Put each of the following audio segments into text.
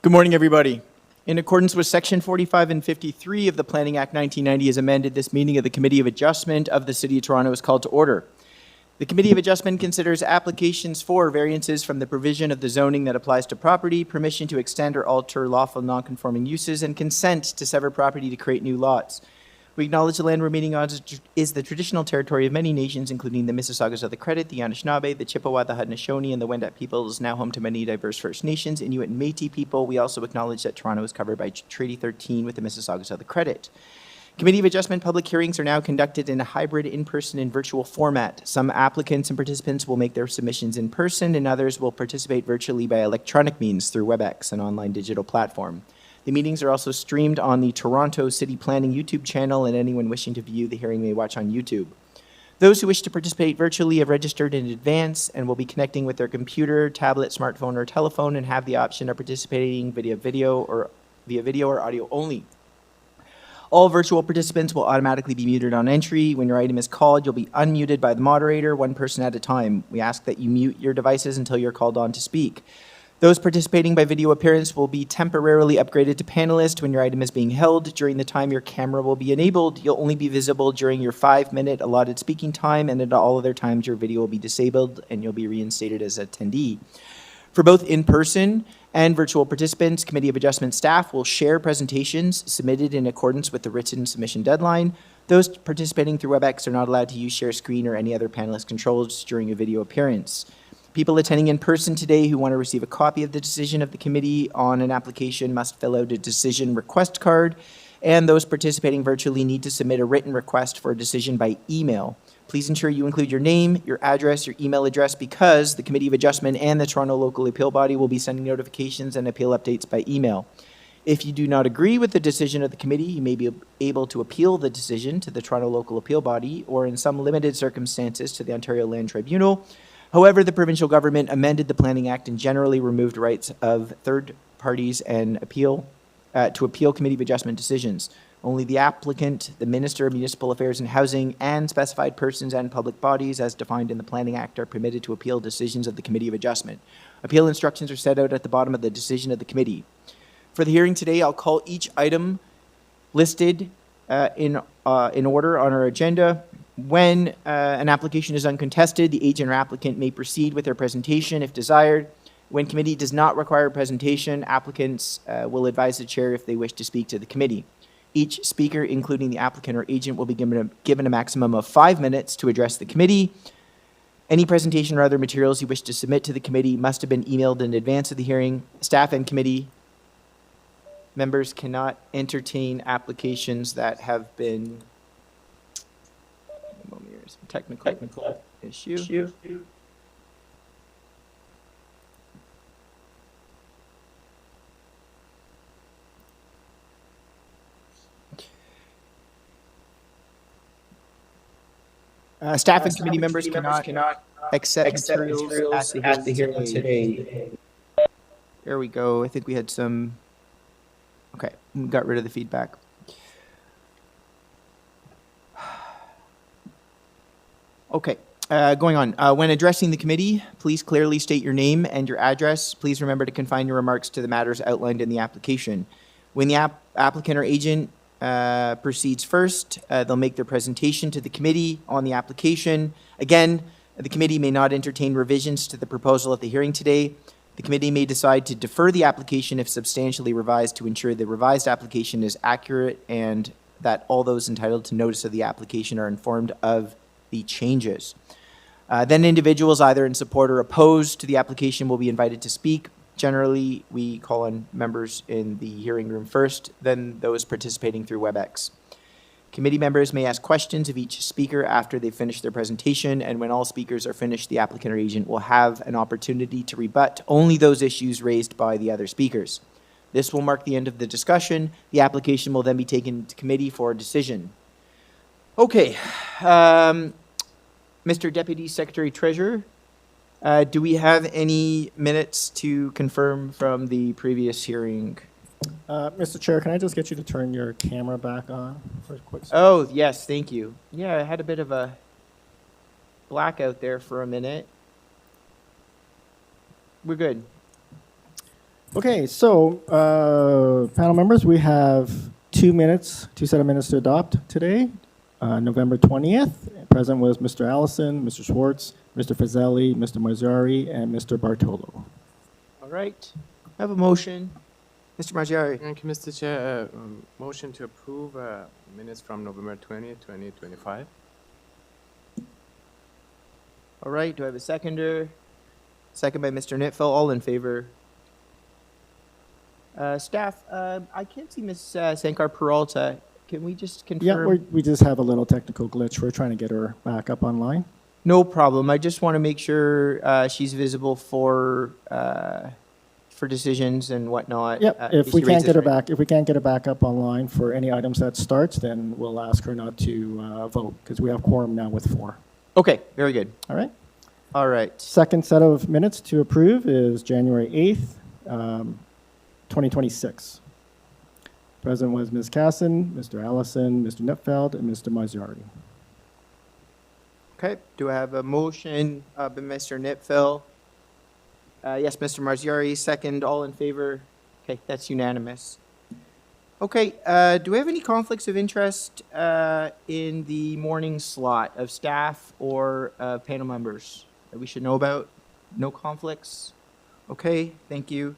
Good morning, everybody. In accordance with Section 45 and 53 of the Planning Act 1990 as amended, this meeting of the Committee of Adjustment of the City of Toronto is called to order. The Committee of Adjustment considers applications for variances from the provision of the zoning that applies to property, permission to extend or alter lawful non-conforming uses, and consent to sever property to create new lots. We acknowledge the land we're meeting on is the traditional territory of many nations, including the Mississaugas of the Credit, the Anishinaabe, the Chippewa, the Haudenosaunee, and the Wendat peoples, now home to many diverse First Nations, Inuit, and Métis people. We also acknowledge that Toronto is covered by Treaty 13 with the Mississaugas of the Credit. Committee of Adjustment public hearings are now conducted in a hybrid in-person and virtual format. Some applicants and participants will make their submissions in person, and others will participate virtually by electronic means through WebEx, an online digital platform. The meetings are also streamed on the Toronto City Planning YouTube channel, and anyone wishing to view the hearing may watch on YouTube. Those who wish to participate virtually have registered in advance and will be connecting with their computer, tablet, smartphone, or telephone and have the option of participating via video or audio only. All virtual participants will automatically be muted on entry. When your item is called, you'll be unmuted by the moderator, one person at a time. We ask that you mute your devices until you're called on to speak. Those participating by video appearance will be temporarily upgraded to panelist when your item is being held. During the time your camera will be enabled, you'll only be visible during your 5-minute allotted speaking time, and at all other times your video will be disabled and you'll be reinstated as attendee. For both in-person and virtual participants, Committee of Adjustment staff will share presentations submitted in accordance with the written submission deadline. Those participating through WebEx are not allowed to use share screen or any other panelist controls during a video appearance. People attending in person today who want to receive a copy of the decision of the committee on an application must fill out a decision request card, and those participating virtually need to submit a written request for a decision by email. Please ensure you include your name, your address, your email address, because the Committee of Adjustment and the Toronto Local Appeal Body will be sending notifications and appeal updates by email. If you do not agree with the decision of the committee, you may be able to appeal the decision to the Toronto Local Appeal Body or, in some limited circumstances, to the Ontario Land Tribunal. However, the provincial government amended the Planning Act and generally removed rights of third parties and to appeal Committee of Adjustment decisions. Only the applicant, the Minister of Municipal Affairs and Housing, and specified persons and public bodies as defined in the Planning Act are permitted to appeal decisions of the Committee of Adjustment. Appeal instructions are set out at the bottom of the decision of the committee. For the hearing today, I'll call each item listed in order on our agenda. When an application is uncontested, the agent or applicant may proceed with their presentation if desired. When committee does not require a presentation, applicants will advise the chair if they wish to speak to the committee. Each speaker, including the applicant or agent, will be given a maximum of 5 minutes to address the committee. Any presentation or other materials you wish to submit to the committee must have been emailed in advance of the hearing. Staff and committee members cannot entertain applications that have been technical issue. Staff and committee members cannot accept materials at the hearing today. There we go. I think we had some. Okay, we got rid of the feedback. Okay, going on. When addressing the committee, please clearly state your name and your address. Please remember to confine your remarks to the matters outlined in the application. When the applicant or agent proceeds first, they'll make their presentation to the committee on the application. Again, the committee may not entertain revisions to the proposal at the hearing today. The committee may decide to defer the application if substantially revised to ensure the revised application is accurate and that all those entitled to notice of the application are informed of the changes. Then individuals either in support or opposed to the application will be invited to speak. Generally, we call on members in the hearing room first, then those participating through WebEx. Committee members may ask questions of each speaker after they've finished their presentation, and when all speakers are finished, the applicant or agent will have an opportunity to rebut only those issues raised by the other speakers. This will mark the end of the discussion. The application will then be taken to committee for a decision. Okay. Mr. Deputy Secretary Treasurer, do we have any minutes to confirm from the previous hearing? Mr. Chair, can I just get you to turn your camera back on for a quick second? Oh, yes, thank you. Yeah, I had a bit of a blackout there for a minute. We're good. Okay, so panel members, we have 2 minutes, 2 set of minutes to adopt today. November 20th. Present was Mr. Allison, Mr. Schwartz, Mr. Fazeli, Mr. Mazzari, and Mr. Bartolo. All right. I have a motion. Mr. Margiari. Thank you, Mr. Chair. Motion to approve minutes from November 20th, 2025. All right. Do I have a seconder? Second by Mr. Nitfeld. All in favor? Staff, I can't see Ms. Sankar Peralta. Can we just confirm? Yeah, we just have a little technical glitch. We're trying to get her back up online. No problem. I just want to make sure she's visible for decisions and whatnot. Yep, if she we can't raises get her her- back, if we can't get her back up online for any items that starts, then we'll ask her not to vote, because we have quorum now with 4. Okay, very good. All right? All right. Second set of minutes to approve is January 8th, 2026. Present was Ms. Casson, Mr. Allison, Mr. Nipfeld, and Mr. Mazzari. Okay. Do I have a motion by Mr. Nitfeld? Yes, Mr. Marziari, second. All in favor? Okay, that's unanimous. Okay, do we have any conflicts of interest in the morning slot of staff or panel members that we should know about? No conflicts? Okay, thank you.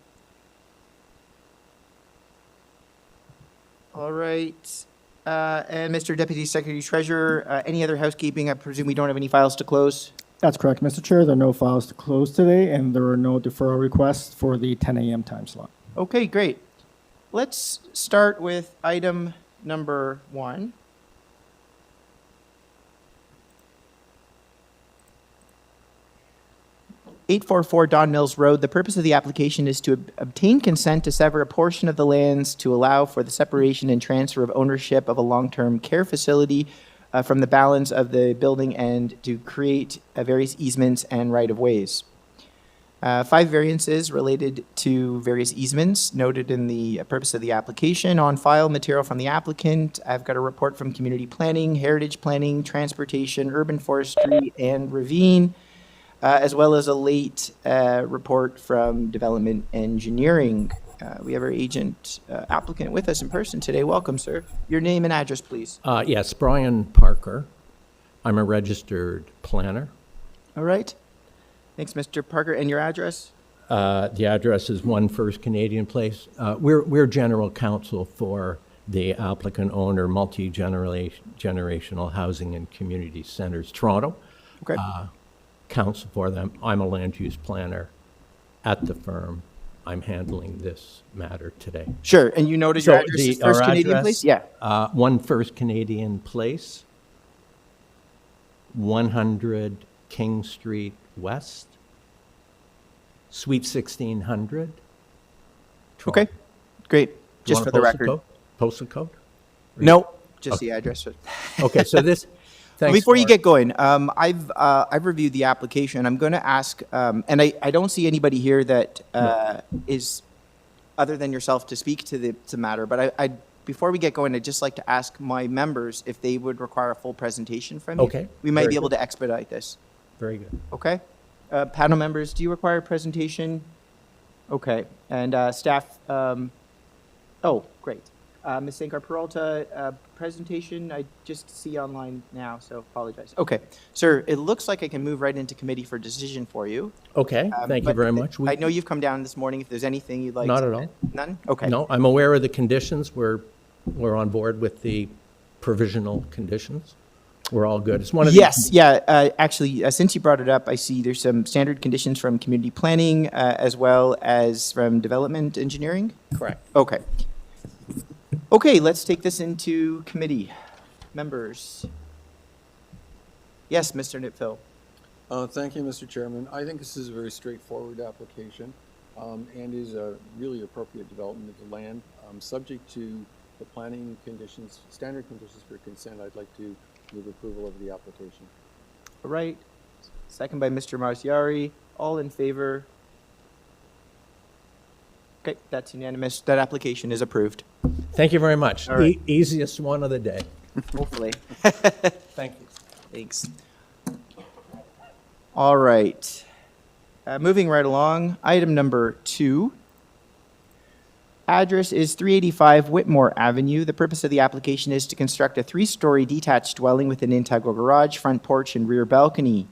All right. And Mr. Deputy Secretary Treasurer, any other housekeeping? I presume we don't have any files to close? That's correct, Mr. Chair. There are no files to close today, and there are no deferral requests for the 10 a.m. time slot. Okay, great. Let's start with item number 1. (844) Don Mills Road. The purpose of the application is to obtain consent to sever a portion of the lands to allow for the separation and transfer of ownership of a long-term care facility from the balance of the building and to create various easements and right-of-ways. 5 variances related to various easements noted in the purpose of the application. On file, material from the applicant. I've got a report from community planning, heritage planning, transportation, urban forestry, and ravine, as well as a late report from development engineering. We have our agent applicant with us in person today. Welcome, sir. Your name and address, please. Yes, Brian Parker. I'm a registered planner. All right. Thanks, Mr. Parker. And your address? The address is 1 First Canadian Place. We're general counsel for the applicant owner, multi-generational housing and community centers, Toronto. Okay. Counsel for them. I'm a land use planner at the firm. I'm handling this matter today. Sure. And you noted your address is First our Canadian address, Place? Yeah. 1 First Canadian Place, 100 King Street West, Suite 1600. Okay. Great. Just for the record. Postal code? No, just the address. Okay, so this, thanks. Before you for- get going, I've reviewed the application. I'm going to ask, and I don't see anybody here that is other than yourself to speak to the matter. But I before we get going, I'd just like to ask my members if they would require a full presentation from you. Okay, We might very be able good. to expedite this. Very good. Okay. Panel members, do you require a presentation? Okay. And staff, oh, great. Ms. Sankar Peralta, presentation, I just see online now, so apologize. Okay. Sir, it looks like I can move right into committee for decision for you. Okay, thank you But very much. I know you've come down this morning. If there's anything you'd like Not to- at all. None? Okay. No, I'm aware of the conditions. We're on board with the provisional conditions. We're all good. It's one of the. Yes, yeah. Actually, since you brought it up, I see there's some standard conditions from community planning as well as from development engineering. Correct. Okay. Okay, let's take this into committee. Members. Yes, Mr. Nitfeld. Thank you, Mr. Chairman. I think this is a very straightforward application and is a really appropriate development of the land. Subject to the planning conditions, standard conditions for consent, I'd like to move approval of the application. All right. Second by Mr. Marziari. All in favor? Okay, that's unanimous. That application is approved. Thank you very much. All right. Easiest one of the day. Hopefully. Thank you. Thanks. All right. Moving right along, item number 2. Address is 385 Whitmore Avenue. The purpose of the application is to construct a three-story detached dwelling with an integral garage, front porch, and rear balcony.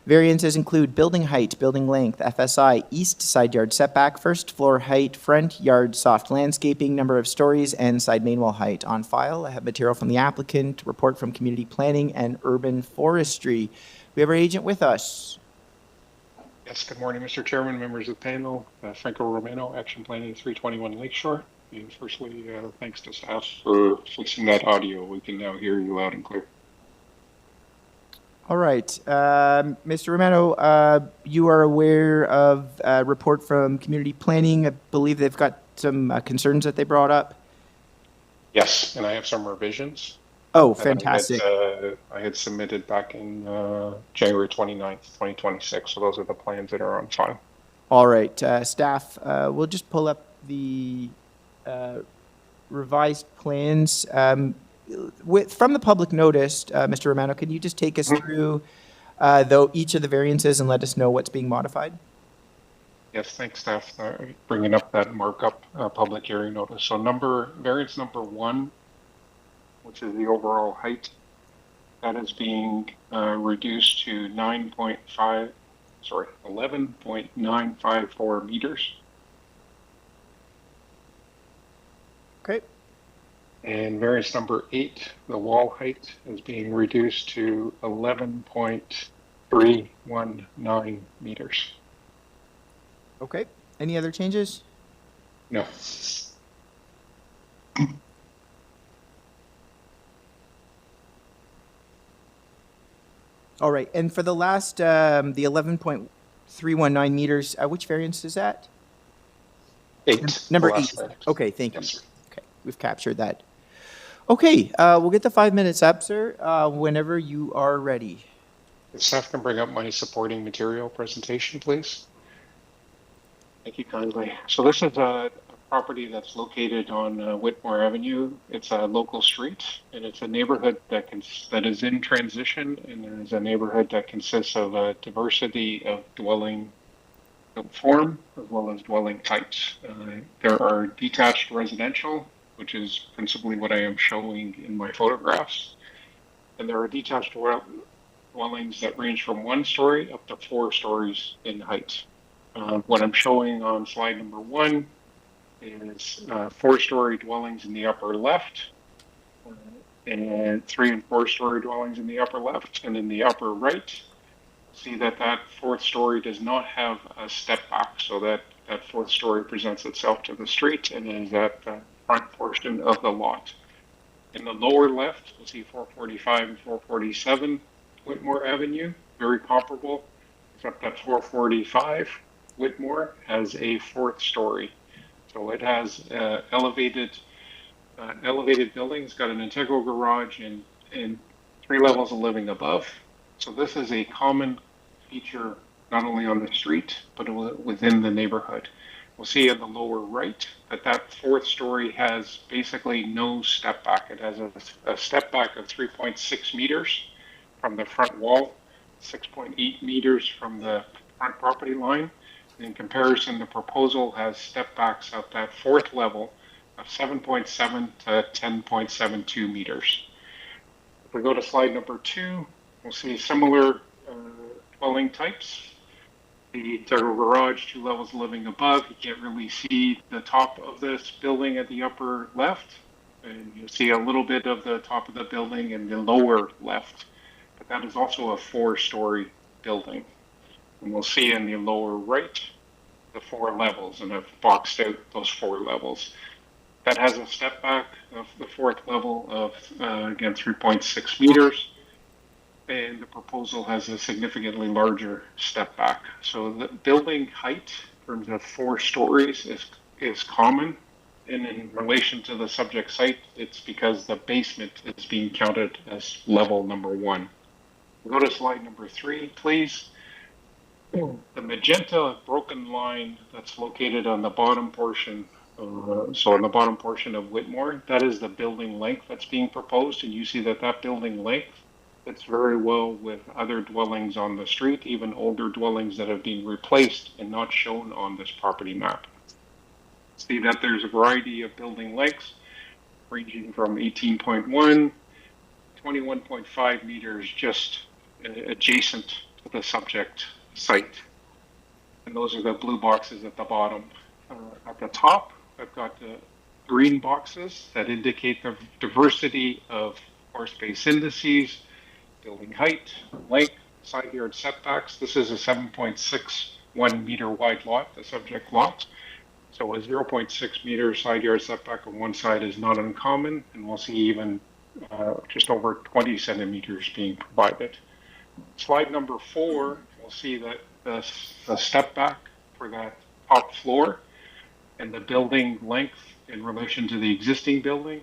Variances include building height, building length, FSI, east side yard setback, first floor height, front yard soft landscaping, number of stories, and side main wall height. On file, I have material from the applicant, report from Community Planning and Urban Forestry. We have our agent with us. Yes, good morning, Mr. Chairman, members of the panel. Franco Romano, Action Planning 321 Lakeshore. And firstly, thanks to staff for fixing that audio. We can now hear you loud and clear. All right. Mr. Romano, you are aware of a report from Community Planning. I believe they've got some concerns that they brought up. Yes, and I have some revisions. Oh, fantastic. I had submitted back in January 29th, 2026. So those are the plans that are on file. All right. Staff, we'll just pull up the revised plans. From the public notice, Mr. Romano, can you just take us through each of the variances and let us know what's being modified? Yes, thanks, staff. Bringing up that markup public hearing notice. So variance number 1, which is the overall height, that is being reduced to 11.954 meters. Okay. And variance number 8, the wall height is being reduced to 11.319 meters. Okay. Any other changes? No. All right. And for the last, the 11.319 meters, which variance is that? 8. Number the last 8. variance. Okay, thank you. Yes, sir. Okay, we've captured that. Okay, we'll get the 5 minutes up, sir, whenever you are ready. If staff can bring up my supporting material presentation, please. Thank you kindly. So this is a property that's located on Whitmore Avenue. It's a local street, and it's a neighborhood that is in transition, and it is a neighborhood that consists of a diversity of dwelling form as well as dwelling types. There are detached residential, which is principally what I am showing in my photographs, and there are detached dwellings that range from 1 story up to 4 stories in height. What I'm showing on slide number 1 is 4-story dwellings in the upper left, and 3 and 4-story dwellings in the upper left, and in the upper right, see that 4th story does not have a step back, so that 4th story presents itself to the street and is at the front portion of the lot. In the lower left, we'll see 445 and 447 Whitmore Avenue, very comparable, except that 445 Whitmore has a 4th story. So it has elevated buildings, got an integral garage and 3 levels of living above. So this is a common feature not only on the street, but within the neighborhood. We'll see in the lower right that 4th story has basically no step back. It has a step back of 3.6 meters from the front wall, 6.8 meters from the front property line. In comparison, the proposal has step backs at that 4th level of 7.7 to 10.72 meters. If we go to slide number 2, we'll see similar dwelling types. The integral garage, 2 levels living above. You can't really see the top of this building at the upper left, and you'll see a little bit of the top of the building in the lower left. But that is also a 4-story building. And we'll see in the lower right the 4 levels, and I've boxed out those 4 levels. That has a step back of the 4th level of, again, 3.6 meters. And the proposal has a significantly larger step back. So the building height in terms of 4 stories is common. And in relation to the subject site, it's because the basement is being counted as level number 1. We'll go to slide number 3, please. The magenta broken line that's located on the bottom portion, so on the bottom portion of Whitmore, that is the building length that's being proposed. And you see that building length fits very well with other dwellings on the street, even older dwellings that have been replaced and not shown on this property map. See that there's a variety of building lengths ranging from 18.1, 21.5 meters just adjacent to the subject site. And those are the blue boxes at the bottom. At the top, I've got the green boxes that indicate the diversity of floor space indices, building height, length, side yard setbacks. This is a 7.61 meter wide lot, the subject lot. So a 0.6 meter side yard setback on one side is not uncommon, and we'll see even just over 20 centimeters being provided. Slide number 4, we'll see that the step back for that top floor and the building length in relation to the existing building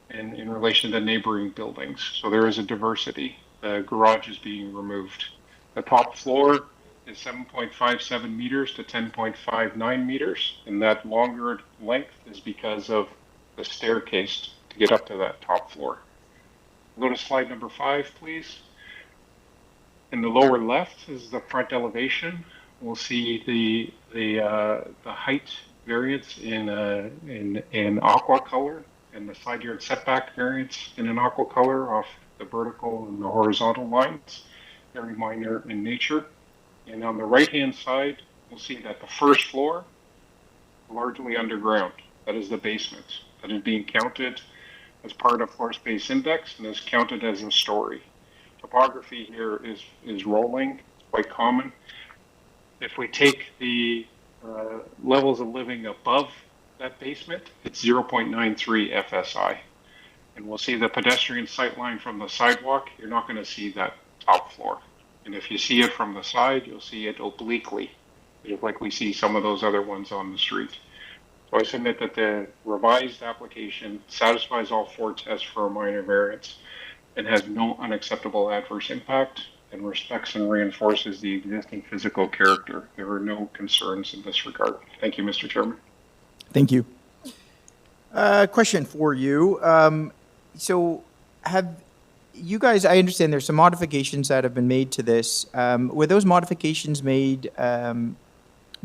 and in relation to neighboring buildings. So there is a diversity. The garage is being removed. The top floor is 7.57 meters to 10.59 meters, and that longer length is because of the staircase to get up to that top floor. Go to slide number 5, please. In the lower left is the front elevation. We'll see the height variance in aqua color and the side yard setback variance in an aqua color off the vertical and the horizontal lines, very minor in nature. And on the right-hand side, we'll see that the first floor, largely underground. That is the basement. That is being counted as part of floor space index and is counted as a story. Topography here is rolling, quite common. If we take the levels of living above that basement, it's 0.93 FSI. And we'll see the pedestrian sight line from the sidewalk. You're not going to see that top floor. And if you see it from the side, you'll see it obliquely, just like we see some of those other ones on the street. So I submit that the revised application satisfies all 4 tests for a minor variance and has no unacceptable adverse impact and respects and reinforces the existing physical character. There are no concerns in this regard. Thank you, Mr. Chairman. Thank you. Question for you. So have you guys, I understand there's some modifications that have been made to this. Were those modifications made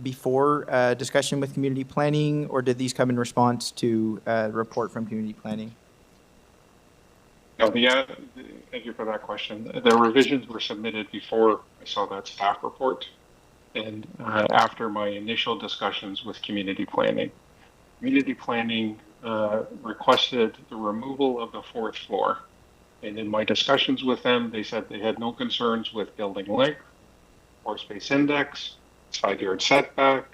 before discussion with community planning, or did these come in response to a report from community planning? No, thank you for that question. The revisions were submitted before I saw that staff report and after my initial discussions with community planning. Community planning requested the removal of the 4th floor. And in my discussions with them, they said they had no concerns with building length, floor space index, side yard setback.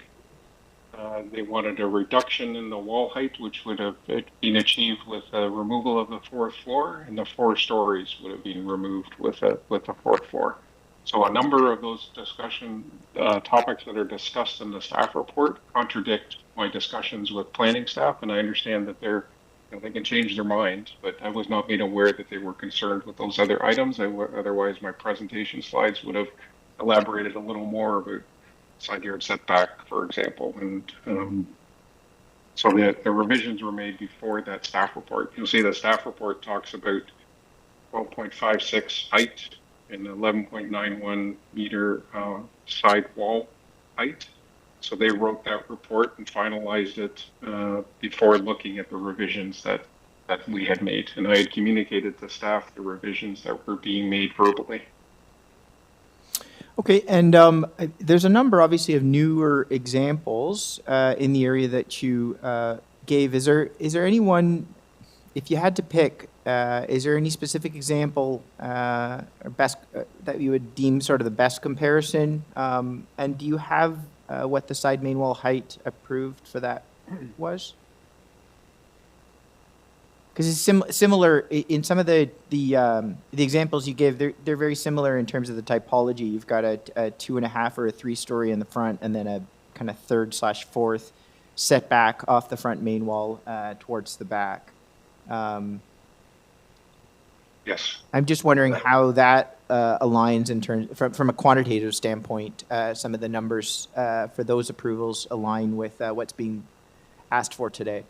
They wanted a reduction in the wall height, which would have been achieved with the removal of the 4th floor, and the 4 stories would have been removed with the 4th floor. So a number of those discussion topics that are discussed in the staff report contradict my discussions with planning staff, and I understand that they can change their mind, but I was not made aware that they were concerned with those other items. Otherwise, my presentation slides would have elaborated a little more about side yard setback, for example. And so the revisions were made before that staff report. You'll see the staff report talks about 12.56 height and 11.91 meter side wall height. So they wrote that report and finalized it before looking at the revisions that we had made. And I had communicated to staff the revisions that were being made verbally. Okay, and there's a number, obviously, of newer examples in the area that you gave. Is there any one, if you had to pick, is there any specific example or best that you would deem sort of the best comparison? And do you have what the side main wall height approved for that was? Because it's similar in some of the examples you gave. They're very similar in terms of the typology. You've got a 2.5 or a 3-story in the front, and then a kind of 3rd/4th setback off the front main wall towards the back. Yes. I'm just wondering how that aligns in terms from a quantitative standpoint. Some of the numbers for those approvals align with what's being asked for today.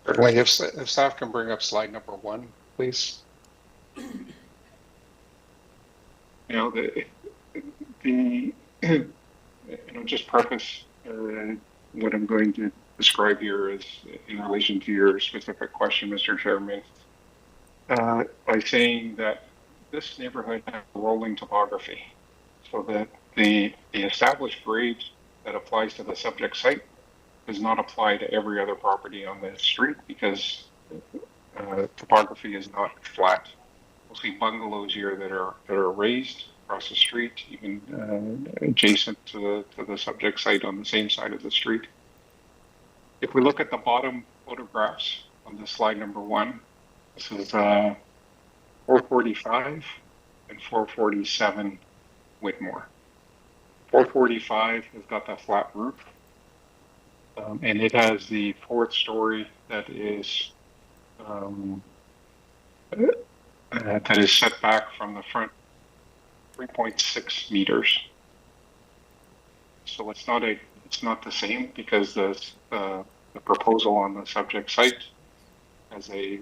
Certainly, if staff can bring up slide number 1, please. Just preface what I'm going to describe here is in relation to your specific question, Mr. Chairman, by saying that this neighborhood has a rolling topography, so that the established grade that applies to the subject site does not apply to every other property on the street because topography is not flat. We'll see bungalows here that are raised across the street, even adjacent to the subject site on the same side of the street. If we look at the bottom photographs on the slide number 1, this is 445 and 447 Whitmore. 445 has got that flat roof, and it has the 4th story that is set back from the front 3.6 meters. So it's not the same because the proposal on the subject site has a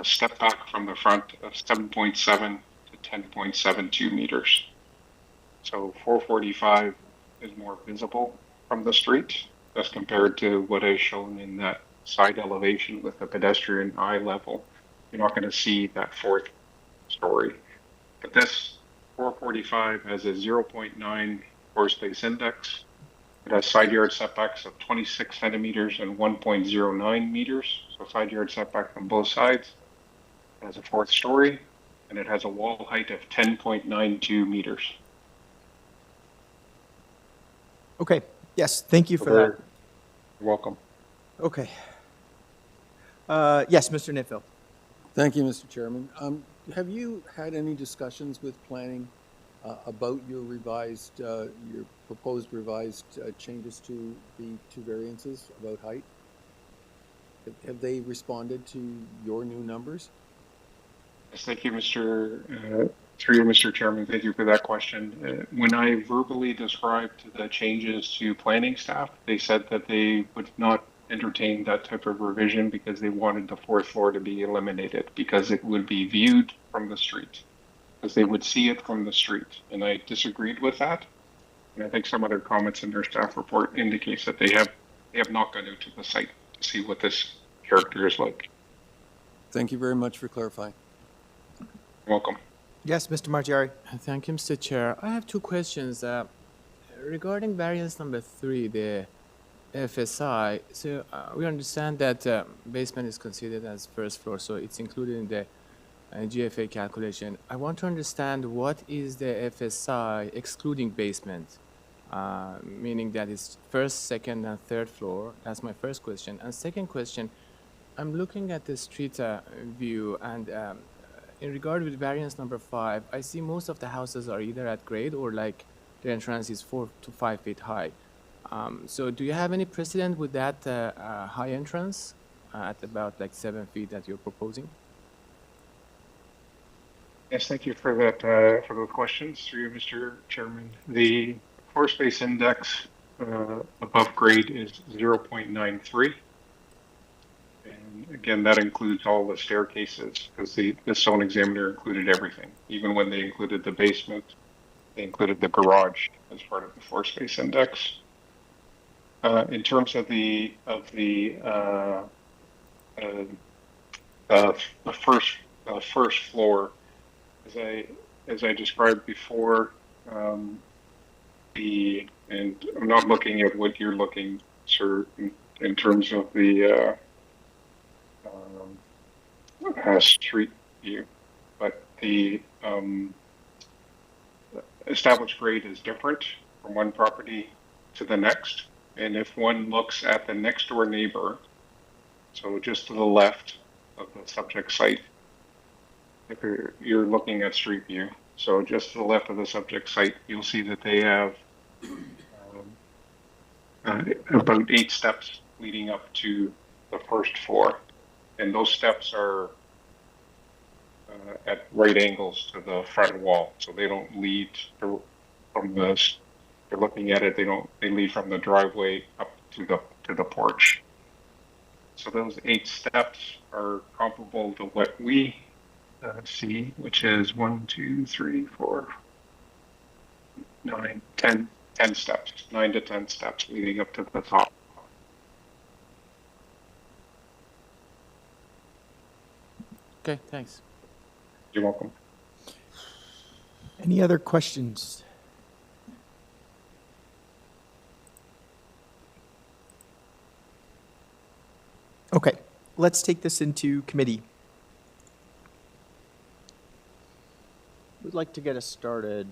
step back from the front of 7.7 to 10.72 meters. So 445 is more visible from the street as compared to what is shown in that side elevation with the pedestrian eye level. You're not going to see that 4th story. But this 445 has a 0.9 floor space index. It has side yard setbacks of 26 centimeters and 1.09 meters. So side yard setback on both sides. It has a 4th story, and it has a wall height of 10.92 meters. Okay, yes, thank you for that. You're welcome. Okay. Yes, Mr. Nitfield. Thank you, Mr. Chairman. Have you had any discussions with planning about your proposed revised changes to the 2 variances about height? Have they responded to your new numbers? Yes, thank you, through you, Mr. Chairman. Thank you for that question. When I verbally described the changes to planning staff, they said that they would not entertain that type of revision because they wanted the 4th floor to be eliminated because it would be viewed from the street, because they would see it from the street. And I disagreed with that. And I think some other comments in their staff report indicates that they have not gone out to the site to see what this character is like. Thank you very much for clarifying. Welcome. Yes, Mr. Margiari. Thank you, Mr. Chair. I have 2 questions. Regarding variance number 3, the FSI, so we understand that basement is considered as 1st floor, so it's included in the GFA calculation. I want to understand what is the FSI excluding basement, meaning that it's 1st, 2nd, and 3rd floor. That's my first question. And second question, I'm looking at the street view, and in regard with variance number 5, I see most of the houses are either at grade or like the entrance is 4 to 5 feet high. So do you have any precedent with that high entrance at about like 7 feet that you're proposing? Yes, thank you for that, for those questions, through you, Mr. Chairman. The floor space index above grade is 0.93. And again, that includes all the staircases because the zone examiner included everything. Even when they included the basement, they included the garage as part of the floor space index. In terms of the first floor, as I described before, and I'm not looking at what you're looking, sir, in terms of the street view, but the established grade is different from one property to the next. And if one looks at the next door neighbor, so just to the left of the subject site, if you're looking at street view, so just to the left of the subject site, you'll see that they have about 8 steps leading up to the 1st floor. And those steps are at right angles to the front wall, so they don't lead from the. You're looking at it. They lead from the driveway up to the porch. So those 8 steps are comparable to what we see, which is 1, 2, 3, 4, 9, 10 steps, 9 to 10 steps leading up to the top. Okay, thanks. You're welcome. Any other questions? Okay, let's take this into committee. Who'd like to get us started?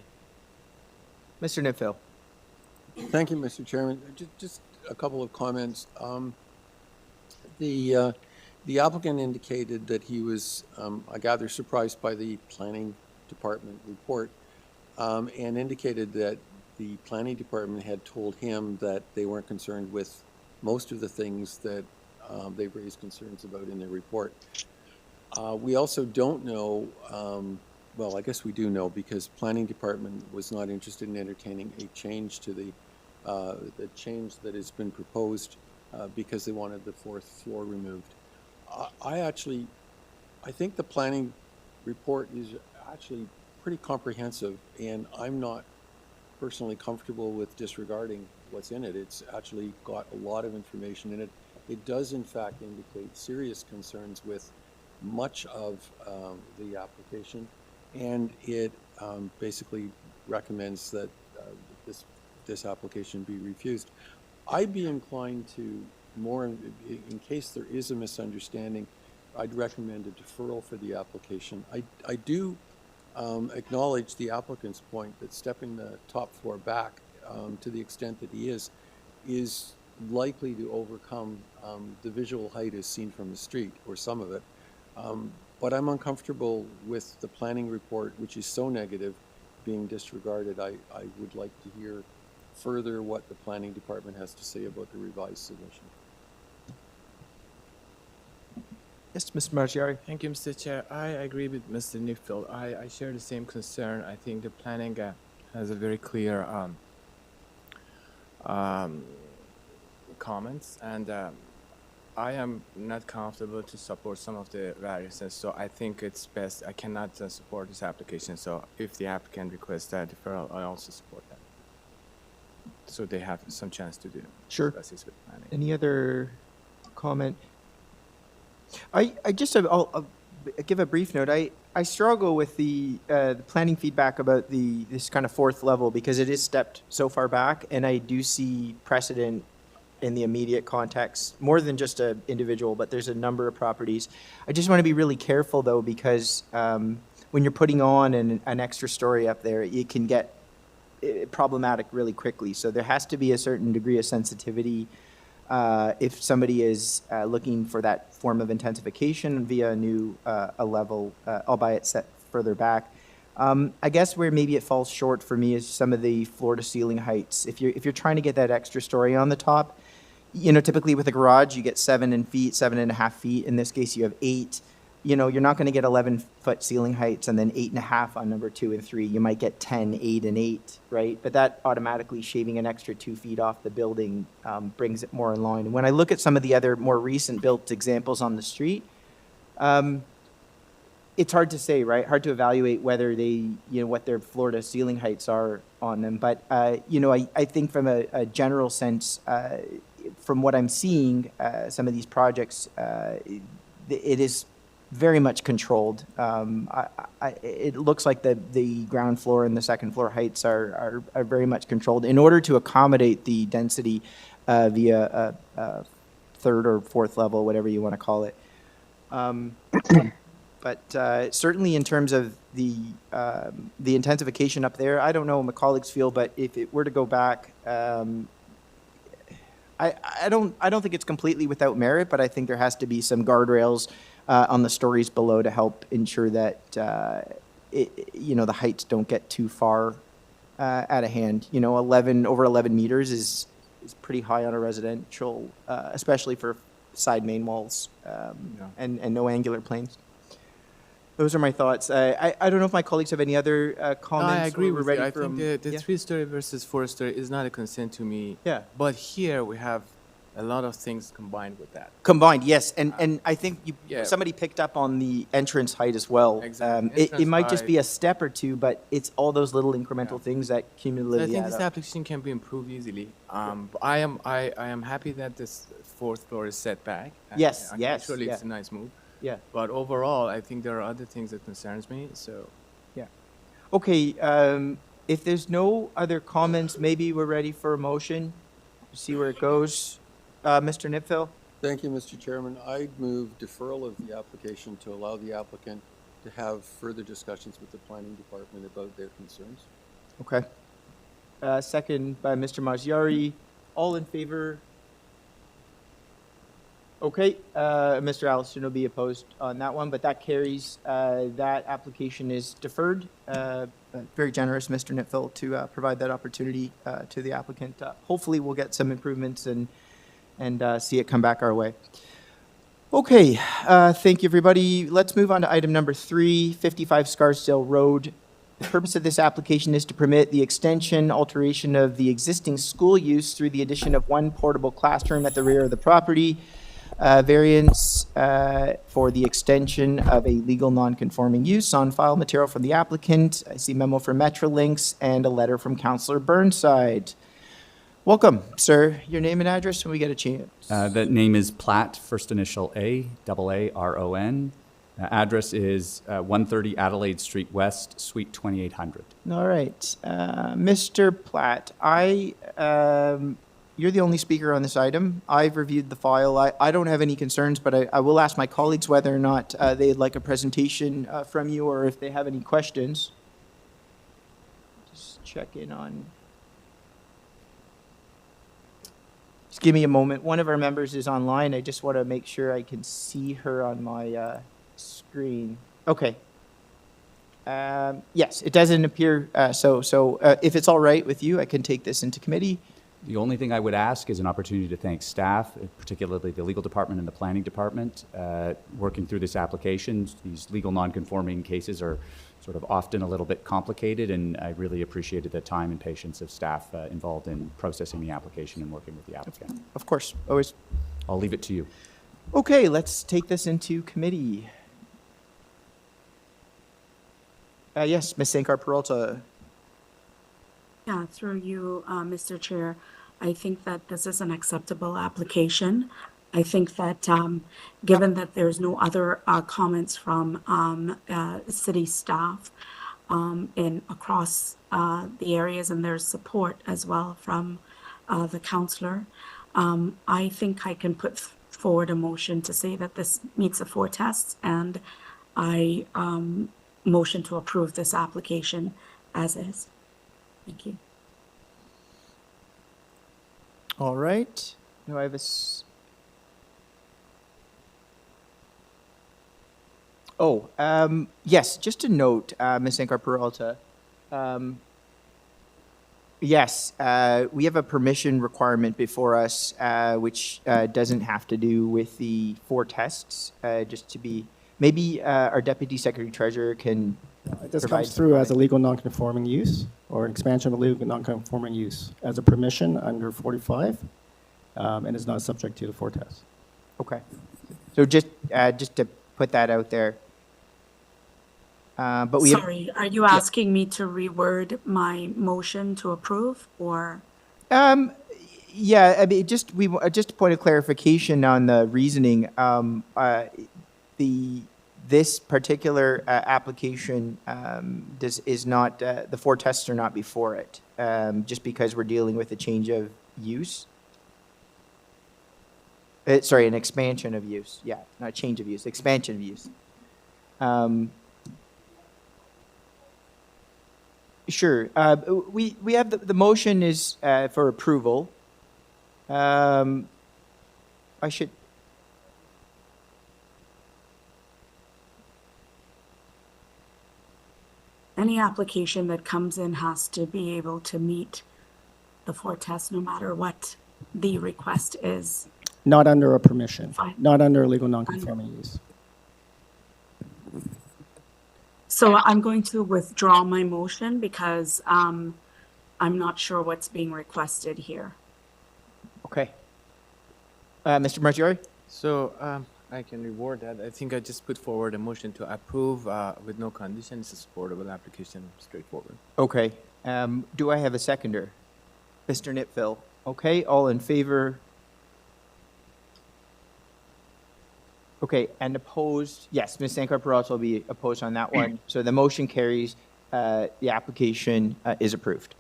Mr. Nifil. Thank you, Mr. Chairman. Just a couple of comments. The applicant indicated that he was, I gather, surprised by the planning department report, and indicated that the planning department had told him that they weren't concerned with most of the things that they've raised concerns about in their report. We also don't know, well, I guess we do know, because planning department was not interested in entertaining a change to the change that has been proposed because they wanted the fourth floor removed. I think the planning report is actually pretty comprehensive, and I'm not personally comfortable with disregarding what's in it. It's actually got a lot of information in it. It does, in fact, indicate serious concerns with much of the application, and it basically recommends that this application be refused. I'd be inclined to more, in case there is a misunderstanding, I'd recommend a deferral for the application. I do acknowledge the applicant's point that stepping the top floor back to the extent that he is likely to overcome the visual height as seen from the street, or some of it. But I'm uncomfortable with the planning report, which is so negative, being disregarded. I would like to hear further what the planning department has to say about the revised submission. Yes, Mr. Margiari. Thank you, Mr. Chair. I agree with Mr. Nifil. I share the same concern. I think the planning has a very clear comments, and I am not comfortable to support some of the variances, so I think it's best. I cannot support this application, so if the applicant requests that deferral, I also support that. So they have some chance to do. Sure. With planning. Any other comment? I'll give a brief note. I struggle with the planning feedback about this kind of fourth level because it is stepped so far back, and I do see precedent in the immediate context, more than just an individual, but there's a number of properties. I just want to be really careful though, because when you're putting on an extra story up there, it can get problematic really quickly. So there has to be a certain degree of sensitivity if somebody is looking for that form of intensification via a new a level, albeit set further back. I guess where maybe it falls short for me is some of the floor to ceiling heights. If you're trying to get that extra story on the top, typically with a garage you get 7.5 feet. In this case you have 8. You're not going to get 11-foot ceiling heights and then 8.5 on number 2 and 3. You might get 10, 8, and 8, right? But that automatically shaving an extra 2 feet off the building brings it more in line. When I look at some of the other more recent built examples on the street, it's hard to say, right? Hard to evaluate whether they, what their floor to ceiling heights are on them. But, I think from a general sense, from what I'm seeing, some of these projects, it is very much controlled. It looks like the ground floor and the second floor heights are very much controlled in order to accommodate the density via a third or fourth level, whatever you want to call it. But certainly in terms of the intensification up there, I don't know how my colleagues feel, but if it were to go back, I don't think it's completely without merit, but I think there has to be some guardrails on the stories below to help ensure that the heights don't get too far out of hand. Over 11 meters is pretty high on a residential, especially for side main walls and no angular planes. Those are my thoughts. I don't know if my colleagues have any other comments. I agree or we're with ready you. I for think the yeah. 3-story versus 4-story is not a concern to me. Yeah. But here we have a lot of things combined with that. Combined, yes, and I think Yeah. somebody picked up on the entrance height as well. Exactly. It might just be Entrance a step or two, but it's all those little incremental things that So I cumulatively think add this up. application can be improved easily. I am happy that this 4th floor is set back. Yes, yes, Actually, yeah. it's a nice move. Yeah. But overall, I think there are other things that concerns me, so. Okay, if there's no other comments, maybe we're ready for a motion. See where it goes. Mr. Nipfel? Thank you, Mr. Chairman. I'd move deferral of the application to allow the applicant to have further discussions with the planning department about their concerns. Okay. Second by Mr. Mazziari. All in favor? Okay, Mr. Allison will be opposed on that one, but that carries. That application is deferred. Very generous, Mr. Nipfel, to provide that opportunity to the applicant. Hopefully, we'll get some improvements and see it come back our way. Okay, thank you, everybody. Let's move on to item number 3, 55 Scarsdale Road. The purpose of this application is to permit the extension, alteration of the existing school use through the addition of one portable classroom at the rear of the property. Variance for the extension of a legal non-conforming use. On file material from the applicant. I see memo from Metrolinx and a letter from Councillor Burnside. Welcome, sir. Your name and address when we get a chance. The name is Platt, first initial A, double A-R-O-N. Address is 130 Adelaide Street West, Suite 2800. All right. Mr. Platt, you're the only speaker on this item. I've reviewed the file. I don't have any concerns, but I will ask my colleagues whether or not they'd like a presentation from you or if they have any questions. Just check in on... Just give me a moment. One of our members is online. I just want to make sure I can see her on my screen. Okay. Yes, it doesn't appear so if it's all right with you, I can take this into committee. The only thing I would ask is an opportunity to thank staff, particularly the legal department and the planning department, working through this application. These legal non-conforming cases are sort of often a little bit complicated, and I really appreciated the time and patience of staff involved in processing the application and working with the applicant. Of course, always. I'll leave it to you. Okay, let's take this into committee. Yes, Ms. Sankar-Peralta. Yeah, through you, Mr. Chair, I think that this is an acceptable application. I think that given that there's no other comments from city staff and across the areas, and there's support as well from the councillor, I think I can put forward a motion to say that this meets the 4 tests, and I motion to approve this application as is. Thank you. All right. Do I have yes, just a note, Ms. Sankar-Peralta. Yes, we have a permission requirement before us, which doesn't have to do with the 4 tests, just to be, maybe our Deputy Secretary Treasurer can This provide comes through as a legal non-conforming use or an expansion of a legal non-conforming use as a permission under 45 and is not subject to the 4 tests. Okay. So just to put that out there. But we Sorry, are you asking me to reword my motion to approve, or? yeah, I mean, just a point of clarification on the reasoning. This particular application is not, the 4 tests are not before it, just because we're dealing with a change of use. Sorry, an expansion of use. Yeah, not change of use, expansion of use. Sure. We have the motion is for approval. I should. Any application that comes in has to be able to meet the 4 tests, no matter what the request is. Not under a permission, Fine. not under a legal non-conforming use. So I'm going to withdraw my motion because I'm not sure what's being requested here. Okay. Mr. Margiori? So I can reward that. I think I just put forward a motion to approve with no conditions. It's a supportable application, straightforward. Okay. Do I have a seconder? Mr. Nipfel. Okay, all in favor? Okay, and opposed, yes, Ms. Sankar-Peralta will be opposed on that one. So the motion carries, the application is approved.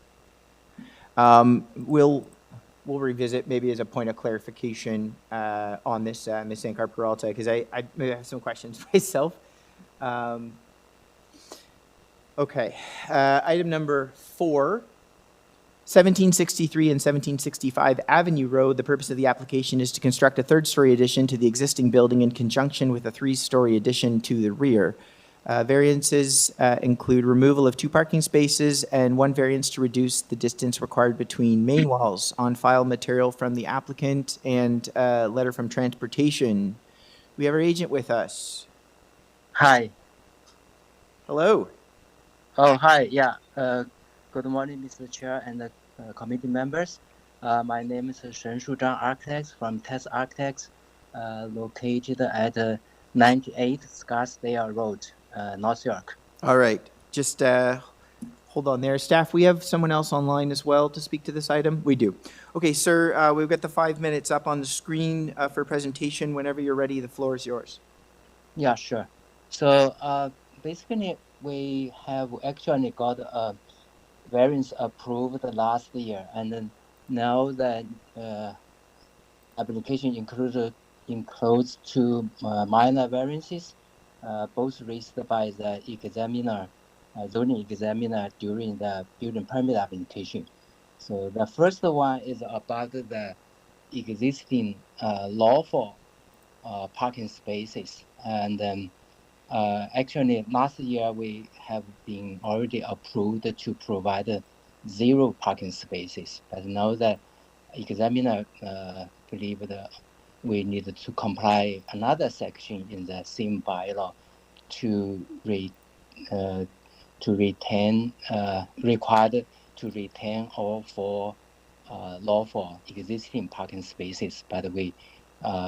We'll revisit maybe as a point of clarification on this, Ms. Sankar-Peralta, because I maybe have some questions myself. Okay, item number 4. 1763 and 1765 Avenue Road, the purpose of the application is to construct a third-story addition to the existing building in conjunction with a three-story addition to the rear. Variances include removal of 2 parking spaces and 1 variance to reduce the distance required between main walls. On file material from the applicant and a letter from transportation. We have our agent with us. Hi. Hello. Oh, hi. Yeah. Good morning, Mr. Chair and committee members. My name is Shen Shuzhang Architects from Test Architects, located at 98 Scarsdale Road, North York. All right. Just hold on there. Staff, we have someone else online as well to speak to this item? We do. Okay, sir, we've got the 5 minutes up on the screen for presentation. Whenever you're ready, the floor is yours. Yeah, sure. So basically, we have actually got a variance approved last year, and then now the application includes 2 minor variances, both raised by the examiner, zoning examiner during the building permit application. So the first one is about the existing lawful parking spaces, and then actually last year we have been already approved to provide 0 parking spaces, but now the examiner believe that we need to comply another section in the same bylaw to retain required to retain all 4 lawful existing parking spaces, but we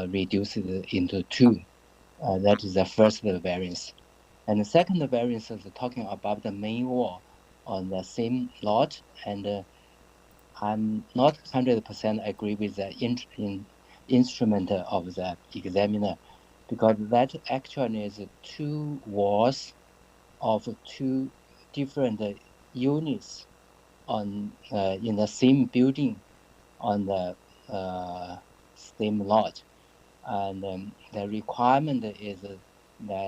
reduce it into 2. That is the first variance. And the second variance is talking about the main wall on the same lot, and I'm not 100% agree with the instrument of the examiner, because that actually is 2 walls of 2 different units on in the same building on the same lot. And the requirement is that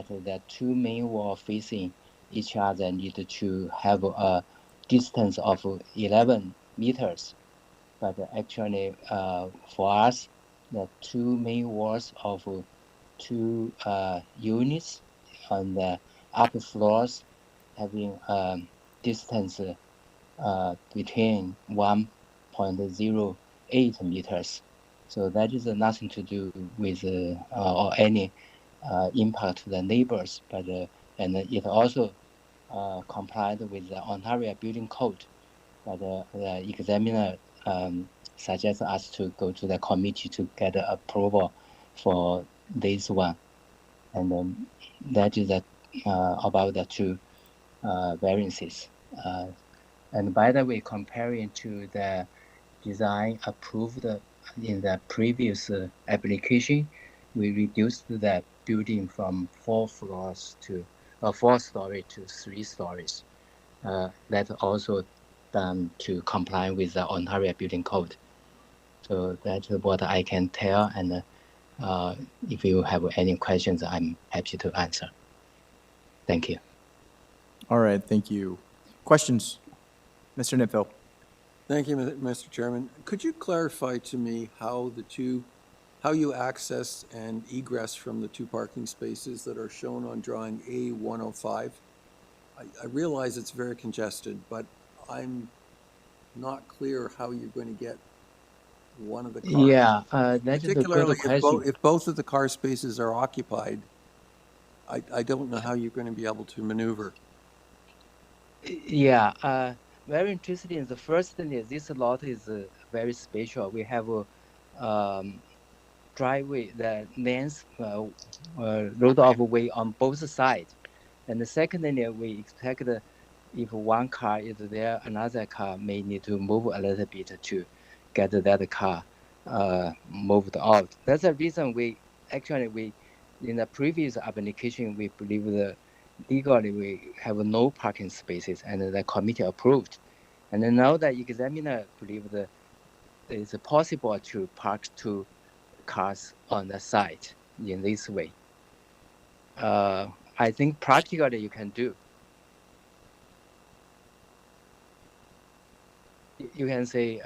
the 2 main walls facing each other need to have a distance of 11 meters. But actually, for us, the 2 main walls of 2 units on the upper floors having a distance between 1.08 meters. So that is nothing to do with or any impact to the neighbors, but and it also complied with the Ontario Building Code. But the examiner suggests us to go to the committee to get approval for this one, and that is about the 2 variances. And by the way, comparing to the design approved in the previous application, we reduced the building from 4 floors to 4-story to 3 stories. That also done to comply with the Ontario Building Code. So that's what I can tell, and if you have any questions, I'm happy to answer. Thank you. All right, thank you. Questions? Mr. Nipville. Thank you, Mr. Chairman. Could you clarify to me how you access and egress from the 2 parking spaces that are shown on drawing A105? I realize it's very congested, but I'm not clear how you're going to get one of the cars. Yeah, that is a good question. If both of the car spaces are occupied, I don't know how you're going to be able to maneuver. Yeah, very interesting. The first thing is this lot is very special. We have a driveway, the length road of way on both sides. And the secondly, we expect if one car is there, another car may need to move a little bit to get that car moved out. That's the reason we In the previous application, we believe that legally we have no parking spaces, and the committee approved. And then now the examiner believe that it's possible to park 2 cars on the site in this way. I think practically you can do. You can say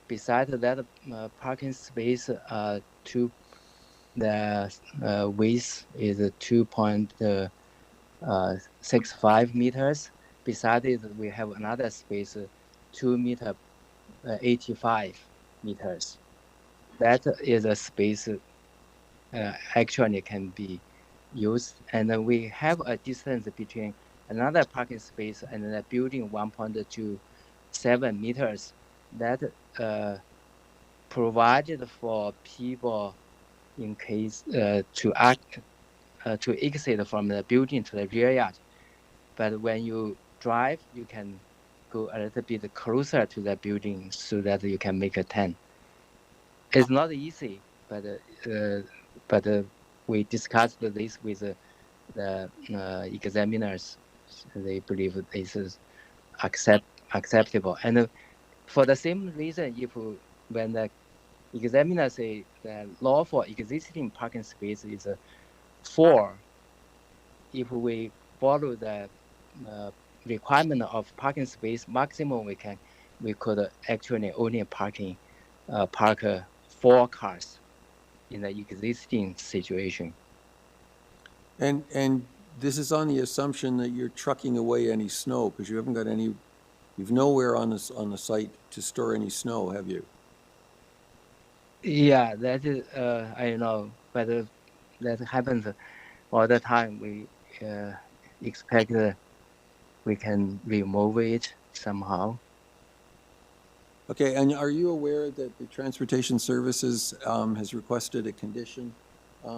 beside that parking space, the width is 2.65 meters. Beside it, we have another space, 2.85 meters. That is a space actually can be used, and then we have a distance between another parking space and the building 1.27 meters. That provided for people in case to exit from the building to the rear yard. But when you drive, you can go a little bit closer to the building so that you can make a turn. It's not easy, but we discussed this with the examiners. They believe this is acceptable. And for the same reason, when the examiner say the law for existing parking space is 4, if we follow the requirement of parking space maximum, we could actually only park 4 cars in the existing situation. And this is on the assumption that you're trucking away any snow, because you haven't got any, you've nowhere on the site to store any snow, have you? Yeah, that is, I know, but that happens all the time. We expect we can remove it somehow. Okay, and are you aware that the Transportation Services has requested a condition?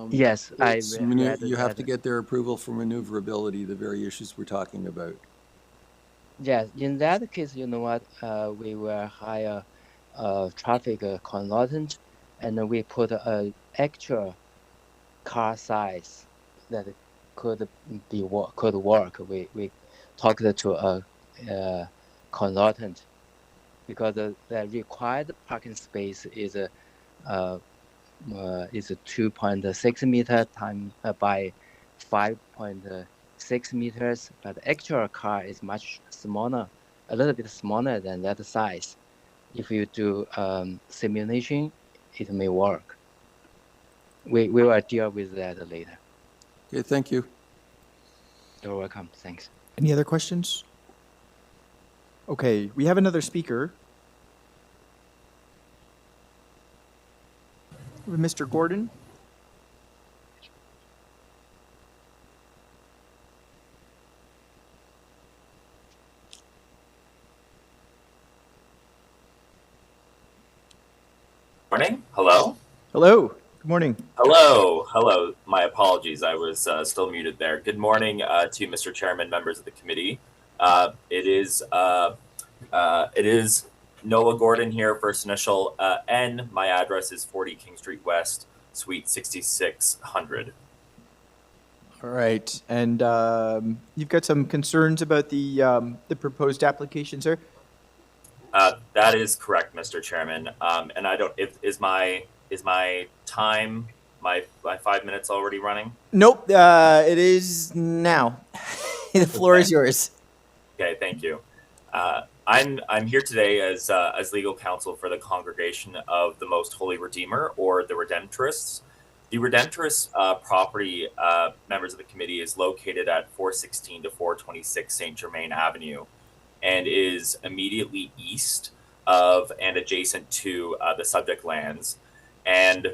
Yes, you have to get their approval for maneuverability, the very issues we're talking about. Yes, in that case, you know what, we will hire a traffic consultant, and we put an actual car size that could work. We talked to a consultant, because the required parking space is 2.6 meter by 5.6 meters, but the actual car is much smaller, a little bit smaller than that size. If you do simulation, it may work. We will deal with that later. Okay, thank you. You're welcome. Thanks. Any other questions? Okay, we have another speaker. Mr. Gordon? Morning. Hello. Hello. Good morning. Hello. Hello. My apologies. I was still muted there. Good morning to Mr. Chairman, members of the committee. It is Noah Gordon here, first initial N. My address is 40 King Street West, Suite 6600. All right, and you've got some concerns about the proposed application, sir? That is correct, Mr. Chairman. And I don't. Is my time, my 5 minutes already running? Nope. It is now. The floor is yours. Okay. Thank you. I'm here today as legal counsel for the Congregation of the Most Holy Redeemer, or the Redemptorists. The Redemptorist property, members of the committee, is located at 416 to 426 St. Germain Avenue, and is immediately east of and adjacent to the subject lands. And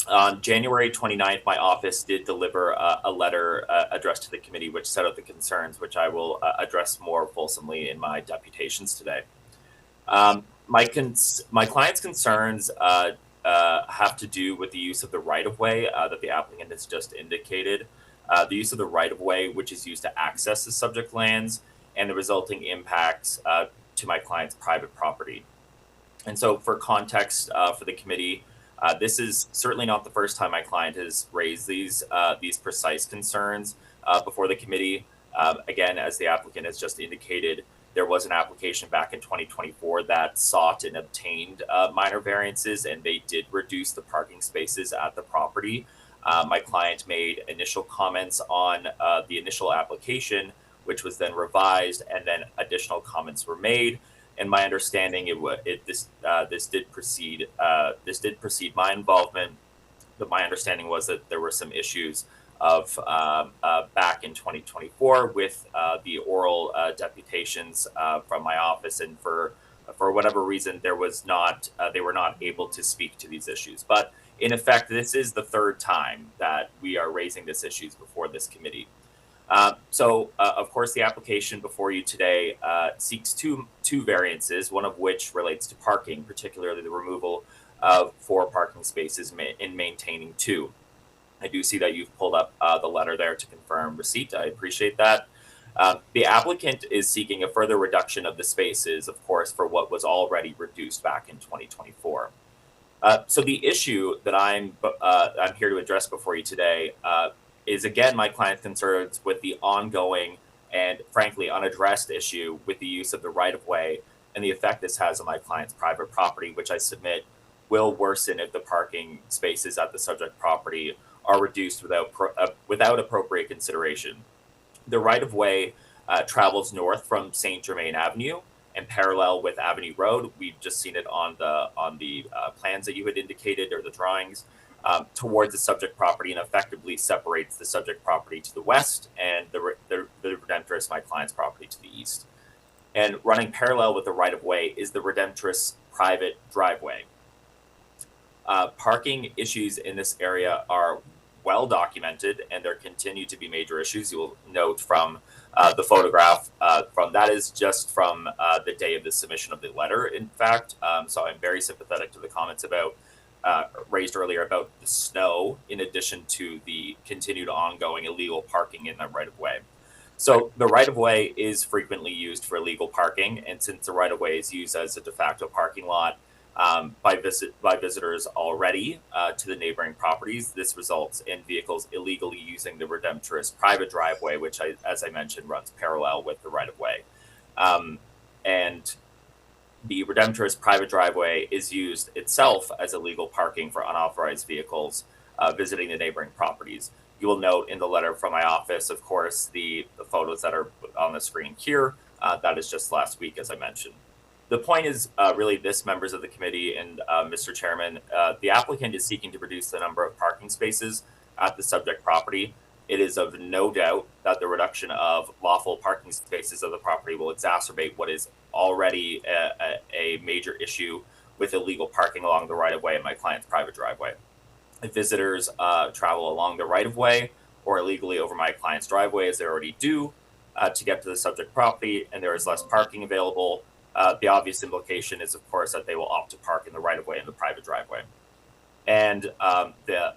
on January 29th, my office did deliver a letter addressed to the committee, which set out the concerns, which I will address more fulsomely in my deputations today. My client's concerns have to do with the use of the right-of-way that the applicant has just indicated, the use of the right-of-way, which is used to access the subject lands, and the resulting impacts to my client's private property. And so for context for the committee, This is certainly not the first time my client has raised these precise concerns before the committee. Again, as the applicant has just indicated, there was an application back in 2024 that sought and obtained minor variances, and they did reduce the parking spaces at the property. My client made initial comments on the initial application, which was then revised, and then additional comments were made. And my understanding, this did precede my involvement. But my understanding was that there were some issues of back in 2024 with the oral deputations from my office, and for whatever reason, they were not able to speak to these issues. But in effect, this is the third time that we are raising these issues before this committee. Of course, the application before you today seeks two variances, one of which relates to parking, particularly the removal of 4 parking spaces in maintaining 2. I do see that you've pulled up the letter there to confirm receipt. I appreciate that. The applicant is seeking a further reduction of the spaces, of course, for what was already reduced back in 2024. So the issue that I'm here to address before you today is, again, my client's concerns with the ongoing and frankly unaddressed issue with the use of the right-of-way and the effect this has on my client's private property, which I submit will worsen if the parking spaces at the subject property are reduced without appropriate consideration. The right-of-way travels north from St. Germain Avenue and parallel with Avenue Road. We've just seen it on the plans that you had indicated, or the drawings, towards the subject property, and effectively separates the subject property to the west and the Redemptorist, my client's property, to the east. And running parallel with the right-of-way is the Redemptorist private driveway. Parking issues in this area are well documented, and there continue to be major issues. You will note from the photograph that is just from the day of the submission of the letter, in fact. So I'm very sympathetic to the comments raised earlier about the snow, in addition to the continued ongoing illegal parking in the right-of-way. So the right-of-way is frequently used for illegal parking, and since the right-of-way is used as a de facto parking lot by visitors already to the neighboring properties, this results in vehicles illegally using the Redemptorist private driveway, which, as I mentioned, runs parallel with the right-of-way. And the Redemptorist private driveway is used itself as illegal parking for unauthorized vehicles visiting the neighboring properties. You will note in the letter from my office, of course, the photos that are on the screen here. That is just last week, as I mentioned. The point is really this, members of the committee and Mr. Chairman. The applicant is seeking to reduce the number of parking spaces at the subject property. It is of no doubt that the reduction of lawful parking spaces of the property will exacerbate what is already a major issue with illegal parking along the right-of-way in my client's private driveway. If visitors travel along the right-of-way or illegally over my client's driveway, as they already do, to get to the subject property, and there is less parking available, the obvious implication is, of course, that they will opt to park in the right-of-way in the private driveway. And the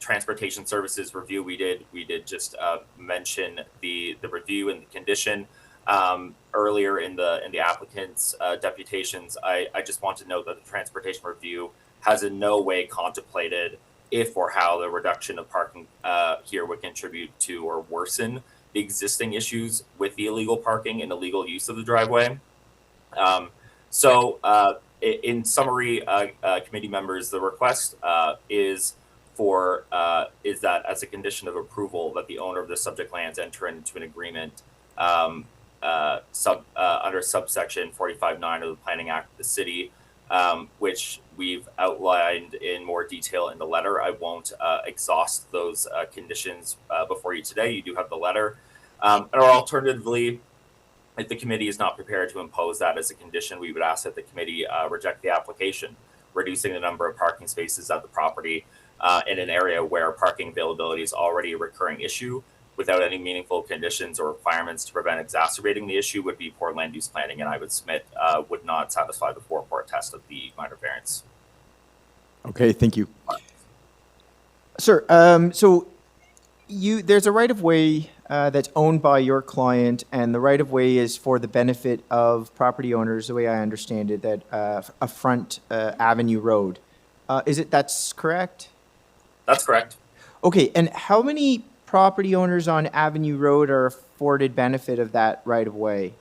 transportation services review we did just mention the review and the condition earlier in the applicant's deputations. I just want to note that the transportation review has in no way contemplated if or how the reduction of parking here would contribute to or worsen the existing issues with the illegal parking and illegal use of the driveway. In summary, committee members, the request is that as a condition of approval that the owner of the subject lands enter into an agreement under subsection 45.9 of the Planning Act of the city, which we've outlined in more detail in the letter. I won't exhaust those conditions before you today. You do have the letter. Or alternatively, if the committee is not prepared to impose that as a condition, we would ask that the committee reject the application, reducing the number of parking spaces at the property in an area where parking availability is already a recurring issue without any meaningful conditions or requirements to prevent exacerbating the issue would be poor land use planning, and I would submit would not satisfy the 4-part test of the minor variance. Okay, thank you. Sir, so there's a right-of-way that's owned by your client, and the right-of-way is for the benefit of property owners, the way I understand it, that a front Avenue Road. That's correct? That's correct. Okay, and how many property owners on Avenue Road are afforded benefit of that right of way?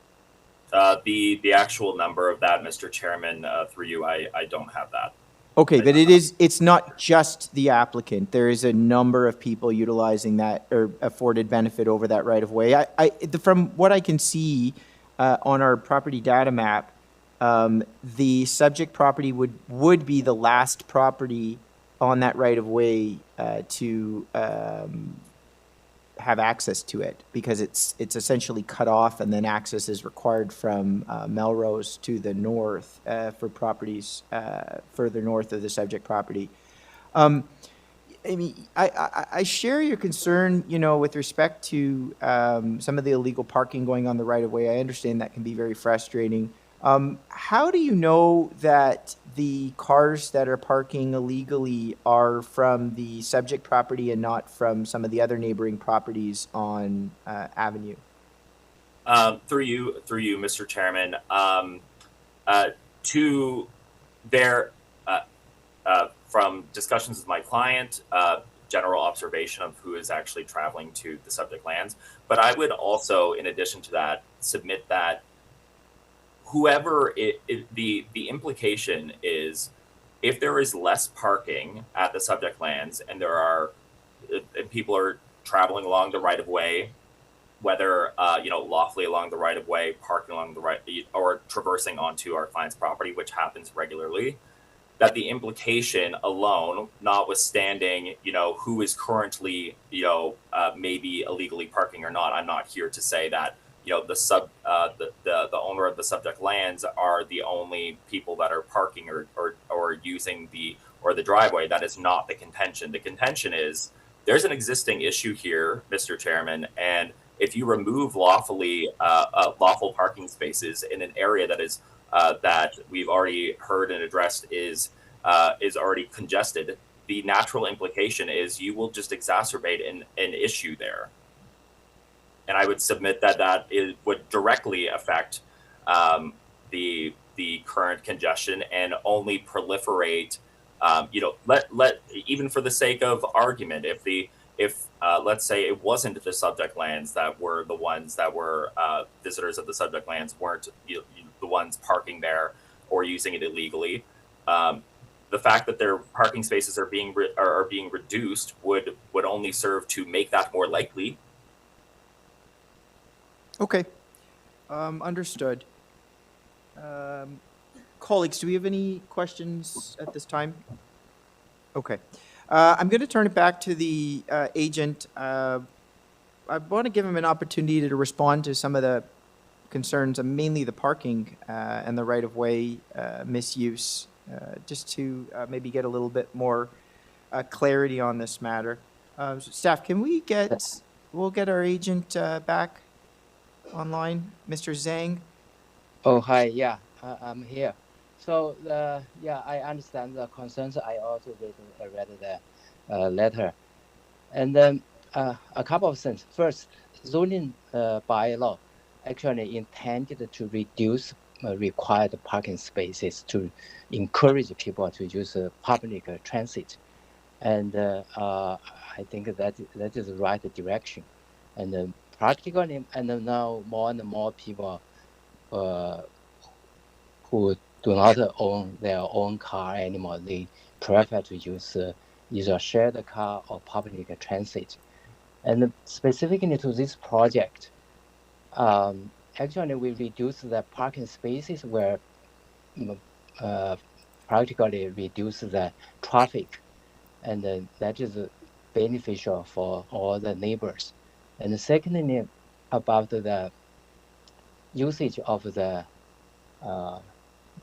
The actual number of that, Mr. Chairman, through you, I don't have that. Okay, but it's not just the applicant. There is a number of people utilizing that or afforded benefit over that right of way. From what I can see on our property data map, the subject property would be the last property on that right of way to have access to it, because it's essentially cut off, and then access is required from Melrose to the north for properties further north of the subject property. I mean, I share your concern, with respect to some of the illegal parking going on the right of way. I understand that can be very frustrating. How do you know that the cars that are parking illegally are from the subject property and not from some of the other neighboring properties on Avenue? Through you, Mr. Chairman, from discussions with my client, general observation of who is actually traveling to the subject lands. But I would also, in addition to that, submit that whoever the implication is, if there is less parking at the subject lands and and people are traveling along the right of way, whether lawfully along the right of way, parking along the right, or traversing onto our client's property, which happens regularly, that the implication alone, notwithstanding who is currently maybe illegally parking or not, I'm not here to say that the owner of the subject lands are the only people that are parking or using the driveway. That is not the contention. The contention is there's an existing issue here, Mr. Chairman, and if you remove lawful parking spaces in an area that is that we've already heard and addressed is already congested, the natural implication is you will just exacerbate an issue there. And I would submit that would directly affect the current congestion and only proliferate. Even for the sake of argument, if let's say it wasn't the subject lands that were the ones that were visitors of the subject lands weren't the ones parking there or using it illegally, the fact that their parking spaces are being reduced would only serve to make that more likely. Okay, understood. Colleagues, do we have any questions at this time? Okay. I'm going to turn it back to the agent. I want to give him an opportunity to respond to some of the concerns, mainly the parking and the right-of-way misuse, just to maybe get a little bit more clarity on this matter. Staff, we'll get our agent back online, Mr. Zhang. Oh, hi. Yeah, I'm here. So, I understand the concerns. I also read the letter. And then a couple of things. First, zoning bylaw actually intended to reduce required parking spaces to encourage people to use public transit. And I think that is the right direction. And practically, and now more and more people who do not own their own car anymore, they prefer to use either a shared car or public transit. And specifically to this project, actually we reduce the parking spaces where practically reduce the traffic, and that is beneficial for all the neighbors. And secondly, about the usage of the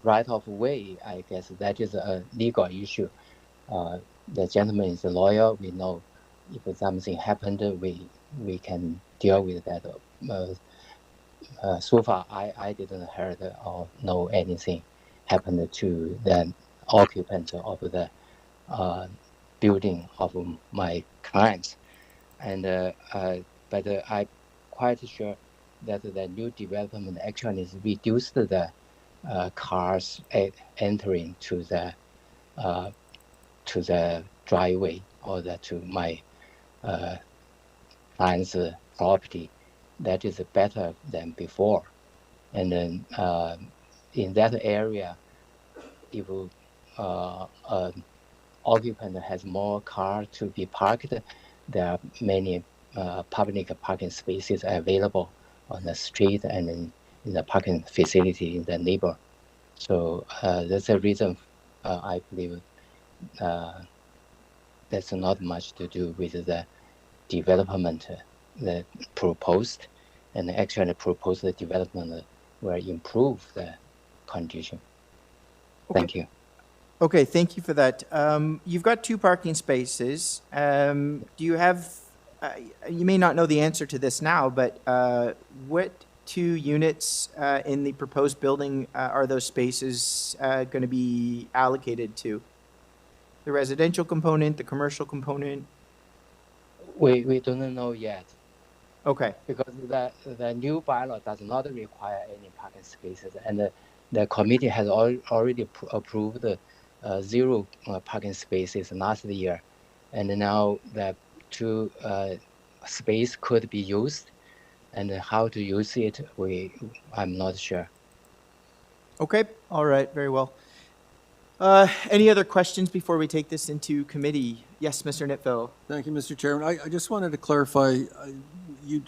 right of way, I guess that is a legal issue. The gentleman is a lawyer. We know if something happened, we can deal with that. So far, I didn't heard or know anything happened to the occupant of the building of my clients. And but I'm quite sure that the new development actually is reduced the cars entering to the to the driveway or to my client's property. That is better than before. And then in that area, if an occupant has more car to be parked, there are many public parking spaces available on the street and in the parking facility in the neighbor. So that's a reason I believe that's not much to do with the development that proposed, and actually proposed the development will improve the condition. Thank you. Okay, thank you for that. You've got 2 parking spaces. Do you have, you may not know the answer to this now, but what 2 units in the proposed building are those spaces going to be allocated to? The residential component, the commercial component? We don't know yet. Okay. Because the new bylaw does not require any parking spaces, and the committee has already approved 0 parking spaces last year, and now the 2 space could be used, and how to use it, I'm not sure. Okay, all right, very well. Any other questions before we take this into committee? Yes, Mr. Nittville. Thank you, Mr. Chairman. I just wanted to clarify,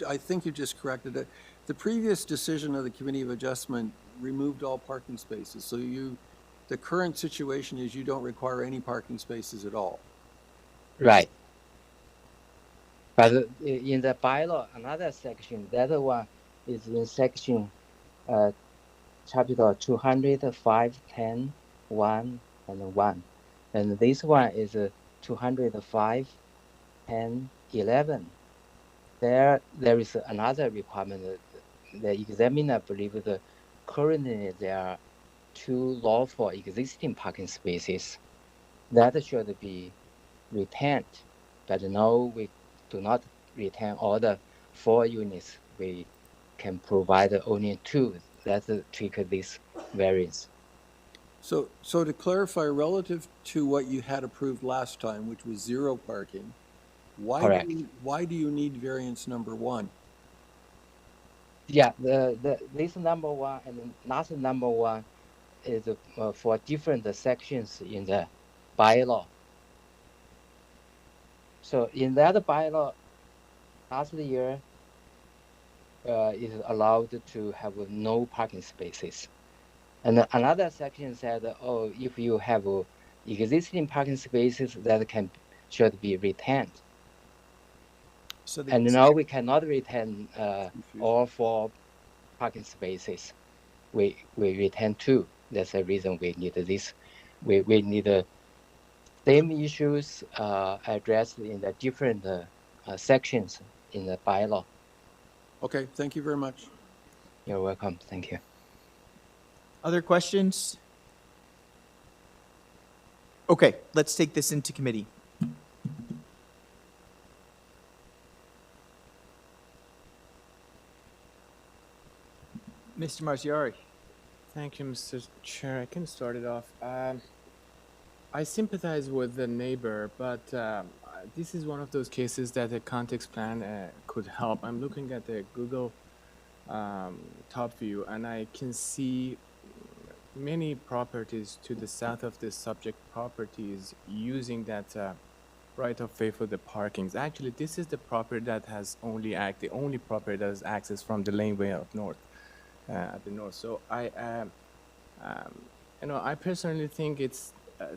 I think you just corrected it. The previous decision of the Committee of Adjustment removed all parking spaces. So the current situation is you don't require any parking spaces at all. Right. But in the bylaw, another section, that one is in section chapter 200, 5, 10, 1, and 1. And this one is 205, 10, 11. There is another requirement. The examiner believes that currently there are 2 lawful existing parking spaces that should be retained. But now we do not retain all the 4 units. We can provide only 2. That's trigger this variance. So to clarify, relative to what you had approved last time, which was 0 parking, why do you need variance number 1? Yeah, this number 1 and last number 1 is for different sections in the bylaw. So in that bylaw, last year, it is allowed to have no parking spaces. And another section said, oh, if you have existing parking spaces, that should be retained. So and now we cannot retain all 4 parking spaces. We retain 2. That's the reason we need this. We need the same issues addressed in the different sections in the bylaw. Okay, thank you very much. You're welcome. Thank you. Other questions? Okay, let's take this into committee. Mr. Marziari. Thank you, Mr. Chair. I can start it off. I sympathize with the neighbor, but this is one of those cases that a context plan could help. I'm looking at the Google top view, and I can see many properties to the south of the subject properties using that right of way for the parkings. Actually, this is the property that has the only property that has access from the laneway up north, at the north. So I personally think it's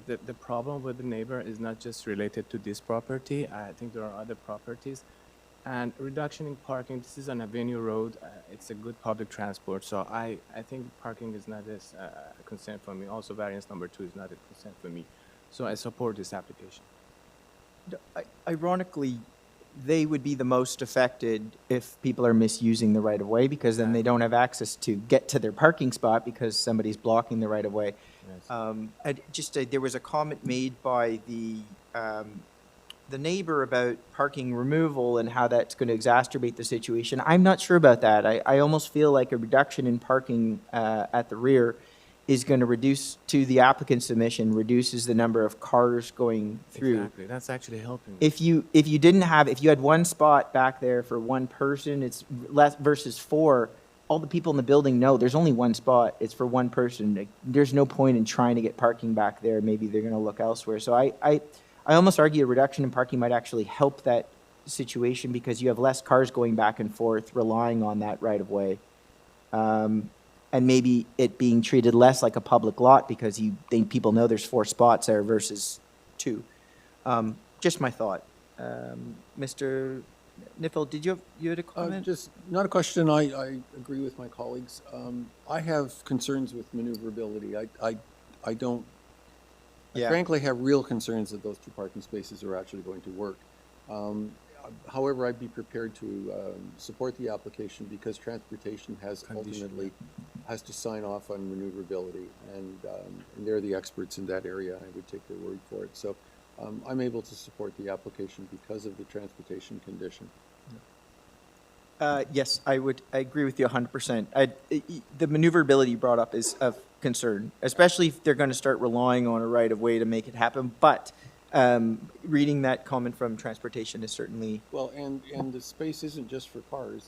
the problem with the neighbor is not just related to this property. I think there are other properties. And reduction in parking, this is on Avenue Road. It's a good public transport. So I think parking is not as a concern for me. Also, variance number 2 is not a concern for me. So I support this application. Ironically, they would be the most affected if people are misusing the right-of-way, because then they don't have access to get to their parking spot because somebody's blocking the right-of-way. Yes. There was a comment made by the neighbor about parking removal and how that's going to exacerbate the situation. I'm not sure about that. I almost feel like a reduction in parking at the rear is going to reduce, to the applicant's submission, reduces the number of cars going through. Exactly. That's actually helping. If you had one spot back there for one person, it's less versus four. All the people in the building know there's only one spot. It's for one person. Like, there's no point in trying to get parking back there. Maybe they're going to look elsewhere. So I almost argue a reduction in parking might actually help that situation because you have less cars going back and forth, relying on that right of way. And maybe it being treated less like a public lot because people know there's 4 spots there versus 2. Just my thought. Mr. Niffel, did you had a comment? Just not a question. I agree with my colleagues. I have concerns with maneuverability. I don't. I frankly have real concerns that those 2 parking spaces are actually going to work. However, I'd be prepared to support the application because transportation ultimately has to sign off on maneuverability, and they're the experts in that area. I would take their word for it. So I'm able to support the application because of the transportation condition. Yes, I agree with you 100%. The maneuverability brought up is of concern, especially if they're going to start relying on a right of way to make it happen. But reading that comment from transportation is certainly well, and the space isn't just for cars.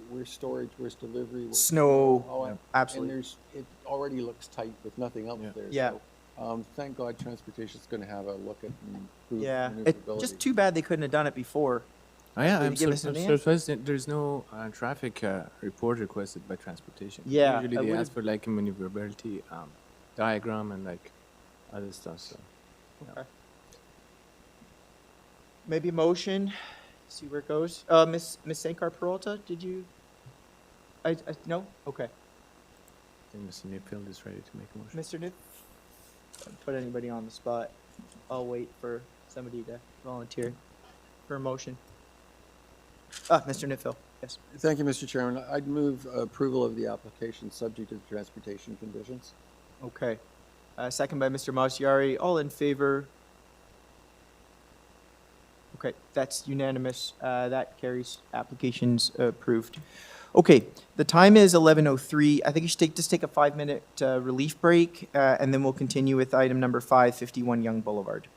Where's storage, where's delivery, where's snow. Absolutely. And it already looks tight with nothing else there. Yeah. So, thank God transportation is going to have a look at and improve It's maneuverability. just too bad they couldn't have done it before. Oh, yeah, Maybe I'm give us an surprised that there's no traffic report requested by transportation. Yeah, Usually I they would've- ask for like a maneuverability diagram and like other stuff. So. Okay. Maybe a motion, see where it goes. Miss Sankar Peralta, did you? No? Okay. I think Mr. Nipfield is ready to make a motion. Mr. Nip? Don't put anybody on the spot. I'll wait for somebody to volunteer for a motion. Mr. Nipfield, yes. Thank you, Mr. Chairman. I'd move approval of the application subject to the transportation conditions. Okay. Second by Mr. Masiari. All in favor? Okay, that's unanimous. That carries. Applications approved. Okay, the time is 11:03. I think you should just take a 5-minute relief break, and then we'll continue with item number 5, 51 Young Boulevard.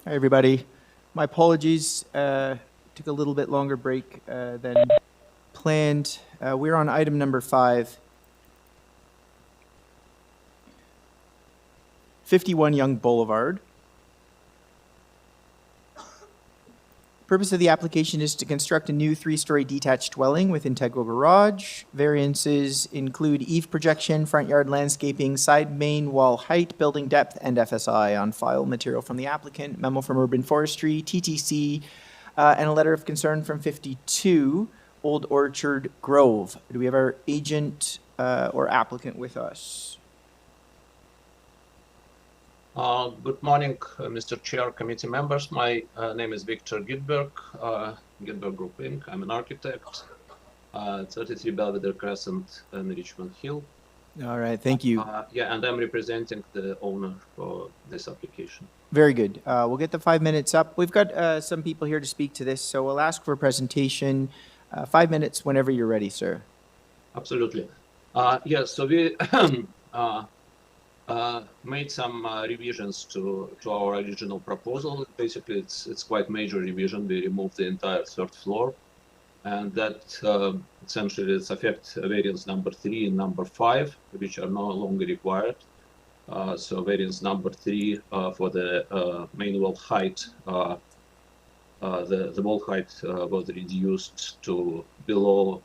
Hi, everybody. My apologies. Took a little bit longer break than planned. We're on item number 5. 51 Young Boulevard. Purpose of the application is to construct a new 3-story detached dwelling with integral garage. Variances include eave projection, front yard landscaping, side main wall height, building depth, and FSI. On file, material from the applicant, memo from Urban Forestry, TTC, and a letter of concern from 52 Old Orchard Grove. Do we have our agent or applicant with us? Good morning, Mr. Chair, committee members. My name is Victor Gidberg, Gidberg Group Inc. I'm an architect, 33 Belvedere Crescent in Richmond Hill. All right, thank you. Yeah, and I'm representing the owner for this application. Very good. We'll get the 5 minutes up. We've got some people here to speak to this, so we'll ask for a presentation. 5 minutes whenever you're ready, sir. Absolutely. Yeah, so we made some revisions to our original proposal. Basically, it's quite major revision. We removed the entire 3rd floor, and that essentially affects variance number 3 and number 5, which are no longer required. So variance number 3 for the main wall height, the wall height was reduced to below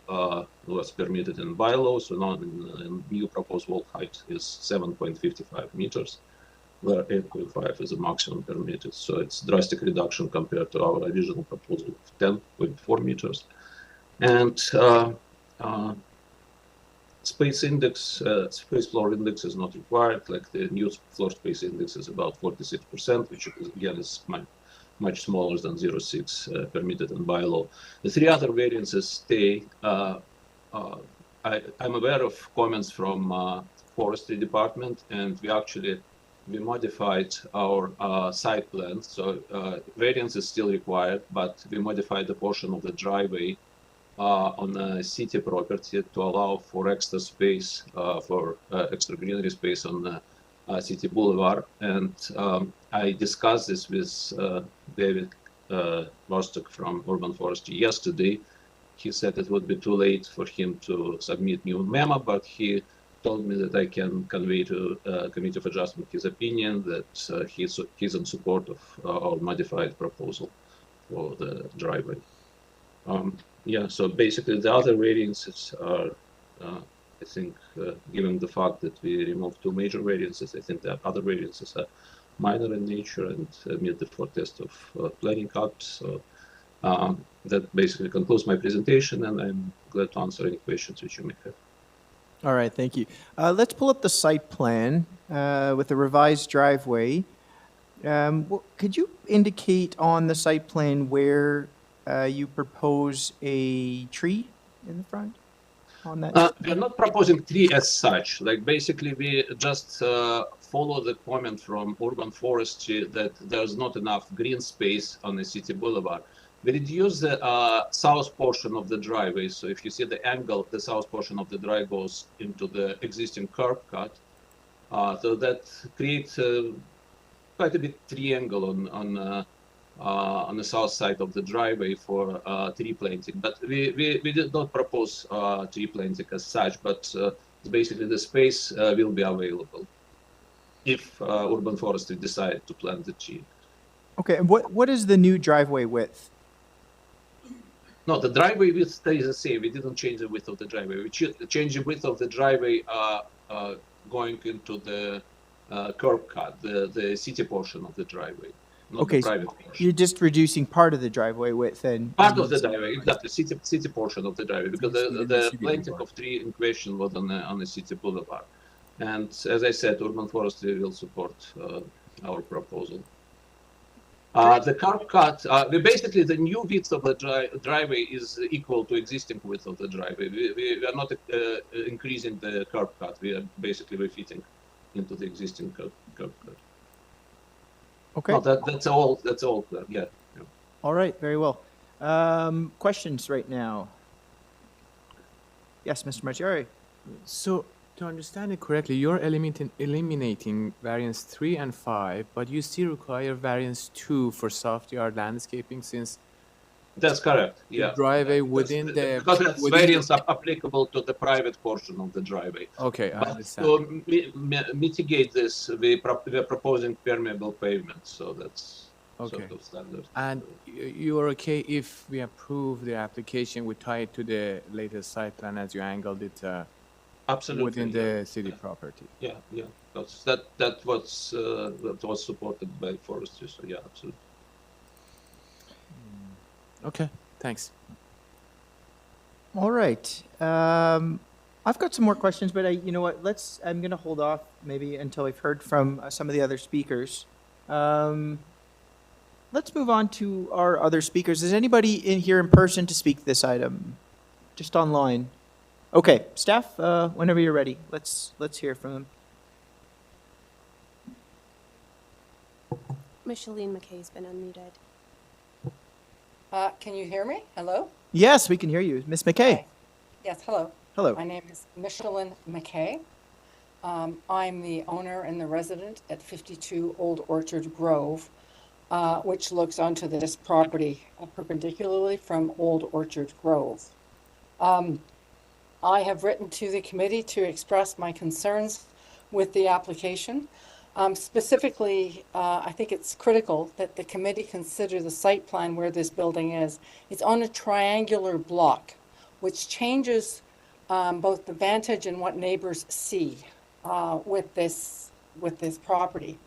what's permitted in bylaw. So now in new proposed wall height is 7.55 meters, where 8.5 is the maximum permitted. So it's drastic reduction compared to our original proposal of 10.4 meters. And space index, space floor index is not required. Like the new floor space index is about 46%, which again is much smaller than 0.6 permitted in bylaw. The 3 other variances stay. I'm aware of comments from forestry department, and we modified our site plan. So variance is still required, but we modified the portion of the driveway on the city property to allow for extra space, for extra greenery space on the City Boulevard. And I discussed this with David Vostok from Urban Forestry yesterday. He said it would be too late for him to submit new memo, but he told me that I can convey to Committee of Adjustment his opinion that he's in support of our modified proposal for the driveway. Yeah, so basically the other variances are, I think, given the fact that we removed 2 major variances, I think the other variances are minor in nature and meet the 4 test of planning act. So that basically concludes my presentation, and I'm glad to answer any questions which you may have. All right, thank you. Let's pull up the site plan with the revised driveway. Could you indicate on the site plan where you propose a tree in the front on that? We're not proposing tree as such. Like basically, we just follow the comment from Urban Forestry that there's not enough green space on the City Boulevard. We reduce the south portion of the driveway. So if you see the angle, the south portion of the drive goes into the existing curb cut. So that creates quite a bit triangle on the south side of the driveway for tree planting. But we did not propose tree planting as such, but basically the space will be available if Urban Forestry decide to plant the tree. Okay, and what is the new driveway width? No, the driveway width stays the same. We didn't change the width of the driveway. We changed the width of the driveway going into the curb cut, the city portion of the driveway. Okay, so you're just reducing part of the driveway width then? Part of the driveway, exactly, city portion of the driveway, because the planting of tree in question was on the City Boulevard. And as I said, Urban Forestry will support our proposal. The curb cut, basically the new width of the driveway is equal to existing width of the driveway. We are not increasing the curb cut. We are basically refitting into the existing curb cut. Okay. No, that's all. That's all. Yeah. All right. Very well. Questions right now? Yes, Mr. Marchiori. So To understand it correctly, you're eliminating variance 3 and 5, but you still require variance 2 for soft yard landscaping since That's correct. Yeah. driveway Because- within the because that's within the- variance applicable to the private portion of the driveway. Okay, I But understand. to mitigate this, we're proposing permeable pavement, so that's Okay. sort of standard. And you are okay if we approve the application, we tie it to the latest site plan as you angled it Absolutely. within yeah. the city property? Yeah, yeah. That was supported by forestry, so yeah, absolutely. Okay, thanks. All right. I've got some more questions, but you know what? I'm going to hold off maybe until we've heard from some of the other speakers. Let's move on to our other speakers. Is anybody in here in person to speak this item? Just online? Okay, staff, whenever you're ready, let's hear from them. Micheline McKay's been unmuted. Can you hear me? Hello? Yes, we can hear you. Miss McKay. Hi. Yes, hello. Hello. My name is Micheline McKay. I'm the owner and the resident at 52 Old Orchard Grove, which looks onto this property perpendicularly from Old Orchard Grove. I have written to the committee to express my concerns with the application. Specifically, I think it's critical that the committee consider the site plan where this building is. It's on a triangular block, which changes both the vantage and what neighbors see with this property.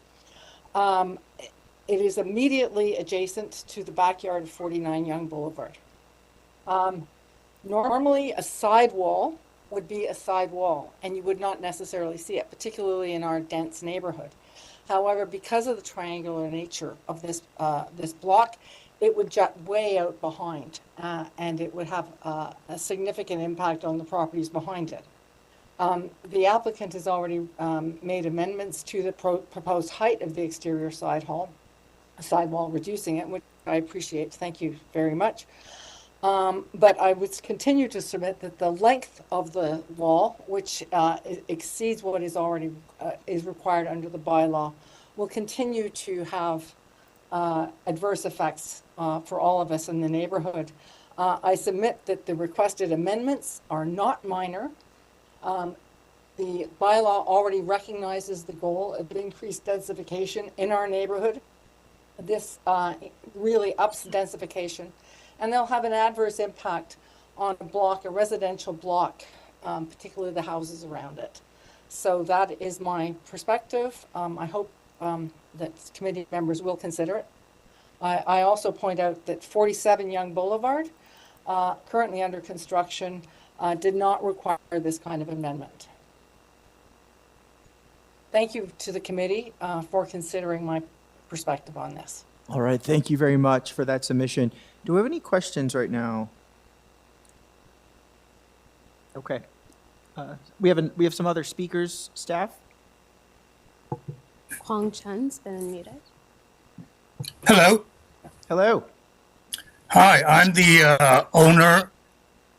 It is immediately adjacent to the backyard of 49 Young Boulevard. Normally, a sidewall would be a sidewall, and you would not necessarily see it, particularly in our dense neighborhood. However, because of the triangular nature of this block, it would jut way out behind, and it would have a significant impact on the properties behind it. The applicant has already made amendments to the proposed height of the exterior sidewall, reducing it, which I appreciate. Thank you very much. But I would continue to submit that the length of the wall, which exceeds what is already is required under the bylaw, will continue to have adverse effects for all of us in the neighborhood. I submit that the requested amendments are not minor. The bylaw already recognizes the goal of increased densification in our neighborhood. This really ups densification, and they'll have an adverse impact on a residential block, particularly the houses around it. So that is my perspective. I hope that committee members will consider it. I also point out that 47 Young Boulevard, currently under construction, did not require this kind of amendment. Thank you to the committee for considering my perspective on this. All right, thank you very much for that submission. Do we have any questions right now? Okay. We have some other speakers, staff. Huang Chen's been unmuted. Hello. Hello. Hi, I'm the owner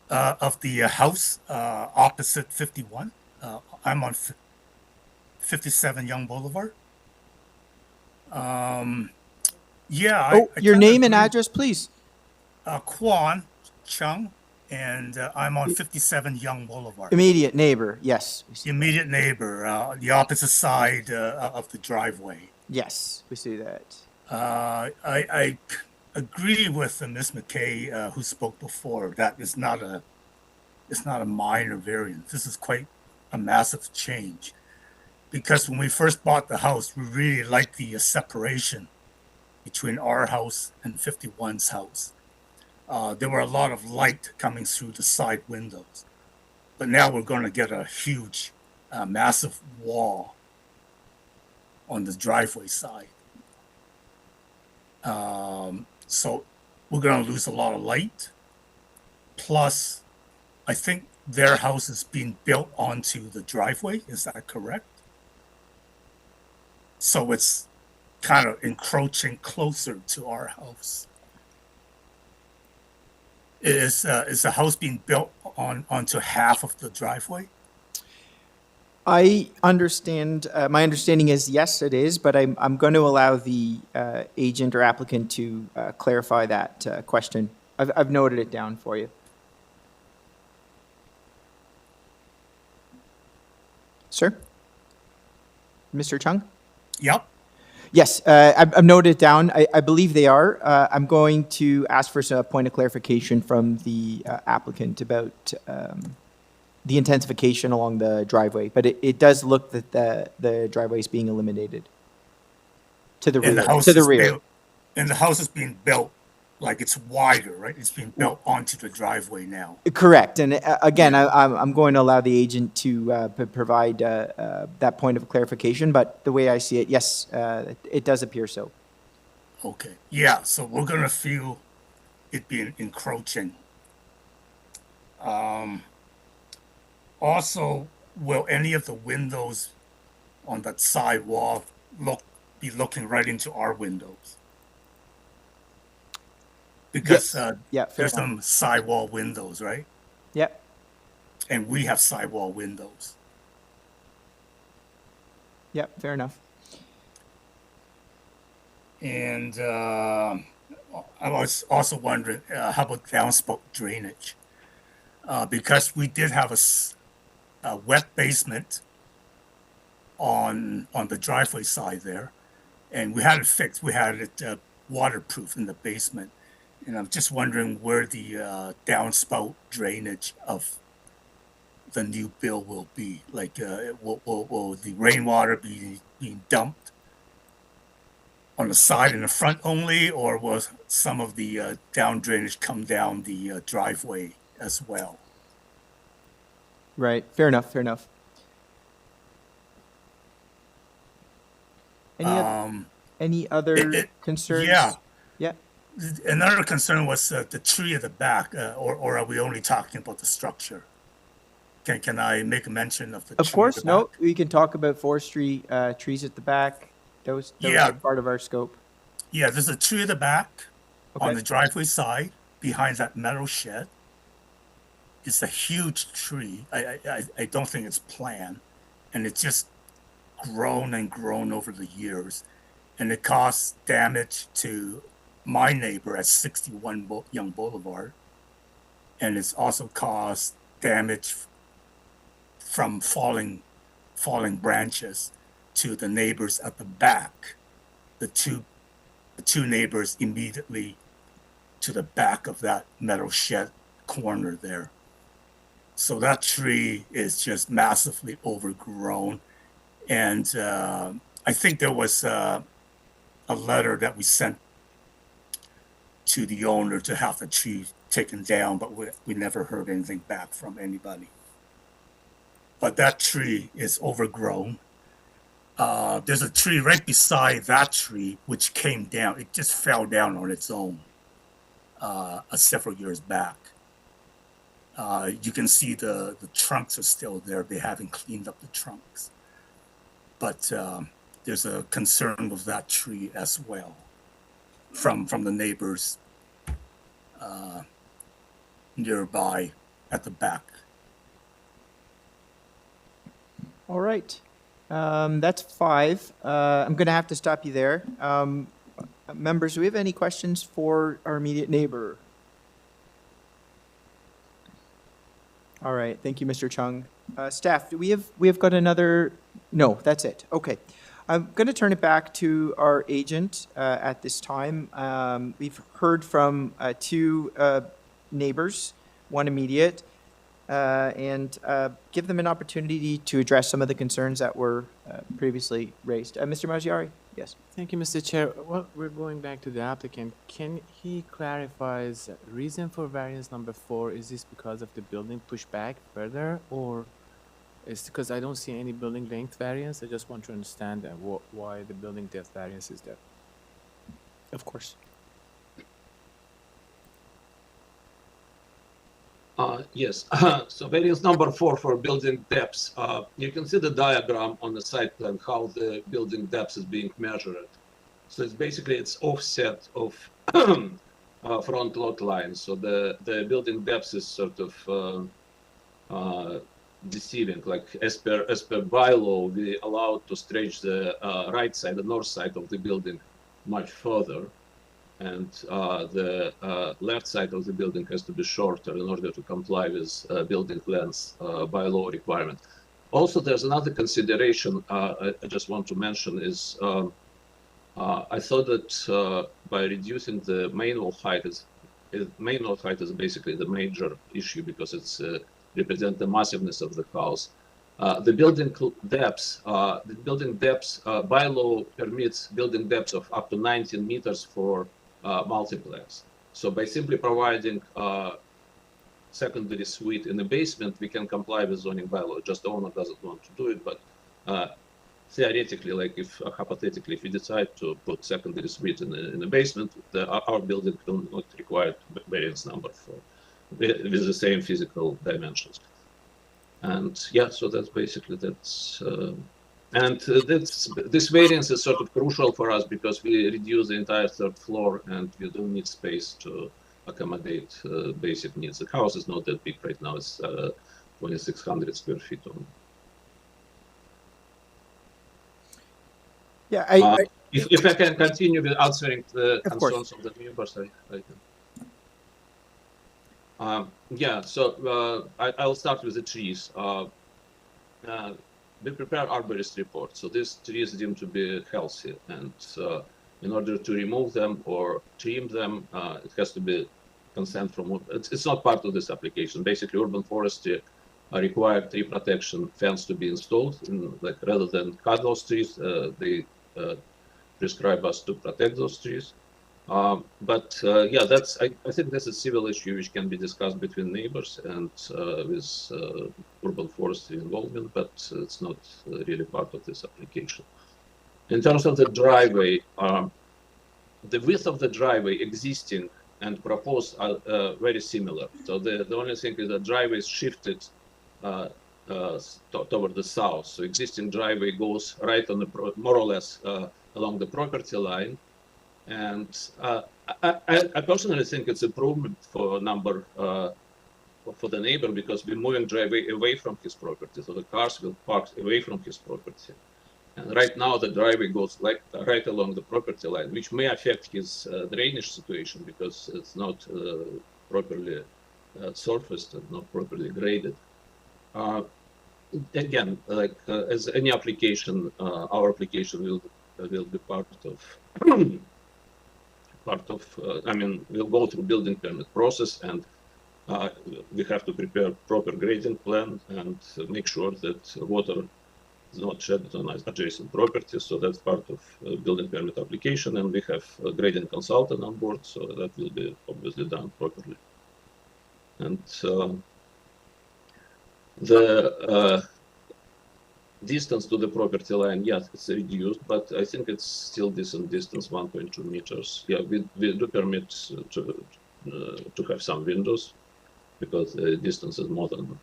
of the house opposite 51. I'm on 57 Young Boulevard. Yeah. Your name and address, please. Quan Chung, and I'm on 57 Young Boulevard. Immediate neighbor, yes. Immediate neighbor, the opposite side of the driveway. Yes, we see that. I agree with Ms. McKay, who spoke before, that it's not a minor variance. This is quite a massive change. Because when we first bought the house, we really liked the separation between our house and 51's house. There were a lot of light coming through the side windows. But now we're going to get a huge, massive wall on the driveway side. So we're going to lose a lot of light. Plus, I think their house is being built onto the driveway. Is that correct? So it's kind of encroaching closer to our house. Is the house being built onto half of the driveway? I understand, my understanding is yes, it is, but I'm going to allow the agent or applicant to clarify that question. I've noted it down for you. Sir? Mr. Chung? Yep. Yes, I've noted it down. I believe they are. I'm going to ask for a point of clarification from the applicant about the intensification along the driveway, but it does look that the driveway is being eliminated to the rear. And the house To the is rear. built, and the house is being built like it's wider, right? It's being built onto the driveway now. Correct, and again, I'm going to allow the agent to provide that point of clarification, but the way I see it, yes, it does appear so. Okay. Yeah. So we're gonna feel it being encroaching. Also, will any of the windows on that side wall be looking right into our windows? Because Yeah, fair there's enough. some sidewall windows, right? Yep. And we have sidewall windows. Yep, fair enough. And I was also wondering, how about downspout drainage? Because we did have a wet basement on the driveway side there, and we had it fixed. We had it waterproof in the basement, and I'm just wondering where the downspout drainage of the new bill will be. Like, will the rainwater be being dumped on the side and the front only, or will some of the down drainage come down the driveway as well? Right, fair enough, fair enough. Any other concerns? Yeah. Yeah. Another concern was the tree at the back, or are we only talking about the structure? Can I make a mention of the tree Of course, at the no, back? we can talk about forestry, trees at the back. Those Yeah. are part of our scope. Yeah, there's a tree at the back on Okay. the driveway side behind that metal shed. It's a huge tree. I don't think it's planned, and it's just grown and grown over the years, and it caused damage to my neighbor at 61 Young Boulevard, and it's also caused damage from falling branches to the neighbors at the back. The two neighbors immediately to the back of that metal shed corner there. So that tree is just massively overgrown. And I think there was a letter that we sent to the owner to have the tree taken down, but we never heard anything back from anybody. But that tree is overgrown. There's a tree right beside that tree which came down. It just fell down on its own several years back. You can see the trunks are still there. They haven't cleaned up the trunks. But there's a concern with that tree as well from the neighbors nearby at the back. All right. That's 5. I'm going to have to stop you there. Members, do we have any questions for our immediate neighbor? All right. Thank you, Mr. Chung. Staff, do we have got another? No, that's it. Okay. I'm going to turn it back to our agent at this time. We've heard from 2 neighbors, 1 immediate, and give them an opportunity to address some of the concerns that were previously raised. Mr. Mazziari, yes. Thank you, Mr. Chair. Well, we're going back to the applicant. Can he clarify the reason for variance number 4? Is this because of the building pushed back further, or is because I don't see any building length variance? I just want to understand why the building depth variance is there. Of course. Yes, so variance number 4 for building depths. You can see the diagram on the site plan, how the building depth is being measured. So it's basically, it's offset of front lot line. So the building depth is sort of deceiving. Like as per bylaw, we allowed to stretch the right side, the north side of the building much further, and the left side of the building has to be shorter in order to comply with building plans bylaw requirement. Also, there's another consideration I just want to mention is I thought that by reducing the main wall height is basically the major issue because it's represent the massiveness of the house. The building depths bylaw permits building depths of up to 19 meters for multiplex. So by simply providing secondary suite in the basement, we can comply with zoning bylaw. Just the owner doesn't want to do it, but theoretically, like hypothetically, if we decide to put secondary suite in the basement, our building will not require variance number with the same physical dimensions. And yeah, so that's basically this variance is sort of crucial for us because we reduce the entire third floor and we don't need space to accommodate basic needs. The house is not that big right now; it's 2,600 square feet only. Yeah, if I can continue with answering the concerns of the members, I can. Yeah, so I'll start with the trees. We prepare arborist report. So these trees deemed to be healthy, and in order to remove them or trim them, it has to be consent from. It's not part of this application. Basically, urban forestry required tree protection fence to be installed. Rather than cut those trees, they prescribe us to protect those trees. Yeah, I think that's a civil issue which can be discussed between neighbors and with urban forestry involvement, but it's not really part of this application. In terms of the driveway, the width of the driveway existing and proposed are very similar. So the only thing is that driveway is shifted toward the south. So existing driveway goes right on the more or less along the property line. And I personally think it's improvement for for the neighbor because we're moving driveway away from his property, so the cars will park away from his property. And right now the driveway goes right along the property line, which may affect his drainage situation because it's not properly surfaced and not properly graded. Again, as any application, our application will be part of. I mean, we'll go through building permit process and we have to prepare proper grading plan and make sure that water is not shed on adjacent properties. So that's part of building permit application, and we have a grading consultant on board, so that will be obviously done properly. And the distance to the property line, yes, it's reduced, but I think it's still decent distance, 1.2 meters. Yeah, we do permit to have some windows because the distance is more than,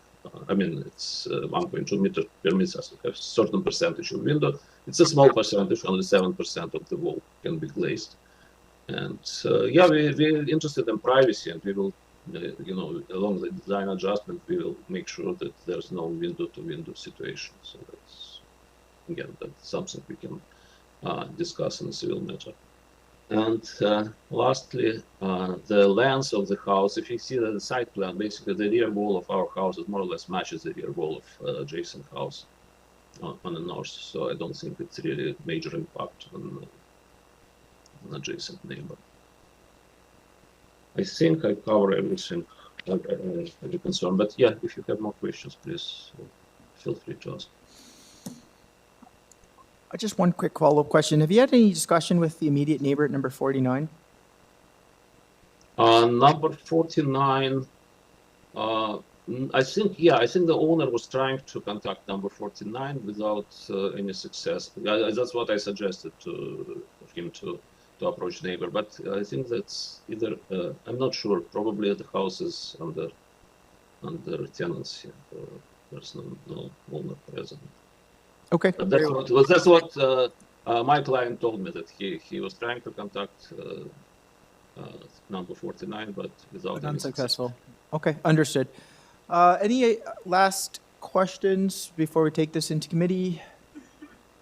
I mean, it's 1.2 meters permits us to have certain percentage of window. It's a small percentage, only 7% of the wall can be glazed. And yeah, we're interested in privacy, and we will, along the design adjustment, we will make sure that there's no window-to-window situation. So that's, again, that's something we can discuss in a civil matter. And lastly, the length of the house. If you see the site plan, basically the rear wall of our house is more or less matches the rear wall of adjacent house on the north. So I don't think it's really a major impact on an adjacent neighbor. I think I cover everything as a concern, but yeah, if you have more questions, please feel free to ask. Just one quick follow-up question. Have you had any discussion with the immediate neighbor at number 49? Number 49, I think the owner was trying to contact number 49 without any success. That's what I suggested to him to approach neighbor, but I think that's either I'm not sure. Probably the house is under tenancy. There's no owner present. Okay. But that's what my client told me, that he was trying to contact number 49, but without any unsuccessful. Okay, understood. Any last questions before we take this into committee?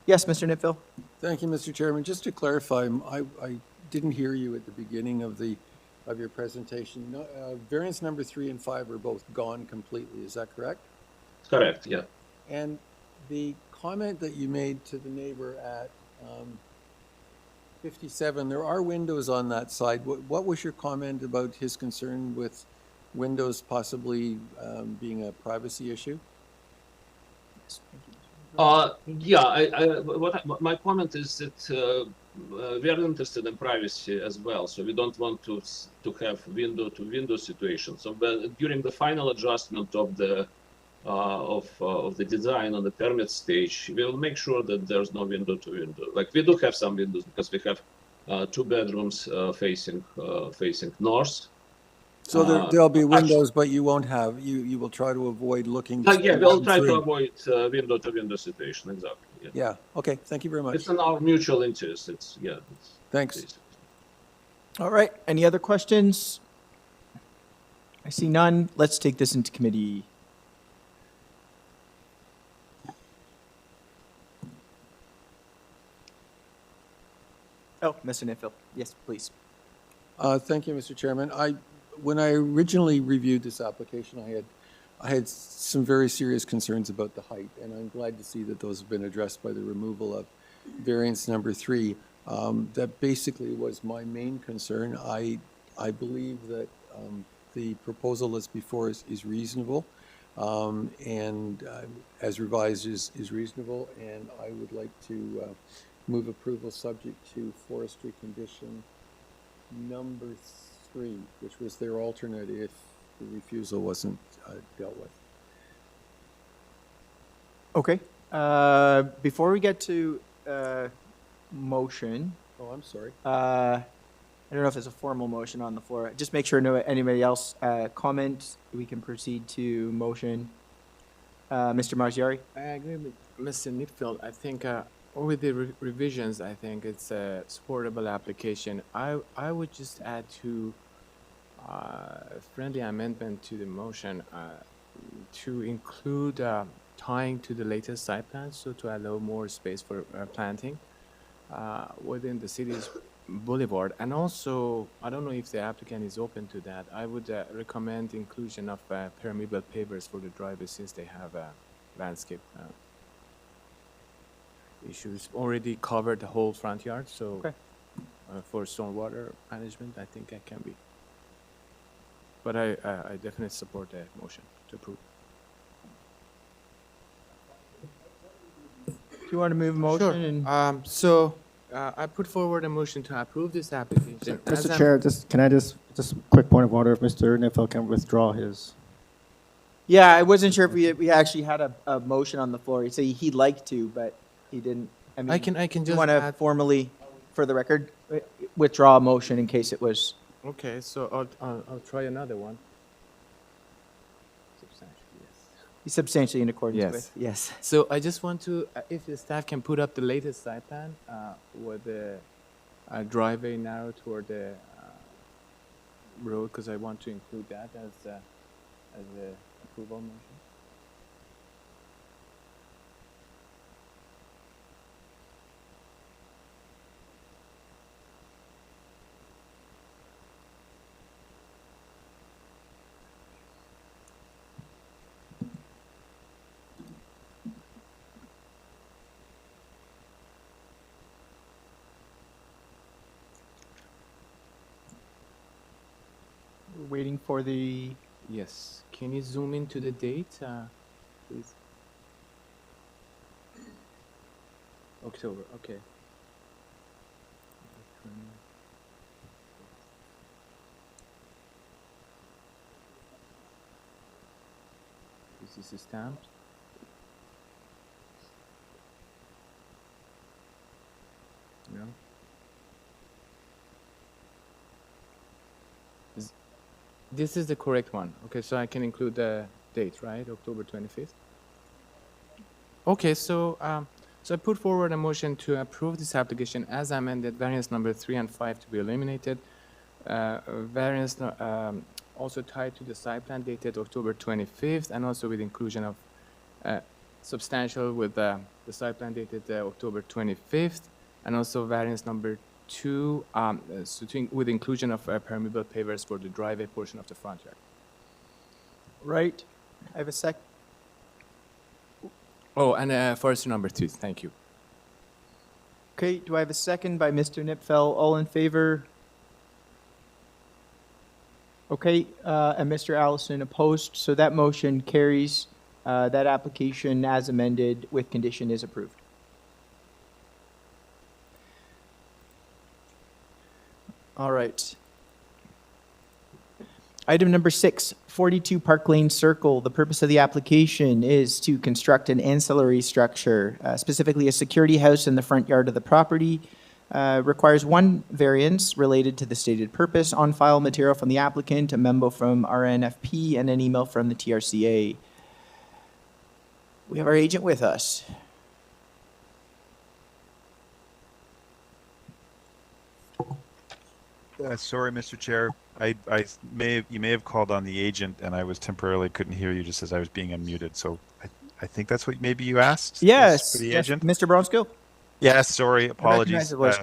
Yes, Mr. Nitfield? Thank you, Mr. Chairman. Just to clarify, I didn't hear you at the beginning of your presentation. No, variance number 3 and 5 are both gone completely. Is that correct? Correct, yeah. And the comment that you made to the neighbor at 57, there are windows on that side. What was your comment about his concern with windows possibly being a privacy issue? My comment is that we are interested in privacy as well, so we don't want to have window-to-window situation. So, during the final adjustment of the design on the permit stage, we will make sure that there's no window-to-window. Like we do have some windows because we have 2 bedrooms facing north. So there'll be windows, but you won't have, you will try to avoid looking. Yeah, we'll try to avoid window-to-window situation, exactly. Yeah, okay, thank you very much. It's in our mutual interest, Thanks. All right, any other questions? I see none. Let's take this into committee. Oh, Mr. Nitfield. Yes, please. Thank you, Mr. Chairman. When I originally reviewed this application, I had some very serious concerns about the height, and I'm glad to see that those have been addressed by the removal of variance number 3. That basically was my main concern. I believe that the proposal that's before us is reasonable, and as revised is reasonable, and I would like to move approval subject to forestry condition number 3, which was their alternate if the refusal wasn't dealt with. Okay. Before we get to motion, Oh, I'm sorry. I don't know if there's a formal motion on the floor. Just make sure no anybody else comment. We can proceed to motion. Mr. Marziari? I agree with Mr. Nitfield. I think with the revisions, I think it's a supportable application. I would just add to friendly amendment to the motion to include tying to the latest site plan, so to allow more space for planting within the city's boulevard. And also, I don't know if the applicant is open to that. I would recommend inclusion of permeable pavers for the driveway, since they have landscape issues already covered the whole front yard. So Okay. For stormwater management, I think that can be. But I definitely support the motion to approve. Do you want to move a motion? Sure. I put forward a motion to approve this application. As Mr. I'm- Chair, can I just a quick point of order, if Mr. Nitfield can withdraw his. Yeah, I wasn't sure if we actually had a motion on the floor. He'd say he'd like to, but he didn't. I mean, I can do you just want to add. formally, for the record, withdraw a motion in case it was. Okay, so I'll try another one. Substantially, yes. Substantially in accordance Yes. with. Yes. So I just want to, if the staff can put up the latest site plan with the driveway narrow toward the road, because I want to include that as a approval motion. We're waiting for the. Yes. Can you zoom into the date, please? October. Okay. Is this stamped? No. This is the correct one. Okay, so I can include the date, right? October 25th. Okay, so so I put forward a motion to approve this application as amended, variance number 3 and 5 to be eliminated. Variance also tied to the site plan dated October 25th, and also with inclusion of substantial with the site plan dated October 25th, and also variance number 2 with inclusion of permeable pavers for the driveway portion of the front yard. Right. I have a sec. Oh, and forester number 2. Thank you. Okay, do I have a second by Mr. Nipfel? All in favor? Okay, and Mr. Allison opposed, so that motion carries. That application as amended with condition is approved. All right. Item number 6, 42 Park Lane Circle. The purpose of the application is to construct an ancillary structure, specifically a security house in the front yard of the property. Requires one variance related to the stated purpose, on file material from the applicant, a memo from RNFP, and an email from the TRCA. We have our agent with us. Sorry, Mr. Chair. You may have called on the agent, and I was temporarily couldn't hear you just as I was being unmuted. So I think that's what maybe you asked. Yes, for the yes, agent. Mr. Bronskill. Yes, sorry, recognize apologies. the voice.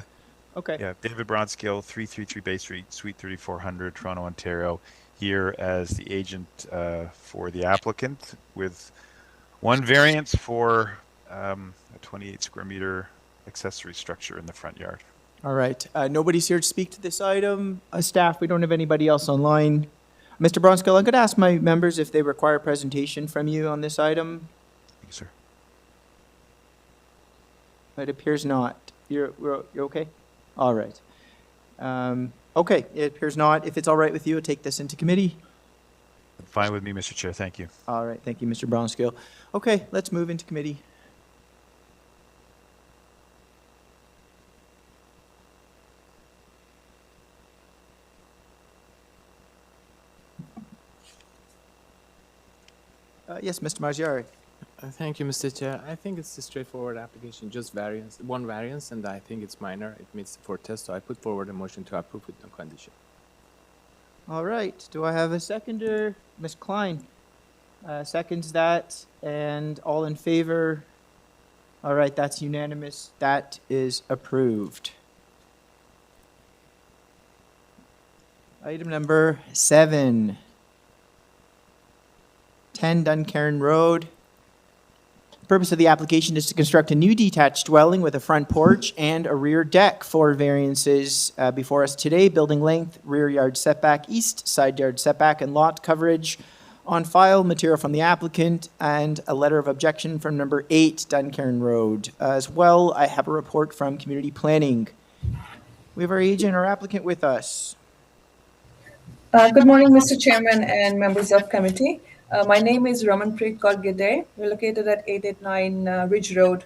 Okay. Yeah, David Bronskill, 333 Bay Street, Suite 3400, Toronto, Ontario, here as the agent for the applicant with one variance for a 28 square meter accessory structure in the front yard. All right. Nobody's here to speak to this item. Staff, we don't have anybody else online. Mr. Bronskill, I'm going to ask my members if they require a presentation from you on this item. Thank you, sir. It appears not. You're okay? All right. Okay, it appears not. If it's all right with you, I'll take this into committee. Fine with me, Mr. Chair. Thank you. All right. Thank you, Mr. Bronskill. Okay, let's move into committee. Yes, Mr. Marziari. Thank you, Mr. Chair. I think it's a straightforward application, just one variance, and I think it's minor. It meets the 4th test, so I put forward a motion to approve with no condition. All right. Do I have a seconder? Ms. Klein seconds that, and all in favor? All right, that's unanimous. That is approved. Item number 7, 10 DUNCAIRN Road. The purpose of the application is to construct a new detached dwelling with a front porch and a rear deck. 4 variances before us today: building length, rear yard setback, east side yard setback, and lot coverage. On file material from the applicant and a letter of objection from number 8 DUNCAIRN Road. As well, I have a report from community planning. We have our agent or applicant with us. Good morning, Mr. Chairman and members of committee. My name is Ramanpreet Kaur Gide. We're located at 889 Ridge Road,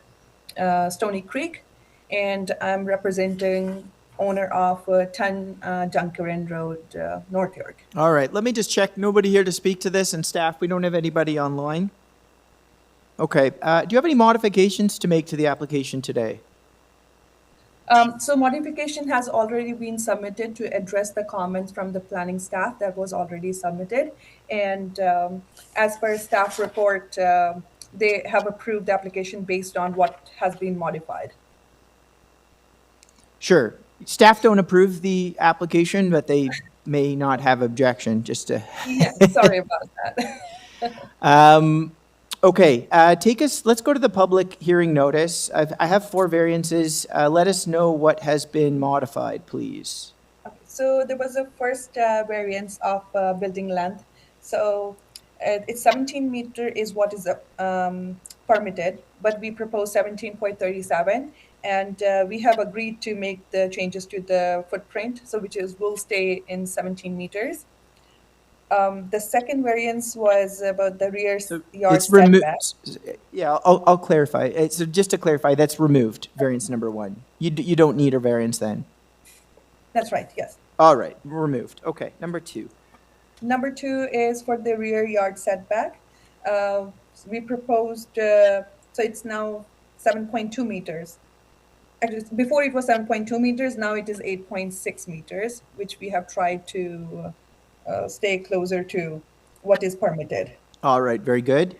Stony Creek, and I'm representing owner of 10 DUNCAIRN Road, North York. All right, let me just check. Nobody here to speak to this, and staff, we don't have anybody online. Okay, do you have any modifications to make to the application today? So modification has already been submitted to address the comments from the planning staff that was already submitted. And as per staff report, they have approved the application based on what has been modified. Sure. Staff don't approve the application, but they may not have objection, just to... Yeah, sorry about that. Okay, let's go to the public hearing notice. I have 4 variances. Let us know what has been modified, please. Okay, so there was a first variance of building length. So it's 17 meter is what is permitted, but we propose 17.37. And we have agreed to make the changes to the footprint, so will stay in 17 meters. The second variance was about the rear yard setback. Yeah, I'll clarify. So just to clarify, that's removed, variance number 1. You don't need a variance then? That's right, yes. All right, removed. Okay, number 2. Number 2 is for the rear yard setback. We proposed, so it's now 7.2 meters. Actually, before it was 7.2 meters, now it is 8.6 meters, which we have tried to stay closer to what is permitted. All right, very good.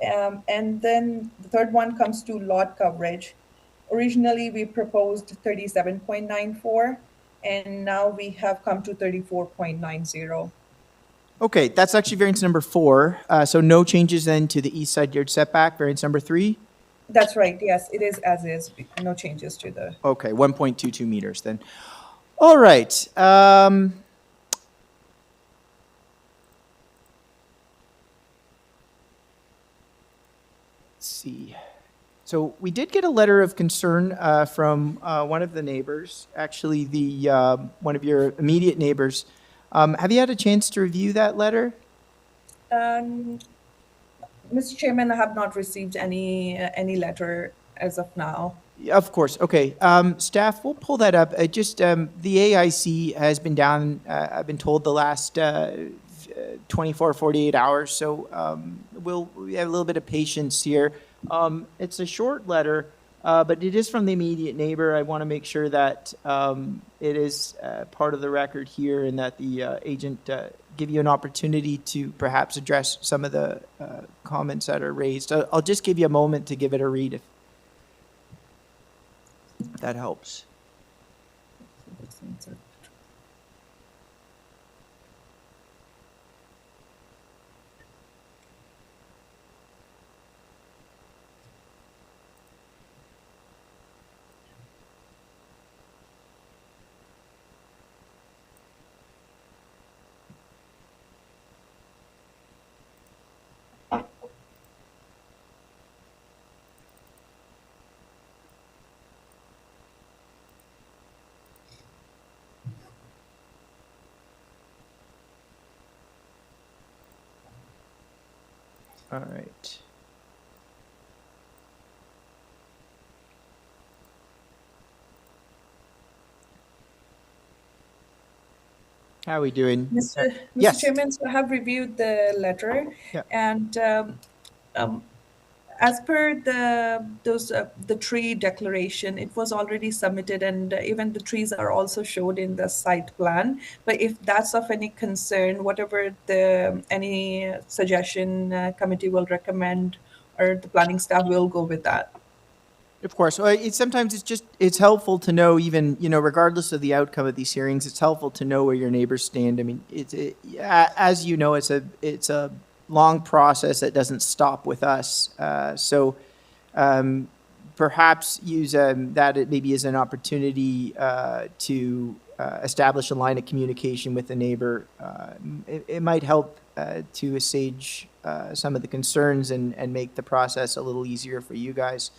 And then the third one comes to lot coverage. Originally, we proposed 37.94, and now we have come to 34.90. Okay, that's actually variance number 4. So no changes then to the east side yard setback, variance number 3? That's right, yes, it is as is, no changes to the. Okay, 1.22 meters then. All right. Let's see. So we did get a letter of concern from one of the neighbors, actually the one of your immediate neighbors. Have you had a chance to review that letter? Mr. Chairman, I have not received any letter as of now. Of course. Okay. Staff, we'll pull that up. Just the AIC has been down, I've been told, the last 24, 48 hours. So we have a little bit of patience here. It's a short letter, but it is from the immediate neighbor. I want to make sure that it is part of the record here and that the agent give you an opportunity to perhaps address some of the comments that are raised. I'll just give you a moment to give it a read if that helps. All right. How are we doing? Mr. Yes. Chairman, so I have reviewed the letter, Yeah. and as per the tree declaration, it was already submitted, and even the trees are also showed in the site plan. But if that's of any concern, whatever any suggestion committee will recommend, or the planning staff will go with that. Of course. Well, sometimes it's helpful to know, even, regardless of the outcome of these hearings, it's helpful to know where your neighbors stand. I mean, as you know, it's a long process that doesn't stop with us. So perhaps use that maybe as an opportunity to establish a line of communication with the neighbor. It might help to assuage some of the concerns and make the process a little easier for you guys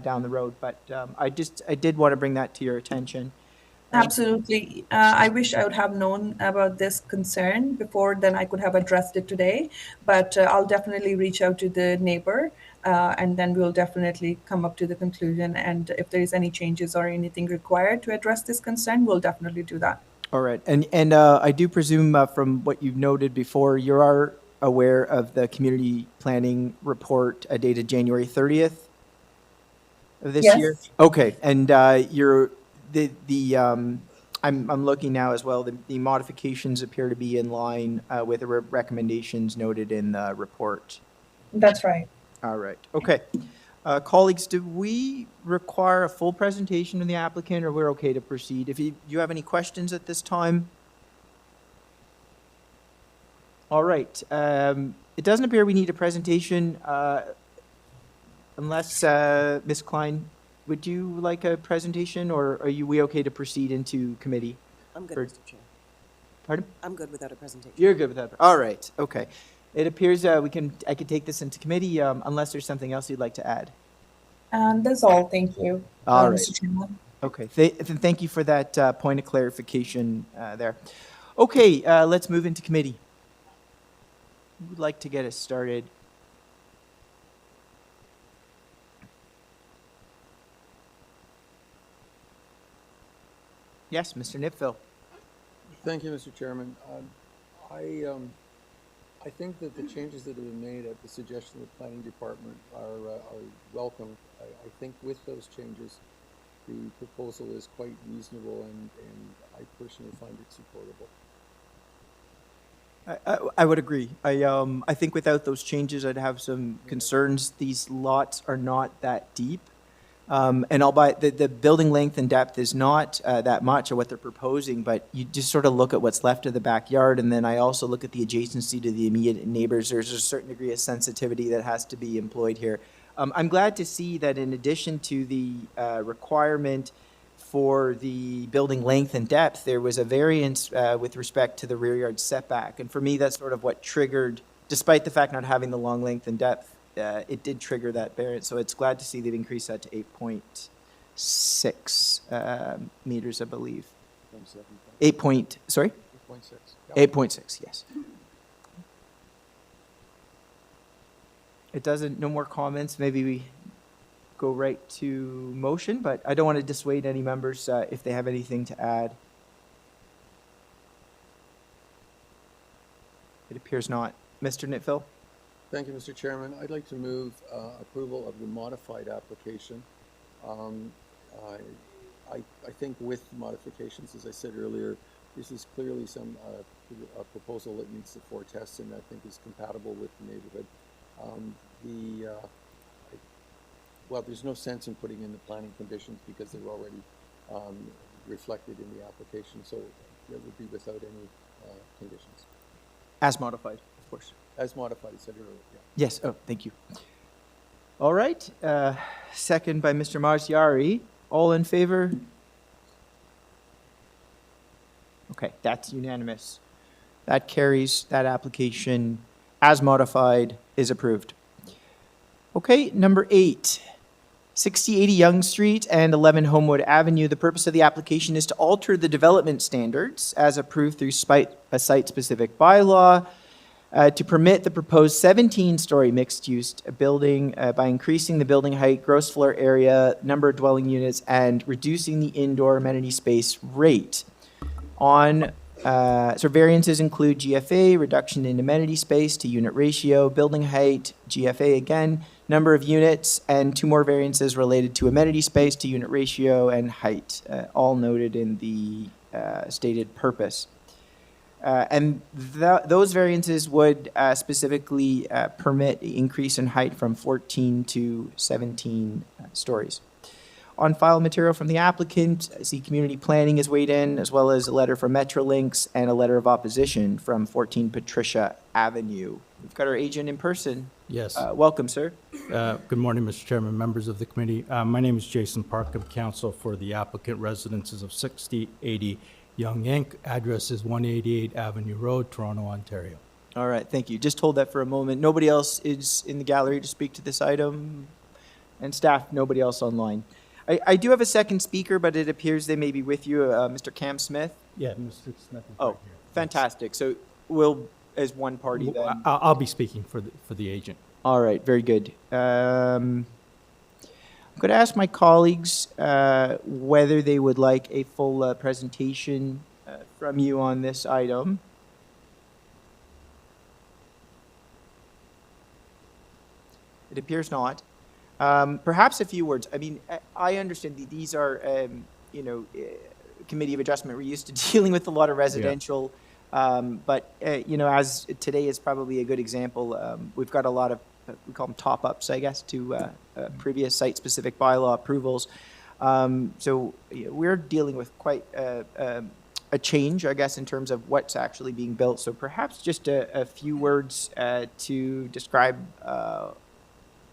down the road. But I did want to bring that to your attention. Absolutely. I wish I would have known about this concern before, then I could have addressed it today. But I'll definitely reach out to the neighbor, and then we'll definitely come up to the conclusion. And if there is any changes or anything required to address this concern, we'll definitely do that. All right. And I do presume from what you've noted before, you are aware of the community planning report dated January 30th of this year? Okay. And I'm looking now as well. The modifications appear to be in line with the recommendations noted in the report. That's right. All right. Okay. Colleagues, do we require a full presentation of the applicant, or we're okay to proceed? If you have any questions at this time? All right. It doesn't appear we need a presentation unless Ms. Klein, would you like a presentation, or are we okay to proceed into committee? I'm good, Mr. Chair. Pardon? I'm good without a presentation. You're good with that? All right. Okay. It appears I could take this into committee unless there's something else you'd like to add. That's all. Thank you, All right. Mr. Chairman. Okay. Thank you for that point of clarification there. Okay. Let's move into committee. Who would like to get us started? Yes, Mr. Nipville. Thank you, Mr. Chairman. I think that the changes that have been made at the suggestion of the planning department are welcome. I think with those changes, the proposal is quite reasonable, and I personally find it supportable. I would agree. I think without those changes, I'd have some concerns. These lots are not that deep. And albeit the building length and depth is not that much of what they're proposing, but you just sort of look at what's left of the backyard, and then I also look at the adjacency to the immediate neighbors. There's a certain degree of sensitivity that has to be employed here. I'm glad to see that in addition to the requirement for the building length and depth, there was a variance with respect to the rear yard setback. And for me, that's sort of what triggered, despite the fact not having the long length and depth, it did trigger that variance. So it's glad to see they've increased that to 8.6 meters, I believe. 8 sorry? 8.6, yes. It doesn't, no more comments. Maybe we go right to motion, but I don't want to dissuade any members if they have anything to add. It appears not. Mr. Nitfill? Thank you, Mr. Chairman. I'd like to move approval of the modified application. I think with modifications, as I said earlier, this is clearly some a proposal that meets the 4 tests and I think is compatible with the neighborhood. Well, there's no sense in putting in the planning conditions because they're already reflected in the application, so it would be without any conditions. As modified, of course. As modified, I said earlier, yeah. Yes, oh, thank you. All right, second by Mr. Marziari. All in favor? Okay, that's unanimous. That carries. That application, as modified, is approved. Okay, number 8, 6080 Yonge Street and 11 Homewood Avenue. The purpose of the application is to alter the development standards as approved through a site-specific bylaw to permit the proposed 17-story mixed-use building by increasing the building height, gross floor area, number of dwelling units, and reducing the indoor amenity space rate. So variances include GFA, reduction in amenity space to unit ratio, building height, GFA again, number of units, and 2 more variances related to amenity space to unit ratio and height, all noted in the stated purpose. And those variances would specifically permit the increase in height from 14 to 17 stories. On file material from the applicant, I see community planning is weighed in, as well as a letter from Metrolinx and a letter of opposition from 14 Patricia Avenue. We've got our agent in person. Yes. Welcome, sir. Good morning, Mr. Chairman, members of the committee. My name is Jason Park. I'm counsel for the applicant residences of 6080 Yonge Inc. Address is 188 Avenue Road, Toronto, Ontario. All right, thank you. Just hold that for a moment. Nobody else is in the gallery to speak to this item? And staff, nobody else online. I do have a second speaker, but it appears they may be with you, Mr. Cam Smith. Yeah, Mr. Smith is Oh, right here. fantastic. So we'll, as one party then. I'll be speaking for the agent. All right, very good. I'm going to ask my colleagues whether they would like a full presentation from you on this item. It appears not. Perhaps a few words. I mean, I understand these are, committee of adjustment. We're used to dealing with a lot of residential, but, as today is probably a good example, we've got a lot of, we call them top-ups, I guess, to previous site-specific bylaw approvals. So we're dealing with quite a change, I guess, in terms of what's actually being built. So perhaps just a few words to describe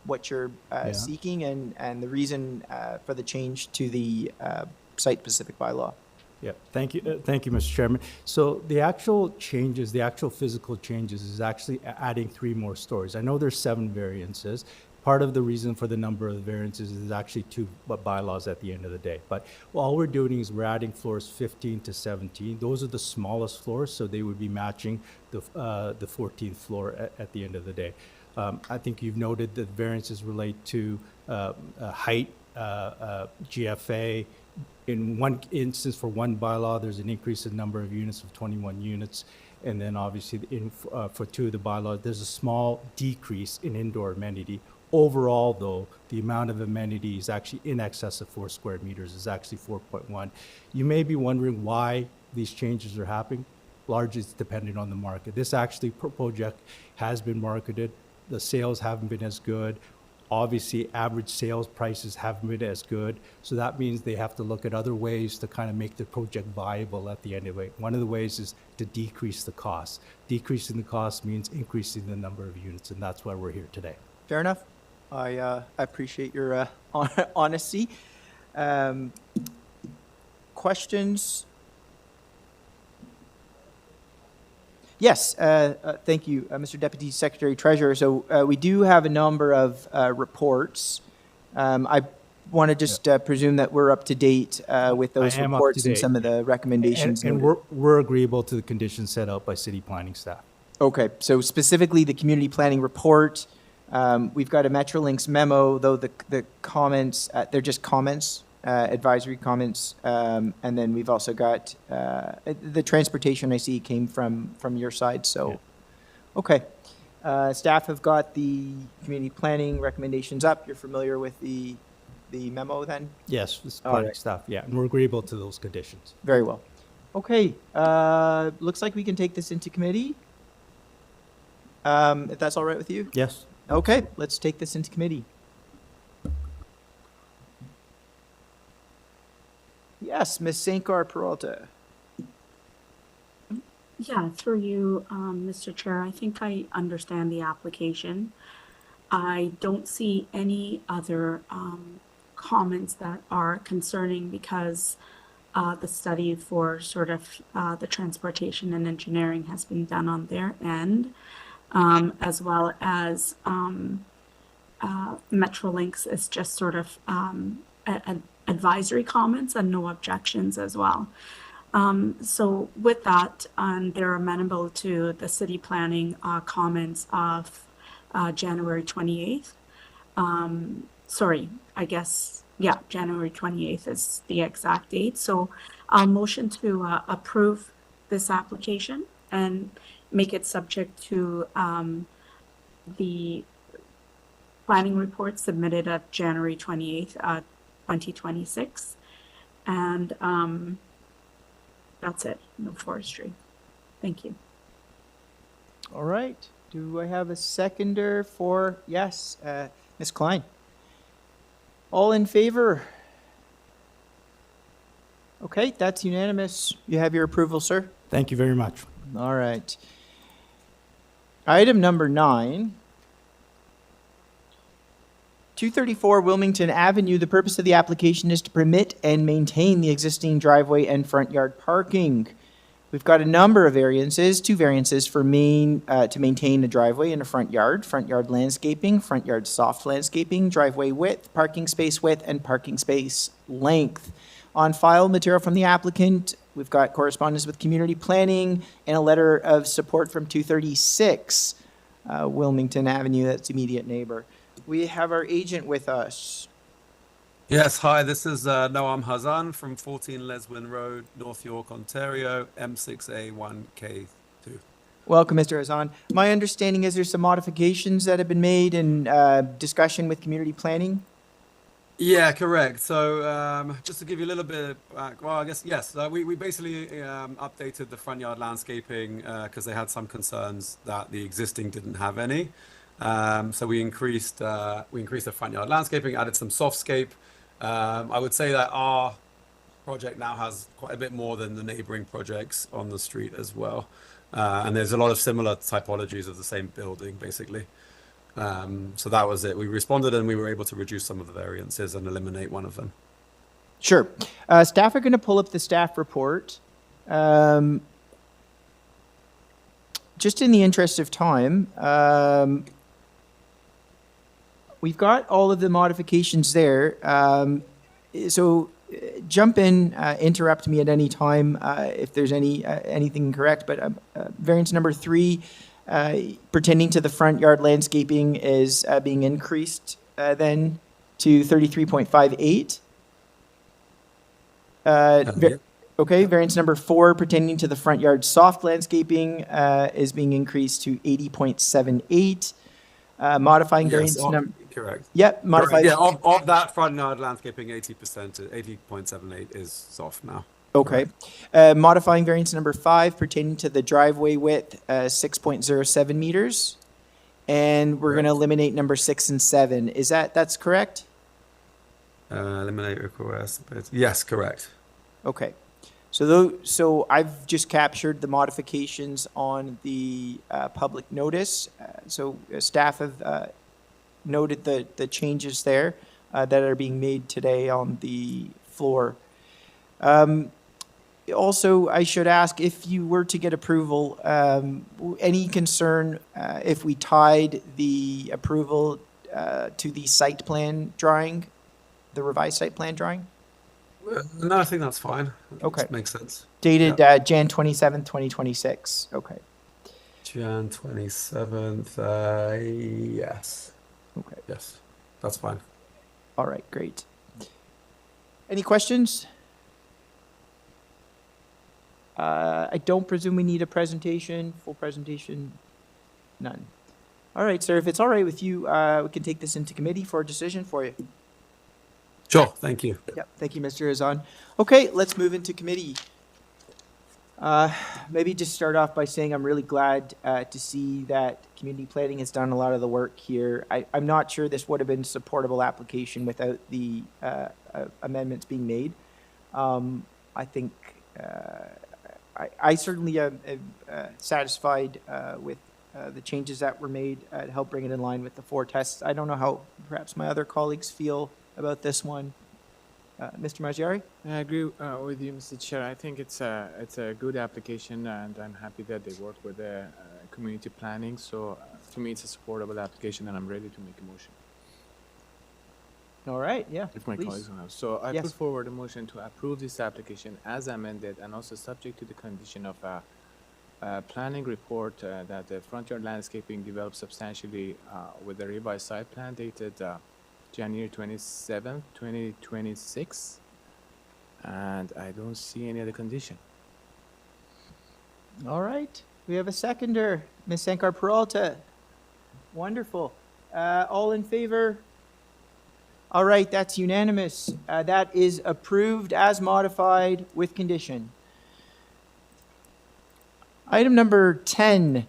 what you're seeking and the reason for the change to the site-specific bylaw. Yeah, thank you, Mr. Chairman. So the actual changes, the actual physical changes is actually adding 3 more stories. I know there's 7 variances. Part of the reason for the number of variances is actually 2 bylaws at the end of the day. But all we're doing is we're adding floors 15 to 17. Those are the smallest floors, so they would be matching the 14th floor at the end of the day. I think you've noted that variances relate to height, GFA. In one instance, for one bylaw, there's an increase in number of units of 21 units. And then obviously for 2 of the bylaws, there's a small decrease in indoor amenity. Overall, though, the amount of amenity is actually in excess of 4 square meters, is actually 4.1. You may be wondering why these changes are happening. largely it's dependent on the market. This actually project has been marketed. The sales haven't been as good. Obviously, average sales prices haven't been as good. So that means they have to look at other ways to kind of make the project viable at the end of it. One of the ways is to decrease the cost. Decreasing the cost means increasing the number of units, and that's why we're here today. Fair enough. I appreciate your honesty. Questions? Yes, thank you, Mr. Deputy Secretary Treasurer. So we do have a number of reports. I want to just presume that we're up to date with those I am up reports to and date. some of the recommendations. And we're agreeable to the conditions set out by city planning staff. Okay, so specifically the community planning report, we've got a Metrolinx memo, though the comments, they're just comments, advisory comments, and then we've also got the transportation I see came from your side, so, yeah. Okay. Staff have got the community planning recommendations up. You're familiar with the memo then? Yes, it's planning staff, yeah, and we're agreeable to those conditions. Very well. Okay, looks like we can take this into committee. If that's all right with you? Yes. Okay, let's take this into committee. Yes, Ms. Sankar Peralta. Yeah, through you, Mr. Chair, I think I understand the application. I don't see any other comments that are concerning because the study for sort of the transportation and engineering has been done on their end, as well as Metrolinx is just sort of advisory comments and no objections as well. So with that, they're amenable to the city planning comments of January 28th. Sorry, I guess, yeah, January 28th is the exact date. So I'll motion to approve this application and make it subject to the planning report submitted at January 28th, 2026. And that's it, no forestry. Thank you. All right. Do I have a seconder for, yes, Ms. Klein? All in favor? Okay, that's unanimous. You have your approval, sir? Thank you very much. All right. Item number 9. 234 Wilmington Avenue. The purpose of the application is to permit and maintain the existing driveway and front yard parking. We've got a number of variances, 2 variances for to maintain a driveway and a front yard landscaping, front yard soft landscaping, driveway width, parking space width, and parking space length. On file, material from the applicant. We've got correspondence with community planning and a letter of support from 236 Wilmington Avenue, that's immediate neighbor. We have our agent with us. Yes, hi, this is Noam Hazan from 14 Leswin Road, North York, Ontario, M6A1K2. Welcome, Mr. Hazan. My understanding is there's some modifications that have been made in discussion with community planning? Yeah, correct. So just to give you a little bit back, well, I guess, yes, we basically updated the front yard landscaping because they had some concerns that the existing didn't have any. So we increased the front yard landscaping, added some softscape. I would say that our project now has quite a bit more than the neighboring projects on the street as well. And there's a lot of similar typologies of the same building, basically. So that was it. We responded and we were able to reduce some of the variances and eliminate one of them. Sure. Staff are going to pull up the staff report. Just in the interest of time, we've got all of the modifications there. So jump in, interrupt me at any time if there's anything incorrect. But variance number 3, pertaining to the front yard landscaping, is being increased then to 33.58. Okay, variance number 4 pertaining to the front yard soft landscaping is being increased to 80.78. Modifying variance number. Correct. Yep, modified. Yeah, of that front yard landscaping, 80%, 80.78 is soft now. Okay. Modifying variance number 5 pertaining to the driveway width, 6.07 meters. And we're going to eliminate number 6 and 7. That's correct? Eliminate request. Yes, correct. Okay. So I've just captured the modifications on the public notice. So staff have noted the changes there that are being made today on the floor. Also, I should ask, if you were to get approval, any concern if we tied the approval to the site plan drawing, the revised site plan drawing? No, I think that's fine. Okay. That makes sense. Dated Jan 27th, 2026. Okay. Jan 27th, yes. Okay. Yes, that's fine. All right, great. Any questions? I don't presume we need a presentation, full presentation? None. All right, sir, if it's all right with you, we can take this into committee for a decision for you. Sure, thank you. Yep, thank you, Mr. Hazan. Okay, let's move into committee. Maybe just start off by saying I'm really glad to see that community planning has done a lot of the work here. I'm not sure this would have been a supportable application without the amendments being made. I think I certainly am satisfied with the changes that were made to help bring it in line with the 4 tests. I don't know how perhaps my other colleagues feel about this one. Mr. Mazziari? I agree with you, Mr. Chair. I think it's a good application, and I'm happy that they work with the community planning. So to me, it's a supportable application, and I'm ready to make a motion. All right, yeah, If my please. colleagues will have. So I Yes. put forward a motion to approve this application as amended, and also subject to the condition of a planning report that the front yard landscaping developed substantially with the revised site plan dated January 27th, 2026. And I don't see any other condition. All right, we have a seconder, Ms. Sankar Peralta. Wonderful. All in favor? All right, that's unanimous. That is approved as modified with condition. Item number 10,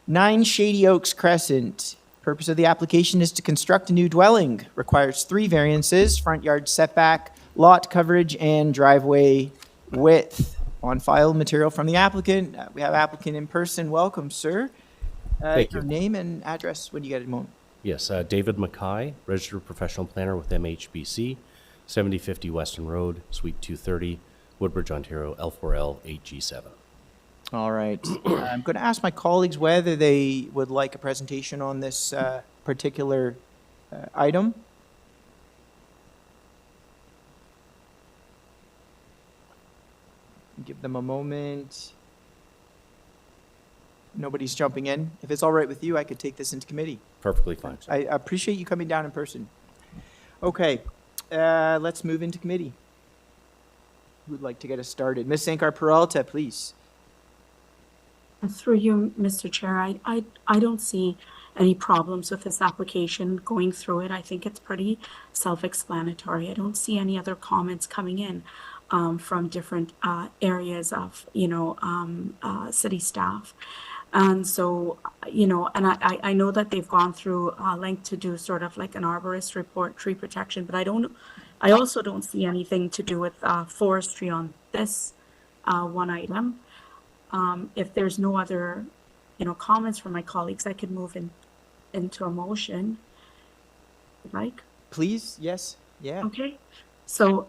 9 Shady Oaks Crescent. Purpose of the application is to construct a new dwelling. Requires 3 variances: front yard setback, lot coverage, and driveway width. On file material from the applicant. We have applicant in person. Welcome, sir. Thank Your you. name and address when you get a moment. Yes, David Mackay, registered professional planner with MHBC, 7050 Western Road, Suite 230, Woodbridge, Ontario, L4L 8G7. All right. I'm going to ask my colleagues whether they would like a presentation on this particular item. Give them a moment. Nobody's jumping in. If it's all right with you, I could take this into committee. Perfectly fine. I appreciate you coming down in person. Okay, let's move into committee. Who would like to get us started? Ms. Sankar Peralta, please. Through you, Mr. Chair, I don't see any problems with this application going through it. I think it's pretty self-explanatory. I don't see any other comments coming in from different areas of, city staff. And so, and I know that they've gone through length to do sort of like an arborist report, tree protection, but I also don't see anything to do with forestry on this one item. If there's no other, comments from my colleagues, I could move into a motion. If you'd like. Please, yes, yeah. Okay. So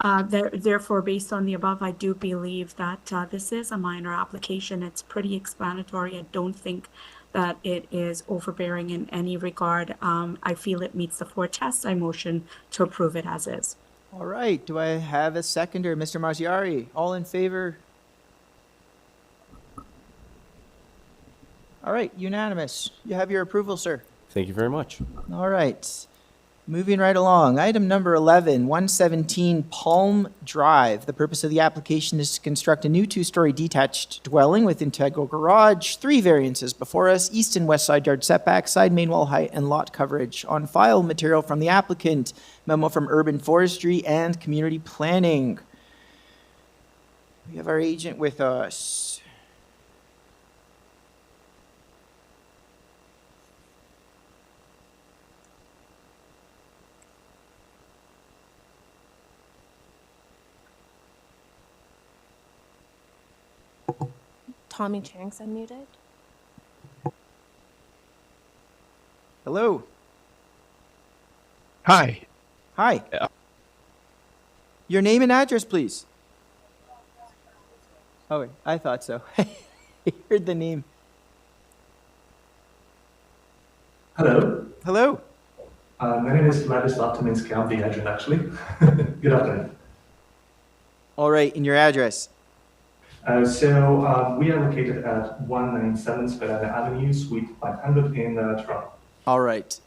therefore, based on the above, I do believe that this is a minor application. It's pretty explanatory. I don't think that it is overbearing in any regard. I feel it meets the 4 tests. I motion to approve it as is. All right, do I have a seconder? Mr. Mazziari, all in favor? All right, unanimous. You have your approval, sir. Thank you very much. All right. Moving right along. Item number 11, 117 Palm Drive. The purpose of the application is to construct a new 2-story detached dwelling with integral garage. 3 variances before us: east and west side yard setback, side main wall height, and lot coverage. On file material from the applicant, memo from Urban Forestry and Community Planning. We have our agent with us. Tommy Chang's unmuted. Hello. Hi. Hi. Your name and address, please. Oh, I thought so. I heard the name. Hello. Hello. My name is Vladislav Tominsky. I'm the agent, actually. Good afternoon. All right, and your address? We are located at 197 Spadina Avenue, Suite 500 in Toronto. All right.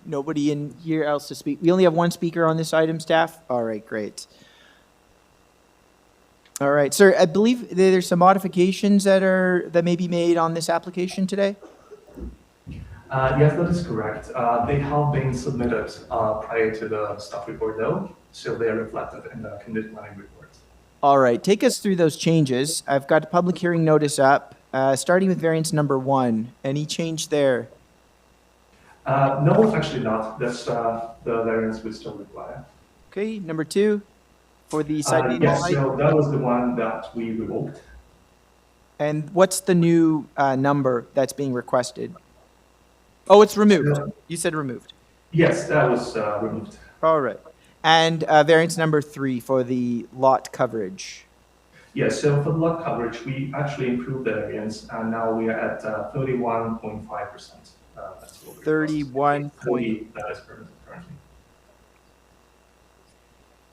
Nobody in here else to speak. We only have one speaker on this item, staff? All right, great. All right, sir, I believe there's some modifications that may be made on this application today? Yes, that is correct. They have been submitted prior to the staff report, though, so they are reflected in the condition planning report. All right, take us through those changes. I've got a public hearing notice up, starting with variance number 1. Any change there? No, actually not. That's the variance we still require. Okay, number 2, for the side main Yes, height. so that was the one that we revoked. And what's the new number that's being requested? Oh, it's removed. You said removed. Yes, that was removed. All right. And variance number 3 for the lot coverage. Yes, so for the lot coverage, we actually improved the variance, and now we are at 31.5%. That's what we 31 point. That is permitted currently.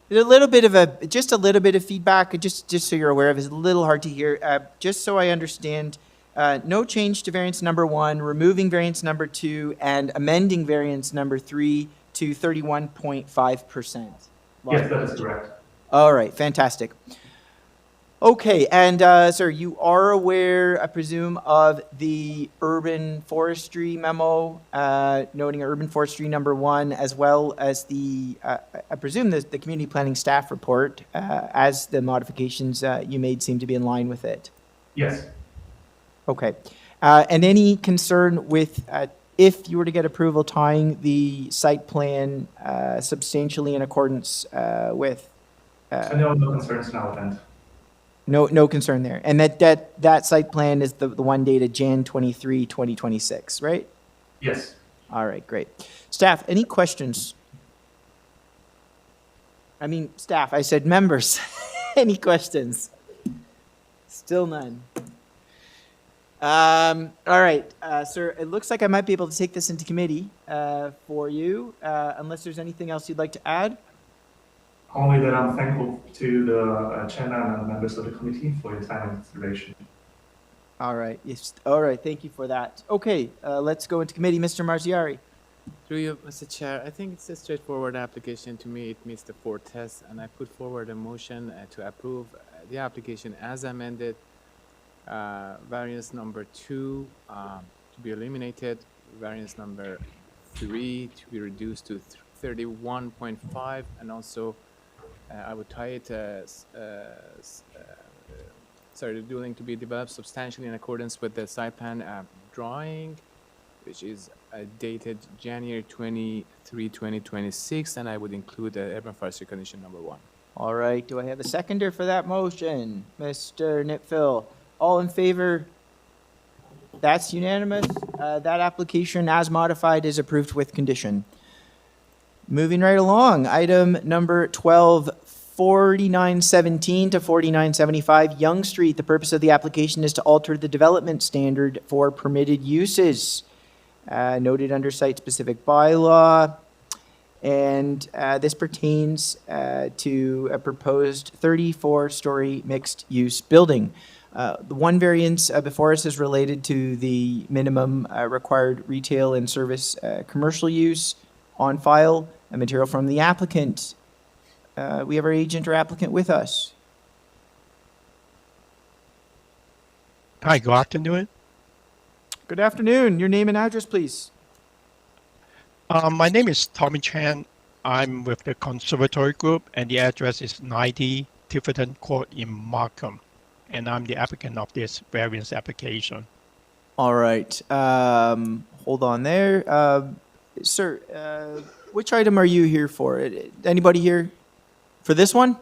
There's a little bit of just a little bit of feedback, just so you're aware of. It's a little hard to hear. Just so I understand, no change to variance number 1, removing variance number 2, and amending variance number 3 to 31.5%. Yes, that is correct. All right, fantastic. Okay, and sir, you are aware, I presume, of the urban forestry memo, noting urban forestry number 1, as well as the, I presume, the community planning staff report, as the modifications you made seem to be in line with it. Yes. Okay. And any concern with, if you were to get approval, tying the site plan substantially in accordance with? No concerns now then. No concern there. And that site plan is the one dated Jan 23, 2026, right? Yes. All right, great. Staff, any questions? I mean, staff, I said members. Any questions? Still none. All right, sir, it looks like I might be able to take this into committee for you, unless there's anything else you'd like to add. Only that I'm thankful to the chairman and the members of the committee for your time and consideration. All right, yes. All right, thank you for that. Okay, let's go into committee. Mr. Marziari. Through you, Mr. Chair, I think it's a straightforward application. To me, it meets the 4 tests, and I put forward a motion to approve the application as amended. Variance number 2 to be eliminated. Variance number 3 to be reduced to 31.5, and also I would tie it as the building to be developed substantially in accordance with the site plan drawing, which is dated January 23, 2026, and I would include urban forestry condition number 1. All right, do I have a seconder for that motion? Mr. Nitfill, all in favor? That's unanimous. That application as modified is approved with condition. Moving right along, item number 12, 4917 to 4975 Yonge Street. The purpose of the application is to alter the development standard for permitted uses, noted under site-specific bylaw. And this pertains to a proposed 34-story mixed-use building. The one variance before us is related to the minimum required retail and service commercial use on file, a material from the applicant. We have our agent or applicant with us. Hi, good afternoon. Good afternoon. Your name and address, please. My name is Tommy Chan. I'm with the Conservatory Group, and the address is 90 Tiverton Court in Markham, and I'm the applicant of this variance application. All right. Hold on there. Sir, which item are you here for? Anybody here for this one?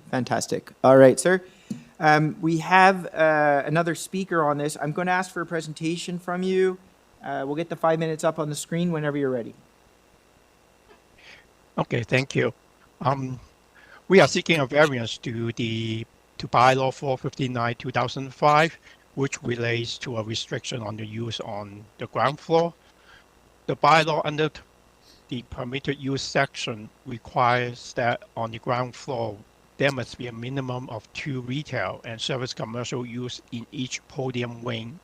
Fantastic. All right, sir. We have another speaker on this. I'm going to ask for a presentation from you. We'll get the 5 minutes up on the screen whenever you're ready. Okay, thank you. We are seeking a variance to bylaw 459/2005, which relates to a restriction on the use on the ground floor. The bylaw under the permitted use section requires that on the ground floor, there must be a minimum of 2 retail and service commercial use in each podium wing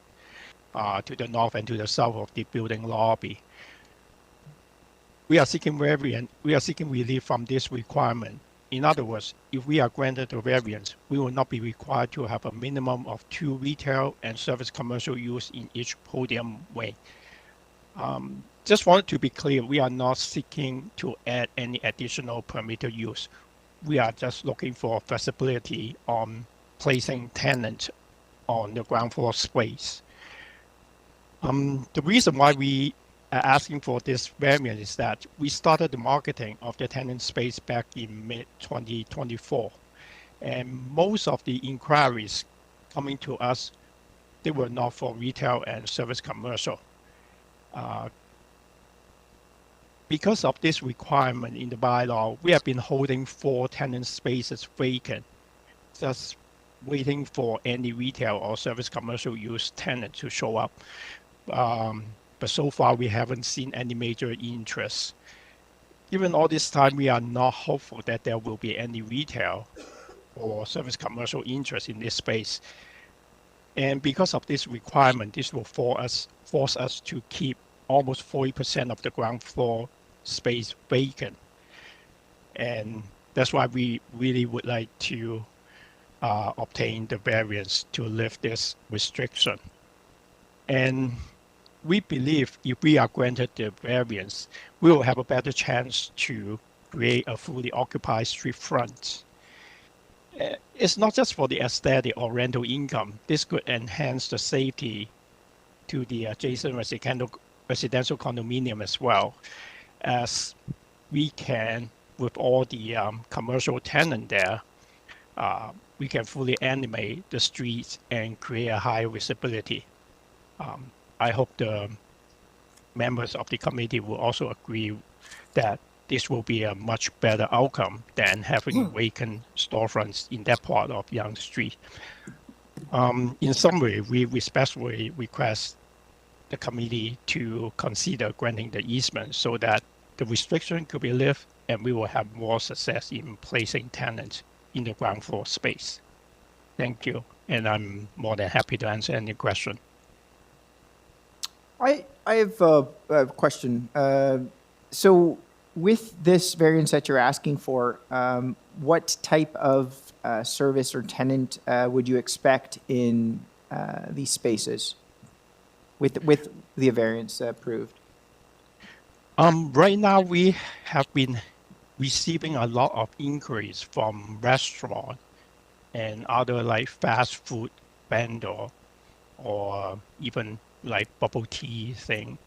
to the north and to the south of the building lobby. We are seeking relief from this requirement. In other words, if we are granted a variance, we will not be required to have a minimum of 2 retail and service commercial use in each podium wing. Just wanted to be clear, we are not seeking to add any additional permitted use. We are just looking for flexibility on placing tenants on the ground floor space. The reason why we are asking for this variance is that we started the marketing of the tenant space back in mid-2024. And most of the inquiries coming to us, they were not for retail and service commercial. Because of this requirement in the bylaw, we have been holding 4 tenant spaces vacant, just waiting for any retail or service commercial use tenant to show up. But so far, we haven't seen any major interest. Given all this time, we are not hopeful that there will be any retail or service commercial interest in this space. And because of this requirement, this will force us to keep almost 40% of the ground floor space vacant. And that's why we really would like to obtain the variance to lift this restriction. And we believe if we are granted the variance, we will have a better chance to create a fully occupied street front. It's not just for the aesthetic or rental income. This could enhance the safety to the adjacent residential condominium as well, as we can, with all the commercial tenant there, we can fully animate the streets and create a high visibility. I hope the members of the committee will also agree that this will be a much better outcome than having vacant storefronts in that part of Yonge Street. In summary, we respectfully request the committee to consider granting the easement so that the restriction could be lifted and we will have more success in placing tenants in the ground floor space. Thank you, and I'm more than happy to answer any question. I have a question. So with this variance that you're asking for, what type of service or tenant would you expect in these spaces with the variance approved? Right now, we have been receiving a lot of inquiries from restaurants and other like fast food vendor or even like bubble tea thing.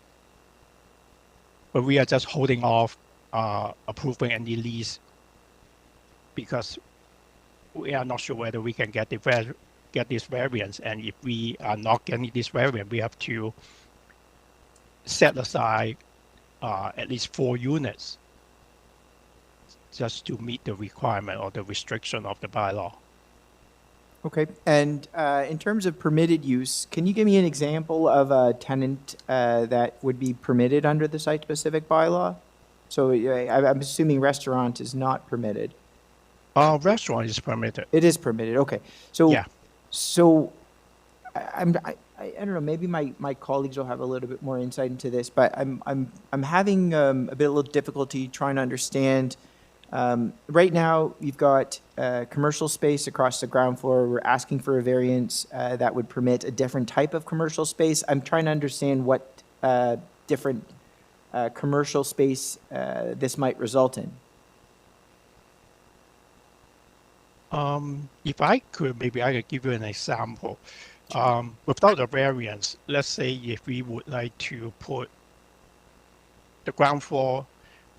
But we are just holding off approving any lease because we are not sure whether we can get this variance. And if we are not getting this variance, we have to set aside at least 4 units just to meet the requirement or the restriction of the bylaw. Okay, and in terms of permitted use, can you give me an example of a tenant that would be permitted under the site-specific bylaw? So I'm assuming restaurant is not permitted. Restaurant is permitted. It is permitted, okay. So, yeah. So I don't know, maybe my colleagues will have a little bit more insight into this, but I'm having a little difficulty trying to understand. Right now, you've got commercial space across the ground floor. We're asking for a variance that would permit a different type of commercial space. I'm trying to understand what different commercial space this might result in. If I could, maybe I could give you an example. Without a variance, let's say if we would like to put the ground floor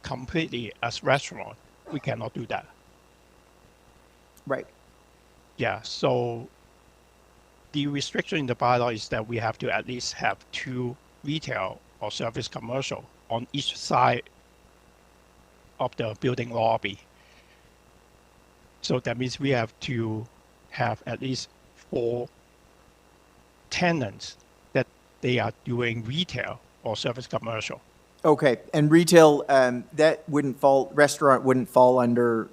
completely as restaurant, we cannot do that. Right. Yeah, so the restriction in the bylaw is that we have to at least have 2 retail or service commercial on each side of the building lobby. So that means we have to have at least 4 tenants that they are doing retail or service commercial. Okay, and retail, that wouldn't fall, restaurant wouldn't fall under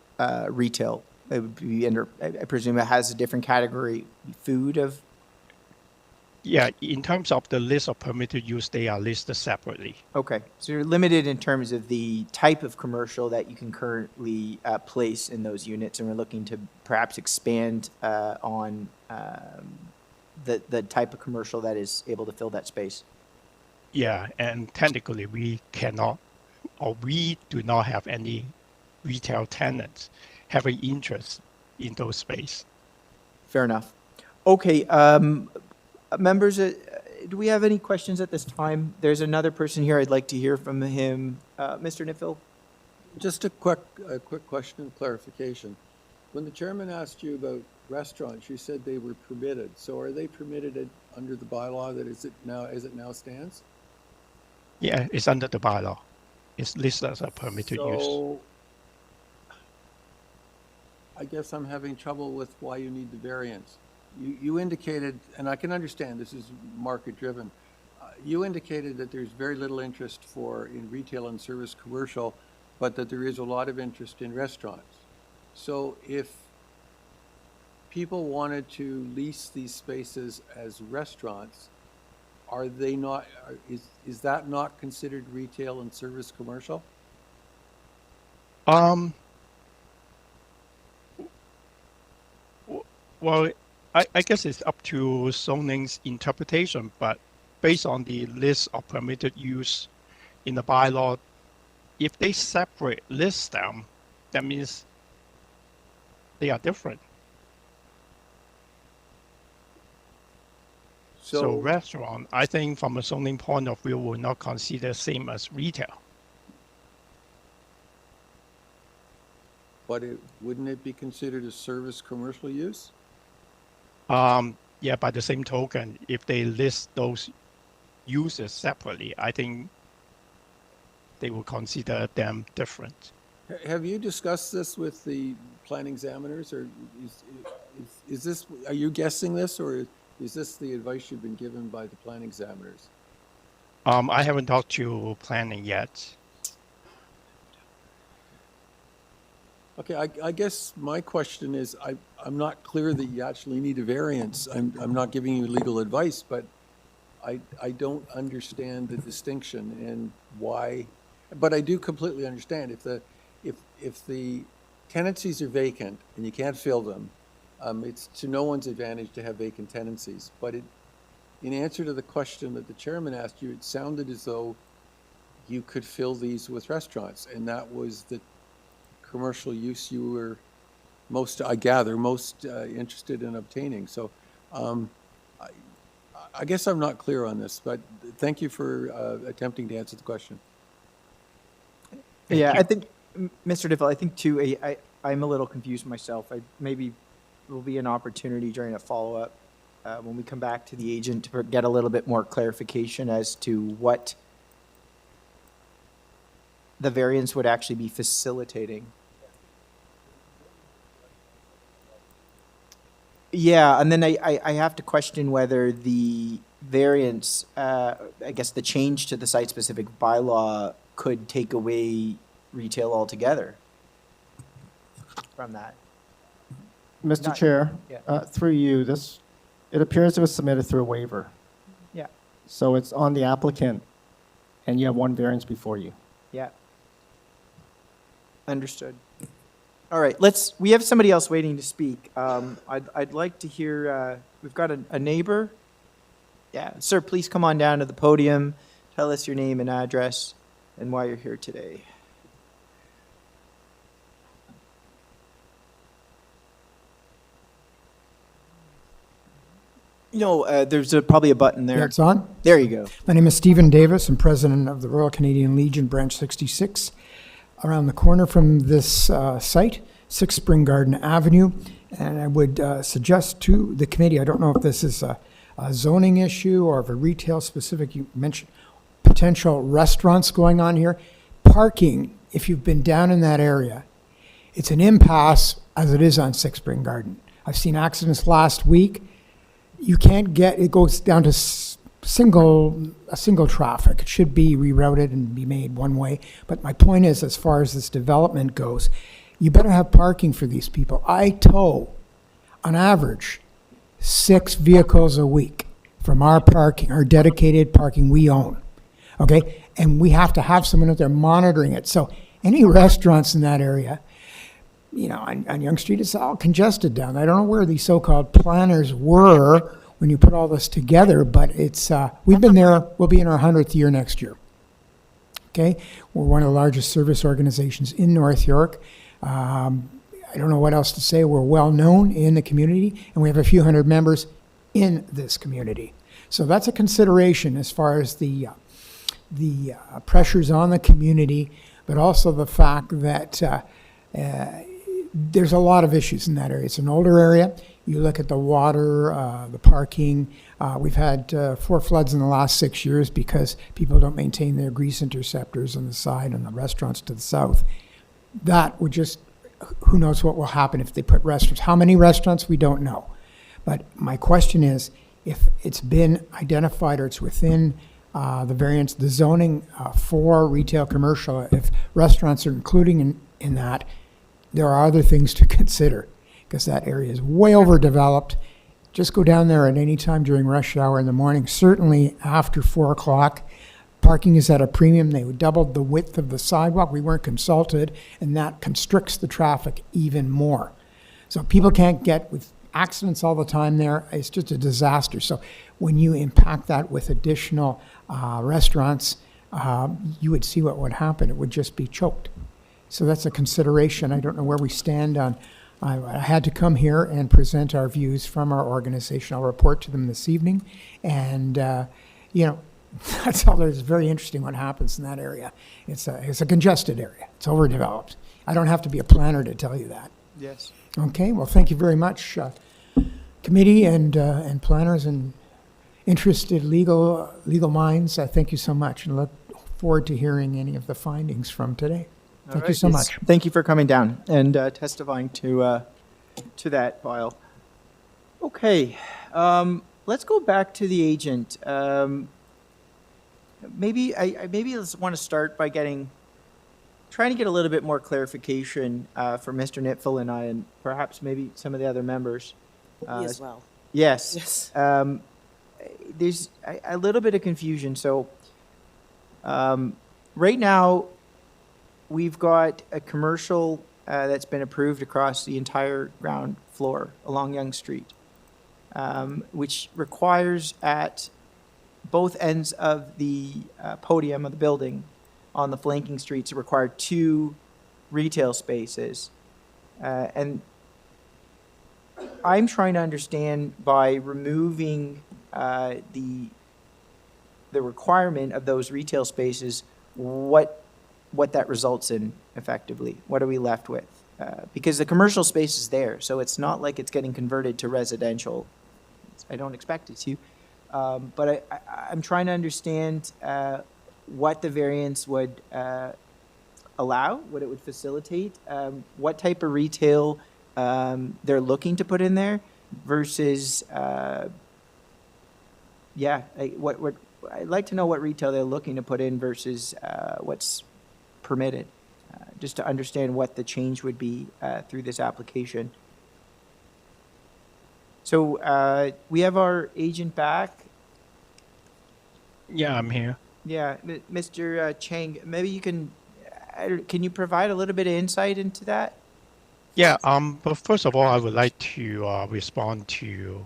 retail. It would be under, I presume it has a different category, food of? Yeah, in terms of the list of permitted use, they are listed separately. Okay, so you're limited in terms of the type of commercial that you can currently place in those units, and we're looking to perhaps expand on the type of commercial that is able to fill that space. Yeah, and technically we cannot, or we do not have any retail tenants having interest in those space. Fair enough. Okay, members, do we have any questions at this time? There's another person here. I'd like to hear from him. Mr. Nifil? Just a quick question and clarification. When the chairman asked you about restaurants, you said they were permitted. So are they permitted under the bylaw that is it now, as it now stands? Yeah, it's under the bylaw. It's listed as a permitted use. So I guess I'm having trouble with why you need the variance. You indicated, and I can understand this is market driven, you indicated that there's very little interest in retail and service commercial, but that there is a lot of interest in restaurants. So if people wanted to lease these spaces as restaurants, are they not, is that not considered retail and service commercial? Well, I guess it's up to zoning's interpretation, but based on the list of permitted use in the bylaw, if they separate list them, that means they are different. So restaurant, I think from a zoning point of view, will not consider same as retail. But wouldn't it be considered a service commercial use? Yeah, by the same token, if they list those uses separately, I think they will consider them different. Have you discussed this with the plan examiners, or is this, are you guessing this, or is this the advice you've been given by the plan examiners? I haven't talked to planning yet. Okay, I guess my question is, I'm not clear that you actually need a variance. I'm not giving you legal advice, but I don't understand the distinction and why. But I do completely understand if the tenancies are vacant and you can't fill them, it's to no one's advantage to have vacant tenancies. But in answer to the question that the chairman asked you, it sounded as though you could fill these with restaurants, and that was the commercial use you were most interested in obtaining. So I guess I'm not clear on this, but thank you for attempting to answer the question. Yeah, I think, Mr. Diffel, I think too, I'm a little confused myself. Maybe will be an opportunity during a follow-up when we come back to the agent to get a little bit more clarification as to what the variance would actually be facilitating. Yeah, and then I have to question whether the variance, I guess the change to the site-specific bylaw could take away retail altogether from that. Mr. Chair, yeah. Through you, it appears it was submitted through a waiver. Yeah. So it's on the applicant, and you have one variance before you. Yeah. Understood. All right, we have somebody else waiting to speak. I'd like to hear, we've got a neighbor. Yeah, sir, please come on down to the podium. Tell us your name and address and why you're here today. No, there's probably a button there. Yeah, it's on? There you go. My name is Stephen Davis. I'm president of the Royal Canadian Legion, Branch 66. Around the corner from this site, 6 Spring Garden Avenue. And I would suggest to the committee, I don't know if this is a zoning issue or if a retail specific, you mentioned potential restaurants going on here. Parking, if you've been down in that area, it's an impasse as it is on 6 Spring Garden. I've seen accidents last week. You can't get, it goes down to single traffic. It should be rerouted and be made one way. But my point is, as far as this development goes, you better have parking for these people. I tow, on average, 6 vehicles a week from our parking, our dedicated parking we own. Okay? And we have to have someone out there monitoring it. So any restaurants in that area, you know, on Yonge Street, it's all congested down there. I don't know where these so-called planners were when you put all this together, but it's, we've been there, we'll be in our 100th year next year. Okay? We're one of the largest service organizations in North York. I don't know what else to say. We're well known in the community, and we have a few hundred members in this community. So that's a consideration as far as the pressures on the community, but also the fact that there's a lot of issues in that area. It's an older area. You look at the water, the parking. We've had 4 floods in the last 6 years because people don't maintain their grease interceptors on the side and the restaurants to the south. That would just, who knows what will happen if they put restaurants. How many restaurants, we don't know. But my question is, if it's been identified or it's within the variance, the zoning for retail commercial, if restaurants are including in that, there are other things to consider because that area is way overdeveloped. Just go down there at any time during rush hour in the morning, certainly after 4 o'clock. Parking is at a premium. They doubled the width of the sidewalk. We weren't consulted, and that constricts the traffic even more. So people can't get with accidents all the time there. It's just a disaster. So when you impact that with additional restaurants, you would see what would happen. It would just be choked. So that's a consideration. I don't know where we stand on. I had to come here and present our views from our organization. I'll report to them this evening. And, you know, that's all. There's very interesting what happens in that area. It's a congested area. It's overdeveloped. I don't have to be a planner to tell you that. Yes. Okay. Well, thank you very much, committee and planners and interested legal minds. Thank you so much, and look forward to hearing any of the findings from today. Thank you so much. Thank you for coming down and testifying to that file. Okay. Let's go back to the agent. Maybe I just want to start by trying to get a little bit more clarification for Mr. Nitfel and I, and perhaps maybe some of the other members. Me as well. Yes. Yes. There's a little bit of confusion. So right now, we've got a commercial that's been approved across the entire ground floor along Yonge Street, which requires at both ends of the podium of the building on the flanking streets require 2 retail spaces. And I'm trying to understand, by removing the requirement of those retail spaces, what that results in effectively. What are we left with? Because the commercial space is there, so it's not like it's getting converted to residential. I don't expect it to. But I'm trying to understand what the variance would allow, what it would facilitate, what type of retail they're looking to put in there versus, I'd like to know what retail they're looking to put in versus what's permitted, just to understand what the change would be through this application. So we have our agent back. Yeah, I'm here. Yeah, Mr. Chang, maybe you can you provide a little bit of insight into that? Yeah, but first of all, I would like to respond to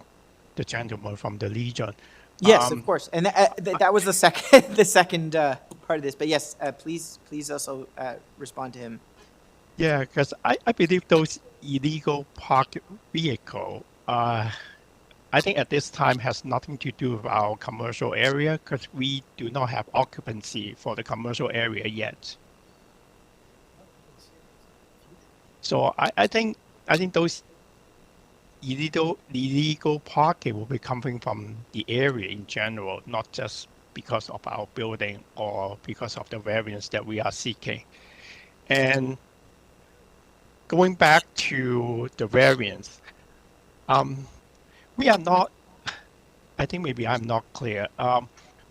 the gentleman from the Legion. Yes, of course. And that was the second part of this. But yes, please also respond to him. Yeah, because I believe those illegal parked vehicles I think at this time has nothing to do with our commercial area because we do not have occupancy for the commercial area yet. So I think those illegal parking will be coming from the area in general, not just because of our building or because of the variance that we are seeking. And going back to the variance, we are not, I think maybe I'm not clear.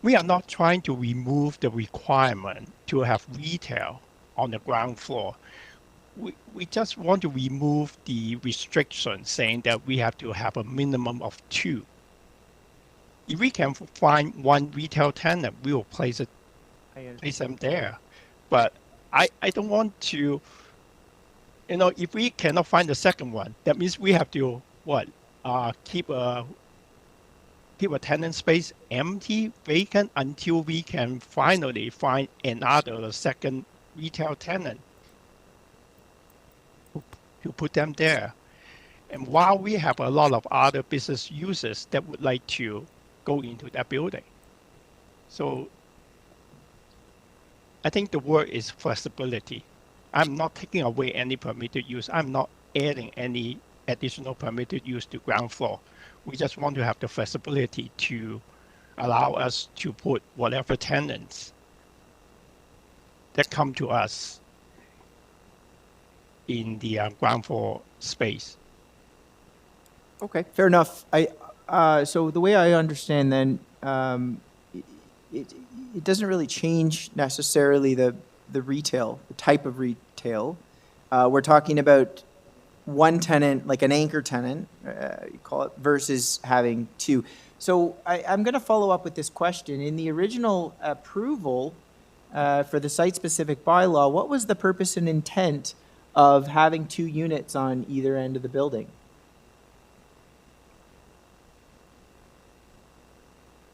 We are not trying to remove the requirement to have retail on the ground floor. We just want to remove the restriction saying that we have to have a minimum of 2. If we can find one retail tenant, we will place them there. But I don't want to, if we cannot find the second one, that means we have to keep a tenant space empty, vacant until we can finally find another second retail tenant to put them there. And while we have a lot of other business users that would like to go into that building. So I think the word is flexibility. I'm not taking away any permitted use. I'm not adding any additional permitted use to ground floor. We just want to have the flexibility to allow us to put whatever tenants that come to us in the ground floor space. Okay, fair enough. So the way I understand then, it doesn't really change necessarily the retail, the type of retail. We're talking about one tenant, like an anchor tenant, you call it, versus having 2. So I'm going to follow up with this question. In the original approval for the site-specific bylaw, what was the purpose and intent of having 2 units on either end of the building?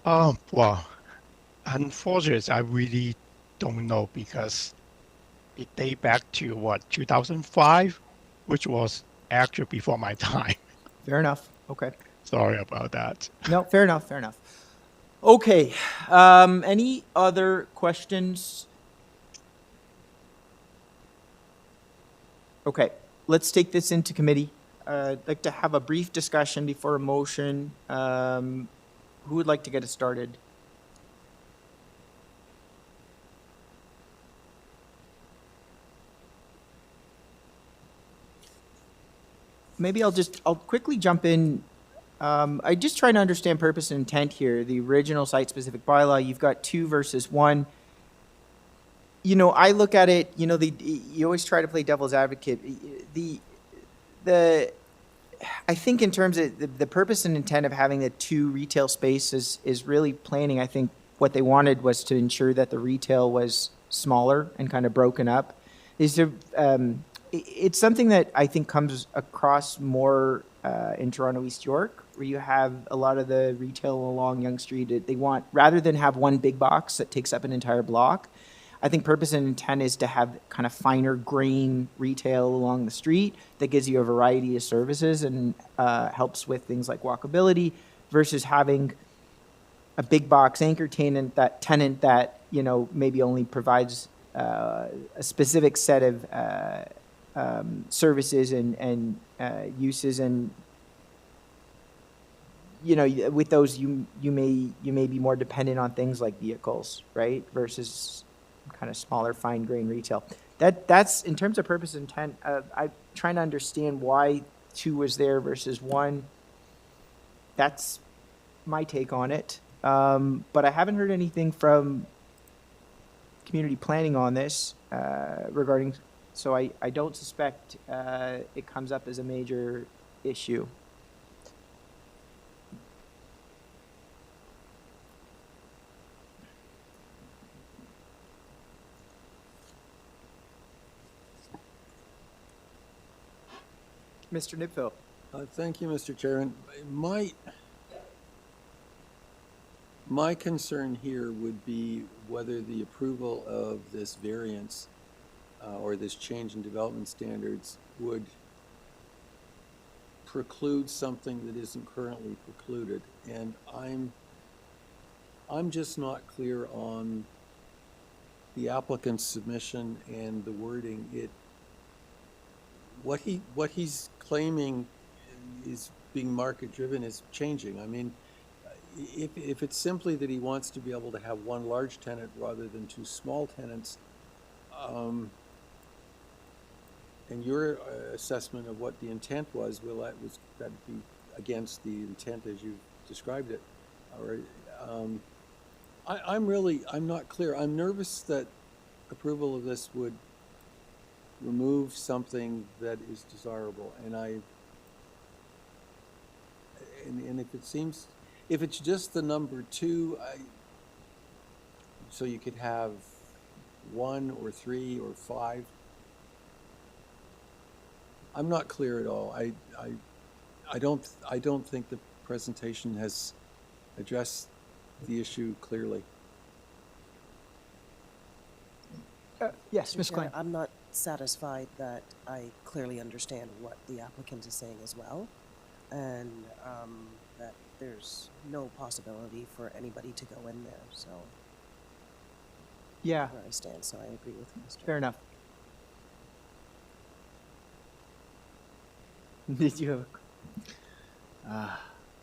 Well, unfortunately, I really don't know because it dates back to 2005, which was actually before my time. Fair enough. Okay. Sorry about that. No, fair enough. Fair enough. Okay. Any other questions? Okay. Let's take this into committee. I'd like to have a brief discussion before a motion. Who would like to get us started? Maybe I'll quickly jump in. I just trying to understand purpose and intent here. The original site-specific bylaw, you've got 2 versus 1. I look at it, you always try to play devil's advocate. I think in terms of the purpose and intent of having the 2 retail spaces is really planning. I think what they wanted was to ensure that the retail was smaller and kind of broken up. It's something that I think comes across more in Toronto East York, where you have a lot of the retail along Yonge Street. They want, rather than have one big box that takes up an entire block, I think purpose and intent is to have kind of finer grain retail along the street that gives you a variety of services and helps with things like walkability, versus having a big box anchor tenant that maybe only provides a specific set of services and uses, and with those you may be more dependent on things like vehicles, right, versus kind of smaller fine grain retail. That's in terms of purpose and intent. I'm trying to understand why 2 was there versus 1. That's my take on it. But I haven't heard anything from community planning on this regarding, so I don't suspect it comes up as a major issue. Mr. Nipville. Thank you, Mr. Chairman. My concern here would be whether the approval of this variance or this change in development standards would preclude something that isn't currently precluded. And I'm just not clear on the applicant's submission and the wording. What he's claiming is being market driven is changing. I mean, if it's simply that he wants to be able to have one large tenant rather than two small tenants, and your assessment of what the intent was, that'd be against the intent as you described it. Or, I'm not clear. I'm nervous that approval of this would remove something that is desirable, and if it's just the number 2, so you could have 1 or 3 or 5. I'm not clear at all. I don't think the presentation has addressed the issue clearly. Yes, Ms. Mr. Klein. Chair, I'm not satisfied that I clearly understand what the applicant is saying as well, and that there's no possibility for anybody to go in there, so. Yeah. Where I stand, so I agree with Mr. Fair enough. Did you have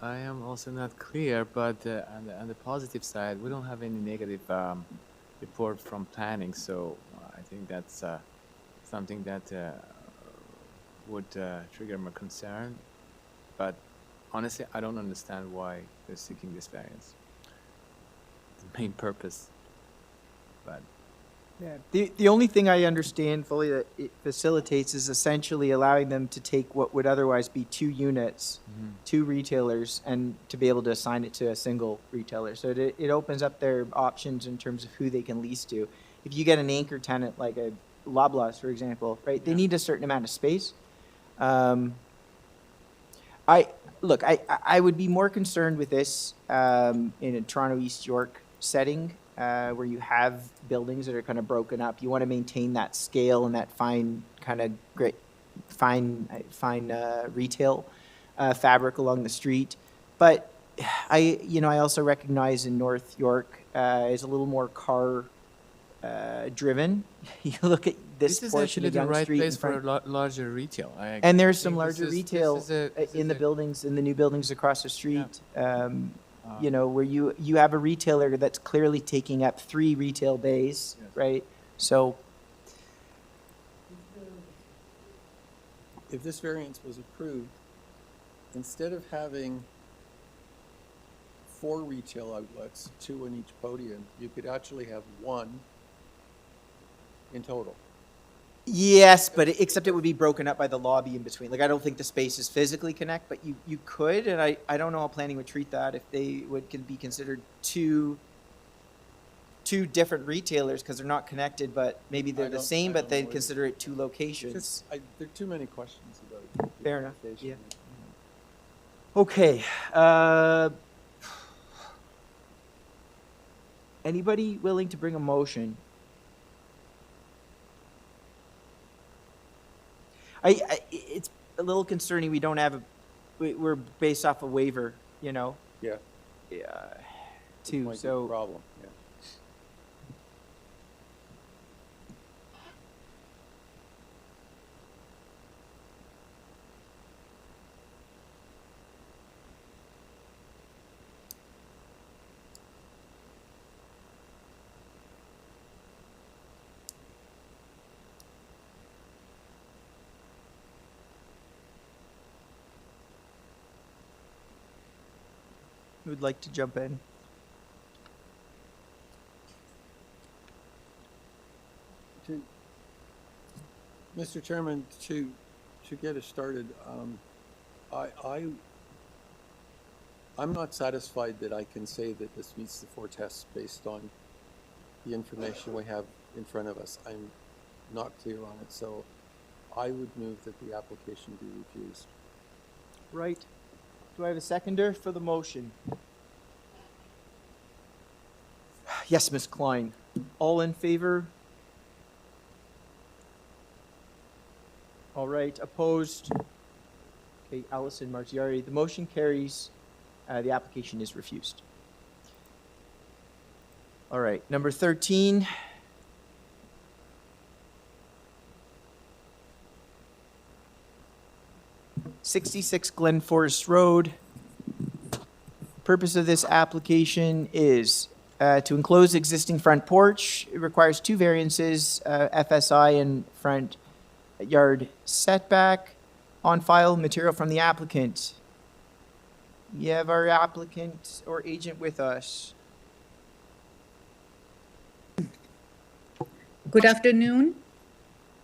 I am also not clear, but on the positive side, we don't have any negative report from planning, so I think that's something that would trigger my concern. But honestly, I don't understand why they're seeking this variance. The main purpose, but. Yeah. The only thing I understand fully that it facilitates is essentially allowing them to take what would otherwise be 2 units, 2 retailers, and to be able to assign it to a single retailer. So it opens up their options in terms of who they can lease to. If you get an anchor tenant like a Loblaws, for example, right? They need a certain amount of space. I would be more concerned with this in a Toronto East York setting. Where you have buildings that are kind of broken up. You want to maintain that scale and that fine retail fabric along the street. But I also recognize in North York is a little more car driven. You look at this is portion actually of the Yonge right Street place in for front. larger retail. And there's I some think larger this is retail in the buildings, in the new buildings across the street. Where you have a retailer that's clearly taking up 3 retail bays, right? So If this variance was approved, instead of having 4 retail outlets, 2 on each podium, you could actually have 1 in total. yes, but except it would be broken up by the lobby in between. Like, I don't think the spaces physically connect, but you could, and I don't know how planning would treat that if they could be considered two different retailers because they're not connected, but maybe they're the same, but they'd consider it 2 locations. There are too many questions about it. Fair enough. Yeah. Okay. Anybody willing to bring a motion? It's a little concerning. We don't have we're based off a waiver, Yeah. too. Might be a So problem. Yeah. who would like to jump in? Mr. Chairman, to get us started, I'm not satisfied that I can say that this meets the 4 tests based on the information we have in front of us. I'm not clear on it, so I would move that the application be refused. Right. Do I have a seconder for the motion? Yes, Ms. Klein. All in favor? All right. Opposed? by Allison Marziari. The motion carries. The application is refused. All right, number 13. '66 Glenforest Road. Purpose of this application is to enclose existing front porch. It requires two variances, FSI and front yard setback. On file, material from the applicant. We have our applicant or agent with us. Good afternoon,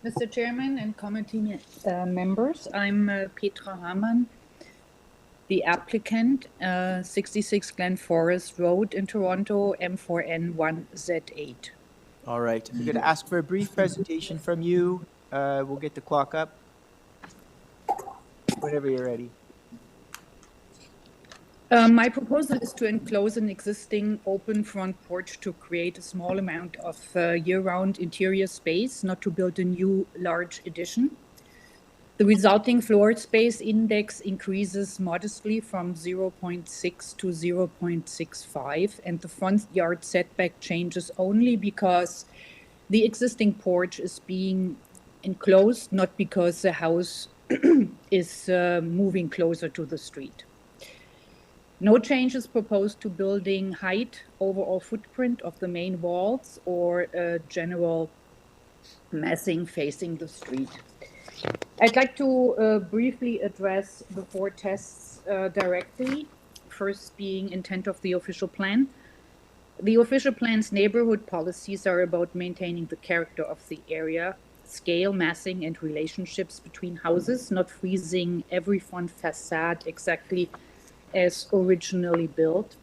Mr. Chairman and committee members. I'm Petra Hamann, the applicant, 66 Glenforest Road in Toronto, M4N1Z8. All right, I'm going to ask for a brief presentation from you. We'll get the clock up whenever you're ready. My proposal is to enclose an existing open front porch to create a small amount of year-round interior space, not to build a new large addition. The resulting floor space index increases modestly from 0.6 to 0.65, and the front yard setback changes only because the existing porch is being enclosed, not because the house is moving closer to the street. No change is proposed to building height, overall footprint of the main walls, or general massing facing the street. I'd like to briefly address the four tests directly, first being intent of the official plan. The official plan's neighborhood policies are about maintaining the character of the area, scale, massing, and relationships between houses, not freezing every front facade exactly as originally built.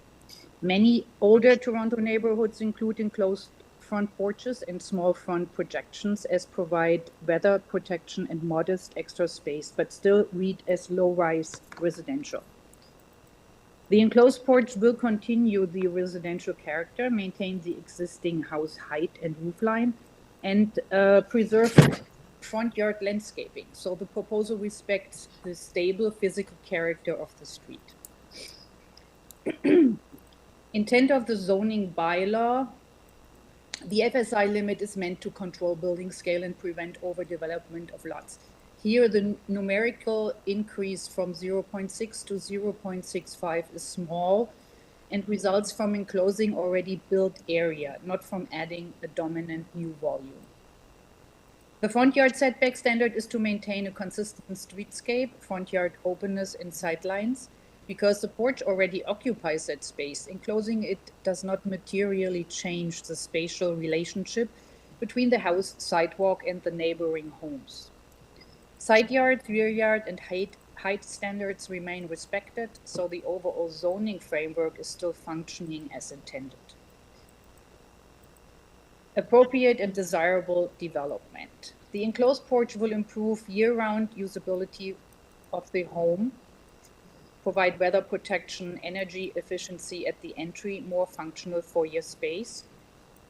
Many older Toronto neighborhoods include enclosed front porches and small front projections as provide weather protection and modest extra space, but still read as low-rise residential. The enclosed porch will continue the residential character, maintain the existing house height and roofline, and preserve front yard landscaping. So the proposal respects the stable physical character of the street. Intent of the zoning bylaw: the FSI limit is meant to control building scale and prevent overdevelopment of lots. Here, the numerical increase from 0.6 to 0.65 is small and results from enclosing already built area, not from adding a dominant new volume. The front yard setback standard is to maintain a consistent streetscape, front yard openness, and sightlines. Because the porch already occupies that space, enclosing it does not materially change the spatial relationship between the house, sidewalk, and the neighboring homes. Side yard, rear yard, and height standards remain respected, so the overall zoning framework is still functioning as intended. Appropriate and desirable development. The enclosed porch will improve year-round usability of the home, provide weather protection, energy efficiency at the entry, more functional foyer space,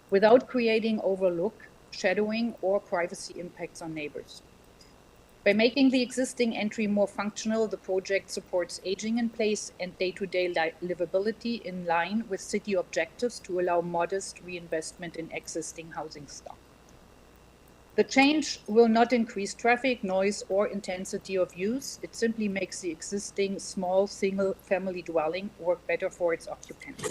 without creating overlook, shadowing, or privacy impacts on neighbors. By making the existing entry more functional, the project supports aging in place and day-to-day livability in line with city objectives to allow modest reinvestment in existing housing stock. The change will not increase traffic, noise, or intensity of use. It simply makes the existing small single-family dwelling work better for its occupants.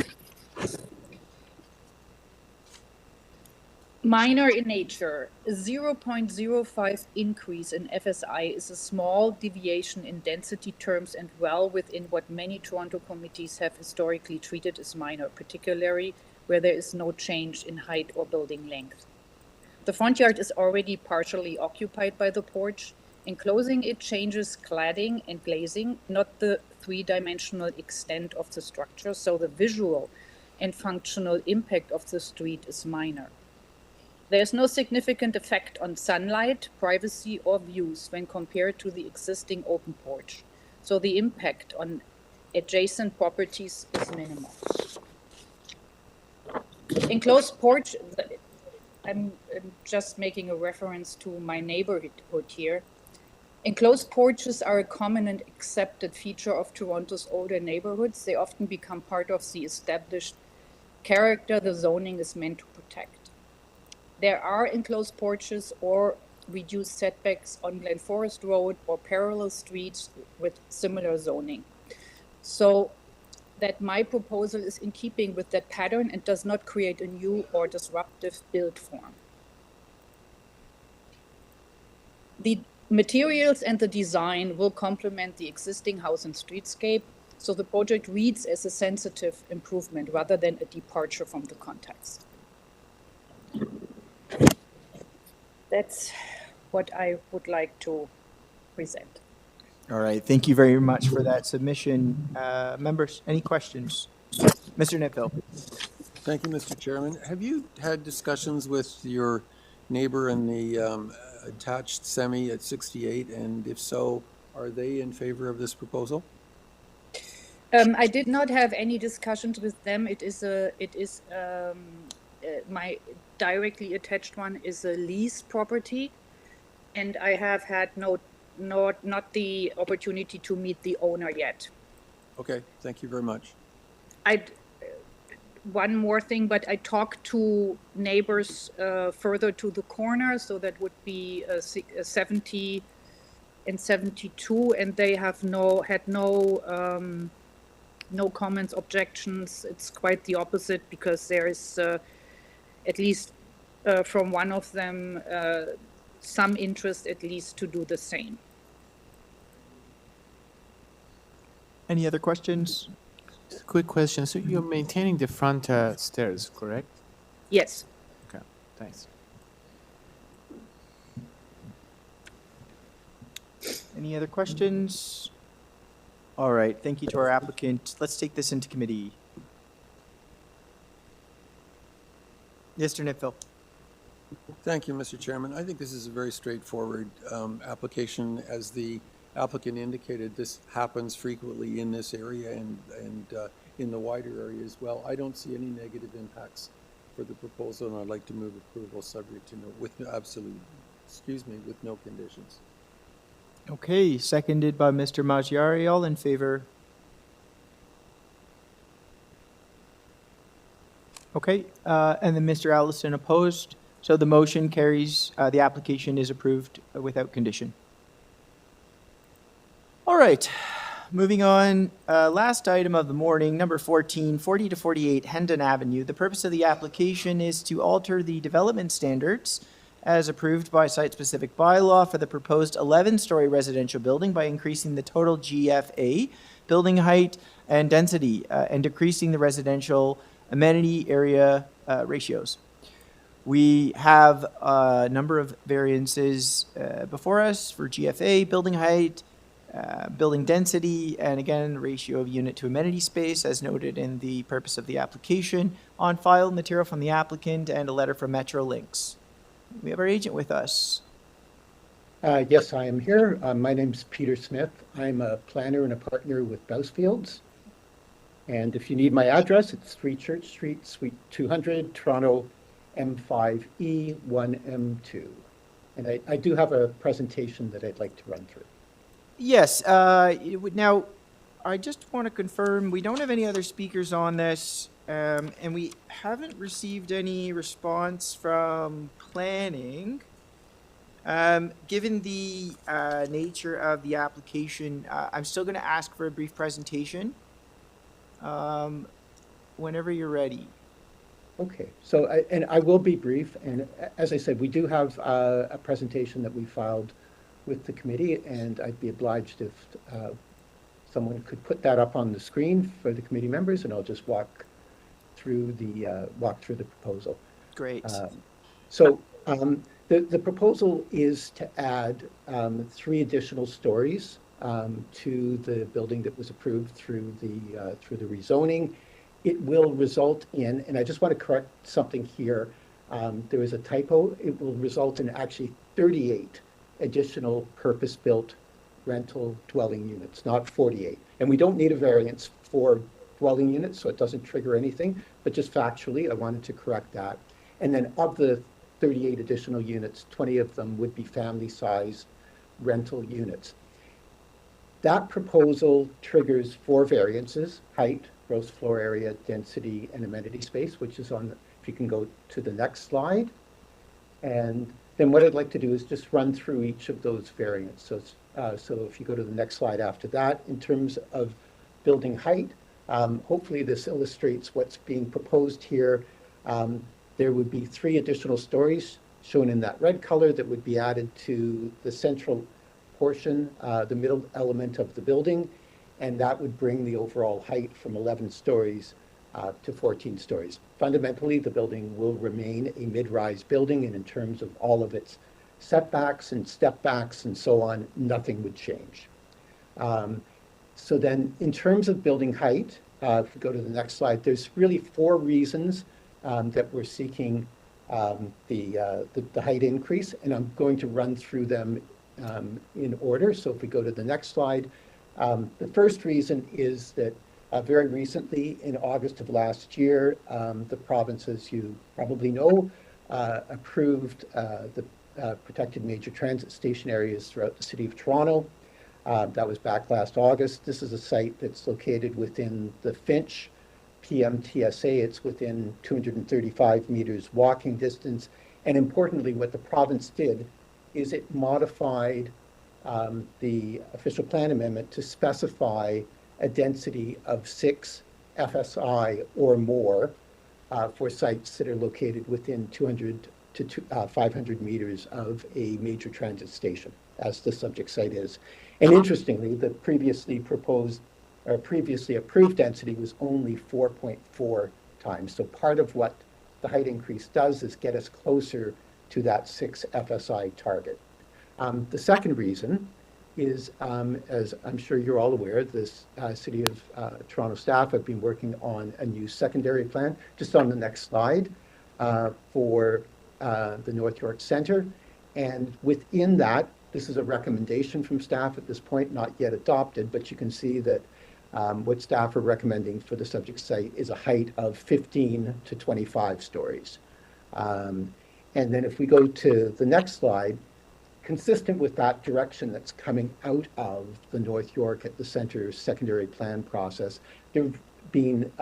Minor in nature, a 0.05 increase in FSI is a small deviation in density terms and well within what many Toronto committees have historically treated as minor, particularly where there is no change in height or building length. The front yard is already partially occupied by the porch. Enclosing it changes cladding and glazing, not the three-dimensional extent of the structure, so the visual and functional impact of the street is minor. There is no significant effect on sunlight, privacy, or views when compared to the existing open porch, so the impact on adjacent properties is minimal. Enclosed porch, I'm just making a reference to my neighborhood here. Enclosed porches are a common and accepted feature of Toronto's older neighborhoods. They often become part of the established character the zoning is meant to protect. There are enclosed porches or reduced setbacks on Glenforest Road or parallel streets with similar zoning. So that my proposal is in keeping with that pattern and does not create a new or disruptive build form. The materials and the design will complement the existing house and streetscape, so the project reads as a sensitive improvement rather than a departure from the context. That's what I would like to present. All right, thank you very much for that submission. Members, any questions? Mr. Nipville. Thank you, Mr. Chairman. Have you had discussions with your neighbor in the attached semi at 68? And if so, are they in favor of this proposal? I did not have any discussions with them. My directly attached one is a lease property, and I have had not the opportunity to meet the owner yet. Okay, thank you very much. One more thing, but I talked to neighbors further to the corner, so that would be 70 and 72, and they have had no comments, objections. It's quite the opposite, because there is at least from one of them some interest at least to do the same. Any other questions? Quick question. So you're maintaining the front stairs, correct? Yes. Okay, thanks. Any other questions? All right, thank you to our applicant. Let's take this into committee. Mr. Nipville. Thank you, Mr. Chairman. I think this is a very straightforward application. As the applicant indicated, this happens frequently in this area and in the wider area as well. I don't see any negative impacts for the proposal, and I'd like to move approval subject to with no conditions. Okay, seconded by Mr. Maggiari. All in favor? Okay, and then Mr. Allison opposed. So the motion carries, the application is approved without condition. All right, moving on. Last item of the morning, number 14, 40 to 48 Hendon Avenue. The purpose of the application is to alter the development standards as approved by site-specific bylaw for the proposed 11-story residential building by increasing the total GFA, building height and density, and decreasing the residential amenity area ratios. We have a number of variances before us for GFA, building height, building density, and again, ratio of unit to amenity space as noted in the purpose of the application. On file, material from the applicant and a letter from Metrolinx. We have our agent with us. Yes, I am here. My name's Peter Smith. I'm a planner and a partner with Bousfields. And if you need my address, it's 3 Church Street, Suite 200, Toronto, M5E 1M2. And I do have a presentation that I'd like to run through. Yes. Now, I just want to confirm, we don't have any other speakers on this, and we haven't received any response from planning. Given the nature of the application, I'm still going to ask for a brief presentation whenever you're ready. Okay, so I will be brief. And as I said, we do have a presentation that we filed with the committee, and I'd be obliged if someone could put that up on the screen for the committee members, and I'll just walk through the proposal. Great. The proposal is to add 3 additional stories to the building that was approved through the rezoning. It will result in, and I just want to correct something here. There is a typo. It will result in actually 38 additional purpose-built rental dwelling units, not 48. And we don't need a variance for dwelling units, so it doesn't trigger anything. But just factually, I wanted to correct that. And then of the 38 additional units, 20 of them would be family-sized rental units. That proposal triggers 4 variances: height, gross floor area, density, and amenity space, which is on, if you can go to the next slide. And then what I'd like to do is just run through each of those variants. So if you go to the next slide after that, in terms of building height, hopefully this illustrates what's being proposed here. There would be 3 additional stories shown in that red color that would be added to the central portion, the middle element of the building, and that would bring the overall height from 11 stories to 14 stories. Fundamentally, the building will remain a mid-rise building, and in terms of all of its setbacks and step backs and so on, nothing would change. So then in terms of building height, if we go to the next slide, there's really 4 reasons that we're seeking the height increase, and I'm going to run through them in order. So if we go to the next slide, the first reason is that very recently, in August of last year, the province, as you probably know, approved the protected major transit station areas throughout the City of Toronto. That was back last August. This is a site that's located within the Finch PMTSA. It's within 235 meters walking distance. And importantly, what the province did is it modified the official plan amendment to specify a density of 6 FSI or more for sites that are located within 200 to 500 meters of a major transit station, as the subject site is. And interestingly, the previously proposed or previously approved density was only 4.4 times. So part of what the height increase does is get us closer to that 6 FSI target. The second reason is, as I'm sure you're all aware, this City of Toronto staff have been working on a new secondary plan, just on the next slide, for the North York Centre. And within that, this is a recommendation from staff at this point, not yet adopted, but you can see that what staff are recommending for the subject site is a height of 15 to 25 stories. And then if we go to the next slide, consistent with that direction that's coming out of the North York at the Centre's secondary plan process, there have been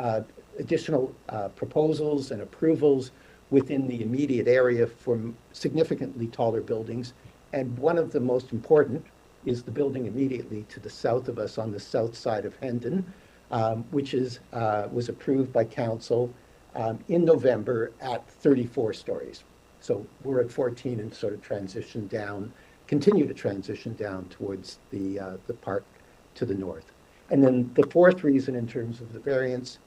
additional proposals and approvals within the immediate area for significantly taller buildings. And one of the most important is the building immediately to the south of us on the south side of Hendon, which was approved by council in November at 34 stories. So we're at 14 and sort of transition down, continue to transition down towards the park to the north. And then the fourth reason in terms of the variance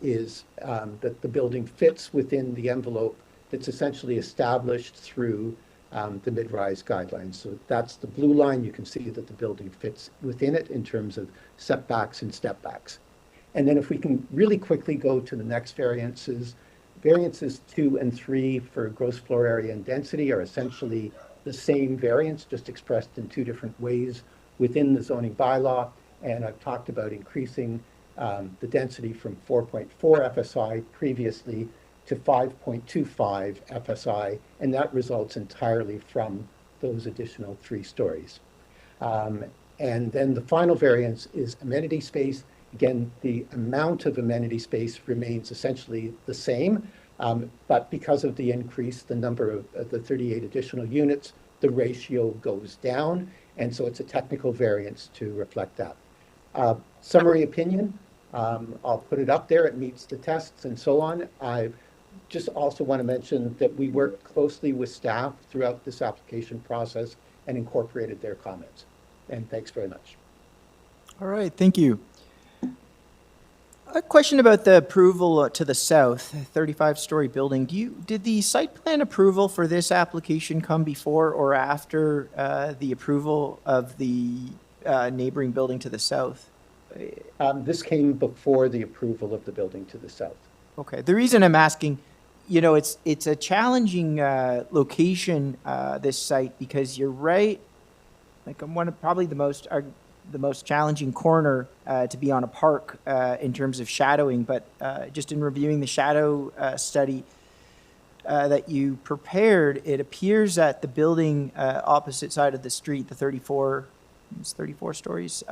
is that the building fits within the envelope that's essentially established through the mid-rise guidelines. So that's the blue line. You can see that the building fits within it in terms of setbacks and stepbacks. And then if we can really quickly go to the next variances, variances 2 and 3 for gross floor area and density are essentially the same variance, just expressed in 2 different ways within the zoning bylaw. And I've talked about increasing the density from 4.4 FSI previously to 5.25 FSI, and that results entirely from those additional 3 stories. And then the final variance is amenity space. Again, the amount of amenity space remains essentially the same, but because of the increase, the number of the 38 additional units, the ratio goes down, and so it's a technical variance to reflect that. Summary opinion, I'll put it up there, it meets the tests and so on. I just also want to mention that we worked closely with staff throughout this application process and incorporated their comments. And thanks very much. All right, thank you. A question about the approval to the south, 35-story building. Did the site plan approval for this application come before or after the approval of the neighboring building to the south? This came before the approval of the building to the south. Okay. The reason I'm asking, you know, it's a challenging location, this site, because you're right, like I'm one of probably the most challenging corner to be on a park in terms of shadowing. But just in reviewing the shadow study, that you prepared, it appears that the building opposite side of the street, the 34 stories,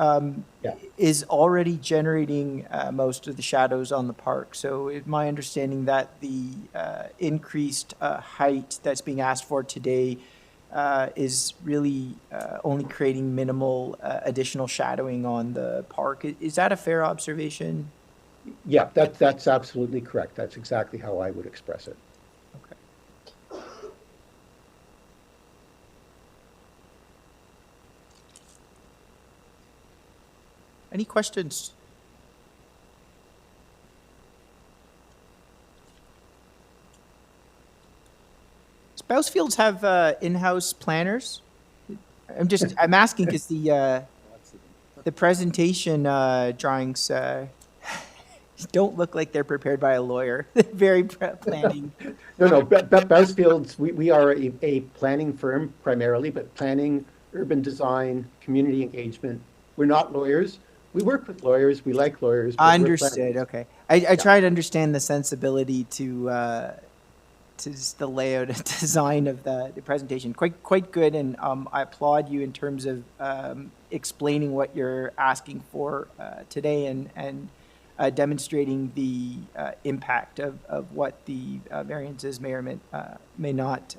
is already generating most of the shadows on the park. So it's my understanding that the increased height that's being asked for today is really only creating minimal additional shadowing on the park. Is that a fair observation? Yeah, that's absolutely correct. That's exactly how I would express it. Any questions? Does Bousfields have in-house planners? I'm asking because the presentation drawings don't look like they're prepared by a lawyer. Very planning. No, Bousfields, we are a planning firm primarily, but planning, urban design, community engagement. We're not lawyers. We work with lawyers. We like lawyers. But Understood. Okay. I try to understand the sensibility to just the layout and design of the presentation. Quite good, and I applaud you in terms of explaining what you're asking for today and demonstrating the impact of what the variances may or may not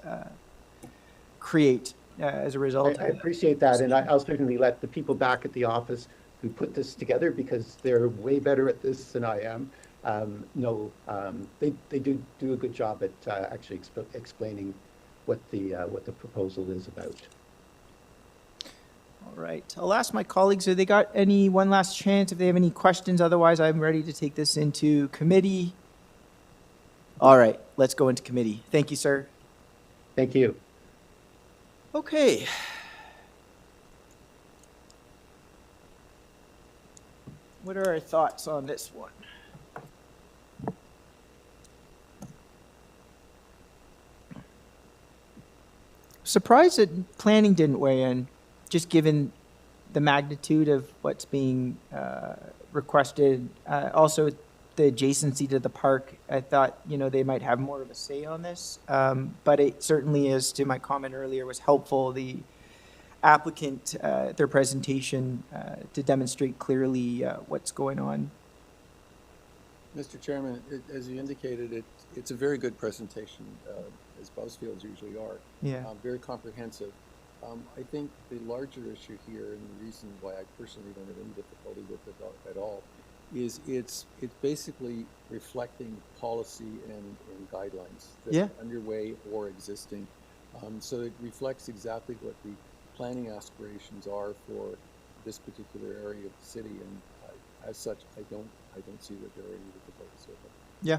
create as a result. I appreciate that, and I'll certainly let the people back at the office who put this together, because they're way better at this than I am. They do a good job at actually explaining what the proposal is about. All right. I'll ask my colleagues, have they got one last chance if they have any questions? Otherwise, I'm ready to take this into committee. All right. Let's go into committee. Thank you, sir. Thank you. Okay. What are our thoughts on this one? Surprised that planning didn't weigh in, just given the magnitude of what's being requested. Also, the adjacency to the park, I thought, they might have more of a say on this. But it certainly is, to my comment earlier, was helpful. The applicant, their presentation to demonstrate clearly what's going on. Mr. Chairman, as you indicated, it's a very good presentation, as Bousfields usually are. Yeah. Very comprehensive. I think the larger issue here, and the reason why I personally don't have any difficulty with it at all, is it's basically reflecting policy and guidelines that are underway or existing. So it reflects exactly what the planning aspirations are for this particular area of the city, and as such, I don't see that there are any difficulties with it. Yeah.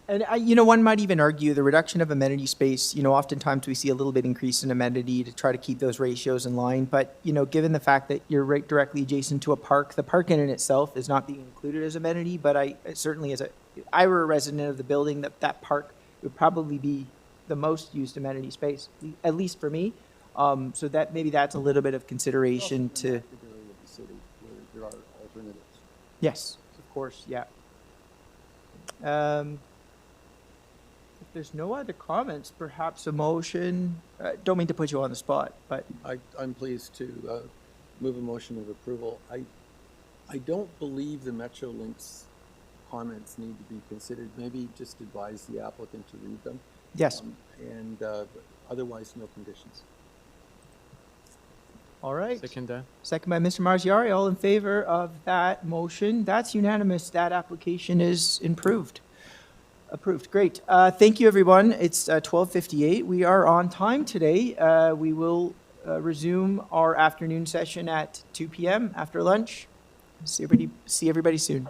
And one might even argue the reduction of amenity space, oftentimes we see a little bit increase in amenity to try to keep those ratios in line. But, given the fact that you're right directly adjacent to a park, the park in itself is not being included as amenity. But I certainly, if I were a resident of the building, that park would probably be the most used amenity space, at least for me. So that maybe that's a little bit of consideration to. Area of the city where there are alternatives. Yes, of course, yeah. If there's no other comments, perhaps a motion. Don't mean to put you on the spot, but I'm pleased to move a motion of approval. I don't believe the Metrolinx comments need to be considered. Maybe just advise the applicant to read them. Yes. And otherwise, no conditions. All right. Second that. Second by Mr. Marziari. All in favor of that motion? That's unanimous. That application is approved. Great. Thank you, everyone. It's 12:58. We are on time today. We will resume our afternoon session at 2 p.m. after lunch. See everybody soon.